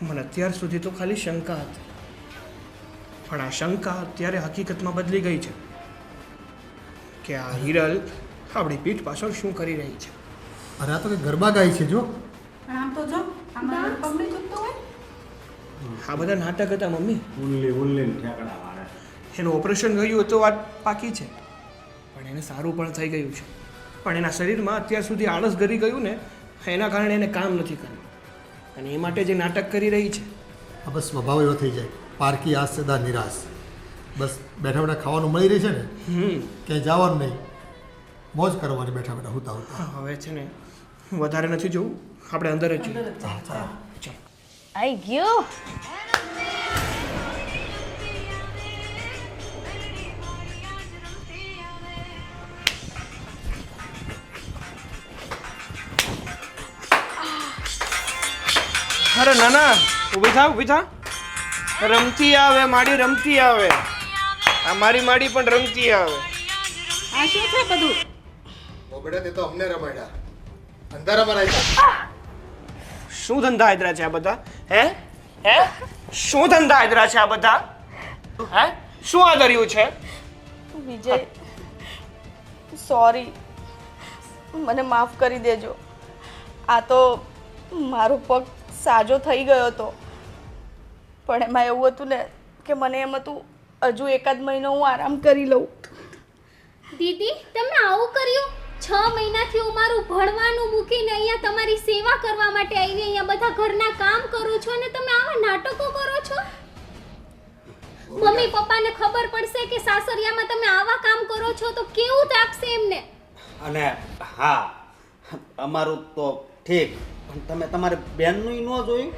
મને અત્યાર સુધી તો ખાલી શંકા હતી, પણ આ શંકા અત્યારે હકીકતમાં બદલી ગઈ છે કે આ હિરલ આપણી પીઠ પાછળ શું કરી રહી છે. અરે આ તો કે ગરબા ગાય છે જો. પણ આમ તો જો આમાં પગ નહીં ચૂકતો હોય. આ બધા નાટક હતા મમ્મી. ઉલ્લી ઠેકડા મારે. એનું ઓપરેશન ગયું તો વાત પાકી છે, પણ એને સારું પણ થઈ ગયું છે. પણ એના શરીરમાં અત્યાર સુધી આળસ ગરી ગયું ને, એના કારણે એને કામ નથી કર્યું, અને એ માટે જે નાટક કરી રહી છે. આ બસ સ્વભાવ એવો થઈ જાય, પારકી આસ સદા નિરાશ. બસ બેઠા બેઠા ખાવાનું મળી રહી છે ને, ક્યાંય જવાનું નહીં, મોજ કરવાની બેઠા બેઠા હોતા હોતા. હવે છે ને વધારે નથી જોવું, આપણે અંદર જ જઈએ. આઈ ગયો. અરે ના ના, ઊભી થા ઊભી થા. રમતી આવે માડી, રમતી આવે. આ મારી માડી પણ રમતી આવે. આ શું છે બધું? ઓ બેટા તે તો અમને રમાડ્યા, અંધારામાં રાખ્યા. શું ધંધા આદરા છે આ બધા? હે હે શું ધંધા આદરા છે આ બધા? હે શું આદર્યું છે? વિજય, સોરી, મને માફ કરી દેજો. આ તો મારો પગ સાજો થઈ ગયો હતો, પણ એમાં એવું હતું ને કે મને એમ હતું હજુ એકાદ મહિનો હું આરામ કરી લઉં. દીદી તમે આવું કર્યું? 6 મહિનાથી હું મારું ભણવાનું મૂકીને અહીંયા તમારી સેવા કરવા માટે આવી, અહીંયા બધા ઘરના કામ કરું છું અને તમે આવા નાટકો કરો છો. મમ્મી પપ્પાને ખબર પડશે કે સાસરિયામાં તમે આવા કામ કરો છો તો કેવું લાગશે એમને? અને હા, અમારું તો ઠીક, પણ તમે તમારી બેનનું ન જોયું?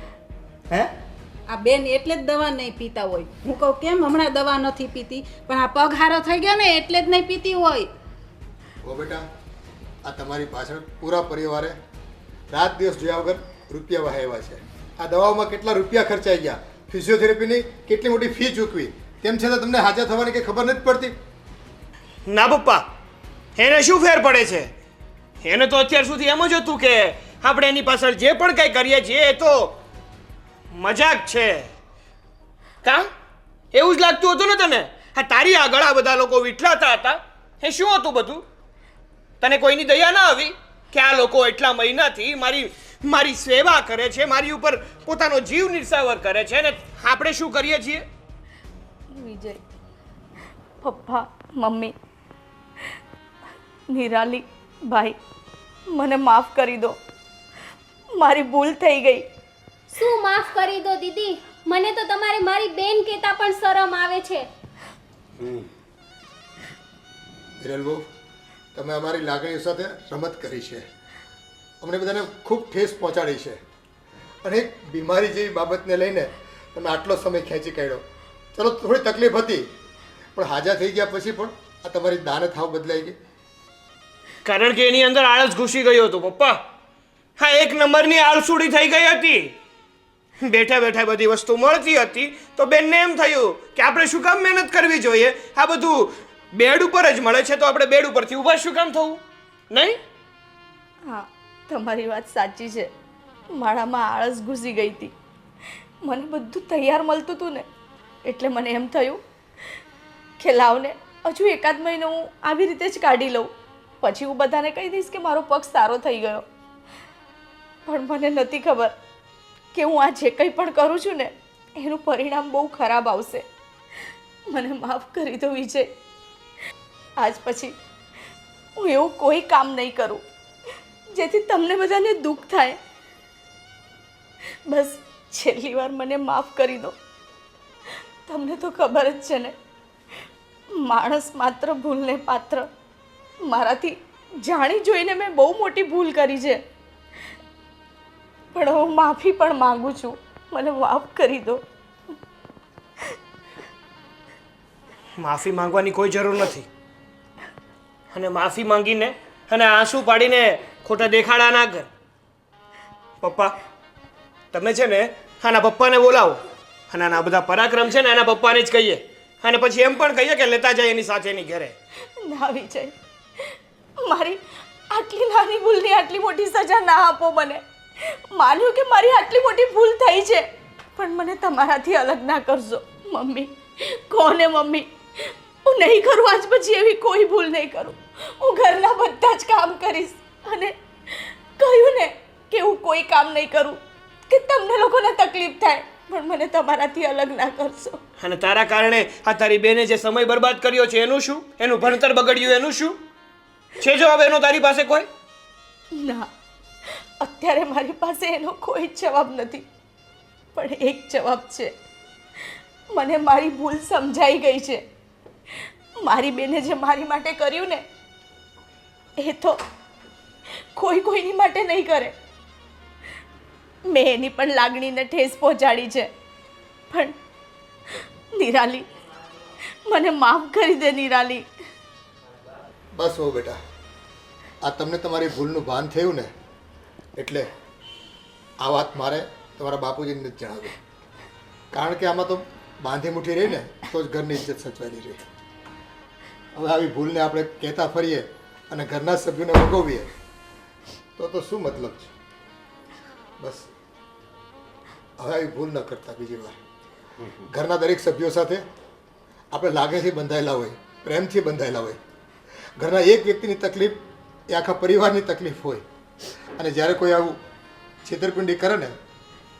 હે આ બેન એટલે જ દવા નહીં પીતા હોય. હું કહું કેમ હમણાં દવા નથી પીતી, પણ આ પગ હારો થઈ ગયો ને એટલે જ નહીં પીતી હોય. ઓ બેટા, આ તમારી પાછળ પૂરા પરિવારે રાત દિવસ જોયા વગર રૂપિયા વહાવ્યા છે. આ દવાઓમાં કેટલા રૂપિયા ખર્ચાઈ ગયા, ફિઝિયોથેરાપીની કેટલી મોટી ફી ચૂકવી, તેમ છતાં તમને હાજર થવાની કંઈ ખબર નથી પડતી. ના પપ્પા, એને શું ફેર પડે છે? એને તો અત્યાર સુધી એમ જ હતું કે આપણે એની પાછળ જે પણ કંઈ કરીએ છીએ એ તો મજાક છે. કા એવું જ લાગતું હતું ને તને? હા, તારી આગળ આ બધા લોકો વિઠલાતા હતા, એ શું હતું બધું? તને કોઈની દયા ના આવી કે આ લોકો એટલા મહિનાથી મારી સેવા કરે છે, મારી ઉપર પોતાનો જીવ નિર્સાવર કરે છે, ને આપણે શું કરીએ છીએ? વિજય, પપ્પા, મમ્મી, નિરાલી, ભાઈ, મને માફ કરી દો. મારી ભૂલ થઈ ગઈ. શું માફ કરી દો દીદી? મને તો તમારે મારી બેન કહેતા પણ શરમ આવે છે. હિરલ બહુ, તમે અમારી લાગણીઓ સાથે રમત કરી છે, અમને બધાને ખૂબ ઠેસ પહોંચાડી છે, અને એક બીમારી જેવી બાબતને લઈને તમે આટલો સમય ખેંચી કાઢ્યો. ચલો થોડી તકલીફ હતી, પણ હાજા થઈ ગયા પછી પણ આ તમારી દાનત હાવ બદલાઈ ગઈ. કારણ કે એની અંદર આળસ ઘૂસી ગયો હતો પપ્પા. હા, એક નંબરની આળસુડી થઈ ગઈ હતી. બેઠા બેઠા બધી વસ્તુ મળતી હતી તો બેનને એમ થયું કે આપણે શું કામ મહેનત કરવી જોઈએ? આ બધું બેડ ઉપર જ મળે છે તો આપણે બેડ ઉપરથી ઊભા શું કામ થવું? નહીં? હા, તમારી વાત સાચી છે. મારામાં આળસ ઘૂસી ગઈ હતી. મને બધું તૈયાર મળતું હતું ને, એટલે મને એમ થયું કે લાવને હજુ એકાદ મહિનો હું આવી રીતે જ કાઢી લઉં, પછી હું બધાને કહી દઈશ કે મારો પગ સારો થઈ ગયો. પણ મને નથી ખબર કે હું આ જે કંઈ પણ કરું છું ને એનું પરિણામ બહુ ખરાબ આવશે. મને માફ કરી દો વિજય. આજ પછી હું એવું કોઈ કામ નહીં કરું જેથી તમને બધાને દુઃખ થાય. બસ છેલ્લી વાર મને માફ કરી દો. તમને તો ખબર જ છે ને, માણસ માત્ર ભૂલને પાત્ર. મારાથી જાણી જોઈને મેં બહુ મોટી ભૂલ કરી છે, પણ હું માફી પણ માંગુ છું. મને માફ કરી દો. માફી માંગવાની કોઈ જરૂર નથી, અને માફી માંગીને અને આંસુ પાડીને ખોટા દેખાડા ના કર. પપ્પા, તમે છે ને આના પપ્પાને બોલાવો, અને આના બધા પરાક્રમ છે ને એના પપ્પાને જ કહીએ, અને પછી એમ પણ કહીએ કે લેતા જાય એની સાથે એની ઘરે. ના વિજય, મારી આટલી નાની ભૂલની આટલી મોટી સજા ના આપો મને. માન્યું કે મારી આટલી મોટી ભૂલ થઈ છે, પણ મને તમારાથી અલગ ના કરશો. મમ્મી, કોને મમ્મી, હું નહીં કરું આજ પછી એવી કોઈ ભૂલ નહીં કરું. હું ઘરના બધા જ કામ કરીશ, અને કહ્યું ને કે હું કોઈ કામ નહીં કરું કે તમને લોકોને તકલીફ થાય, પણ મને તમારાથી અલગ ના કરશો. અને તારા કારણે આ તારી બેને જે સમય બરબાદ કર્યો છે એનું શું? એનું ભણતર બગડ્યું એનું શું? છે જવાબ એનો તારી પાસે કોઈ? ના, અત્યારે મારી પાસે એનો કોઈ જ જવાબ નથી, પણ એક જવાબ છે. મને મારી ભૂલ સમજાઈ ગઈ છે. મારી બેને જે મારી માટે કર્યું ને, કોઈ કોઈની માટે નહીં કરે. મેં એની પણ લાગણીને ઠેસ પહોંચાડી છે, પણ નિરાલી, મને માફ કરી દે નિરાલી. બસ હો બેટા, આ તમને તમારી ભૂલનું ભાન થયું ને, એટલે આ વાત મારે તમારા બાપુજીને જ જણાવી. કારણ કે આમાં તો બાંધી મુઠ્ઠી રહી ને તો જ ઘરની ઇજ્જત સચવાયેલી રહી. હવે આવી ભૂલને આપણે કહેતા ફરીએ અને ઘરના સભ્યોને ભોગવીએ તો શું મતલબ છે? બસ હવે આવી ભૂલ ન કરતા બીજી વાર. ઘરના દરેક સભ્યો સાથે આપણે લાગણીથી બંધાયેલા હોય, પ્રેમથી બંધાયેલા હોય. ઘરના એક વ્યક્તિની તકલીફ એ આખા પરિવારની તકલીફ હોય, અને જ્યારે કોઈ આવું છેતરપિંડી કરે ને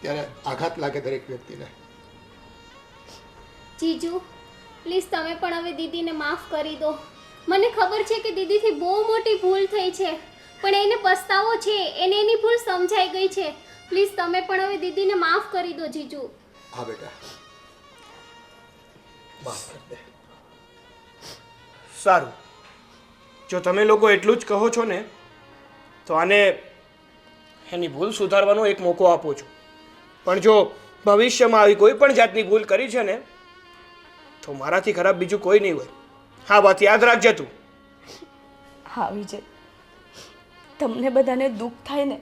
ત્યારે આઘાત લાગે દરેક વ્યક્તિને. જીજુ પ્લીઝ તમે પણ હવે દીદીને માફ કરી દો. મને ખબર છે કે દીદીથી બહુ મોટી ભૂલ થઈ છે, પણ એને પસ્તાવો છે, એને એની ભૂલ સમજાઈ ગઈ છે. પ્લીઝ તમે પણ હવે દીદીને માફ કરી દો જીજુ. હા બેટા, માફ કરી દે. સારું, જો તમે લોકો એટલું જ કહો છો ને તો આને એની ભૂલ સુધારવાનો એક મોકો આપું છું. પણ જો ભવિષ્યમાં આવી કોઈ પણ જાતની ભૂલ કરી છે ને તો મારાથી ખરાબ બીજું કોઈ નહીં હોય. હા, વાત યાદ રાખજે તું. હા વિજય, તમને બધાને દુઃખ થાય ને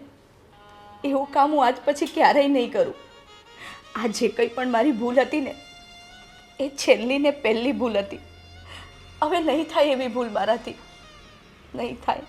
એવું કામ હું આજ પછી ક્યારેય નહીં કરું. આ જે કંઈ પણ મારી ભૂલ હતી ને એ છેલ્લી ને પહેલી ભૂલ હતી. હવે નહીં થાય એવી ભૂલ મારાથી, નહીં થાય.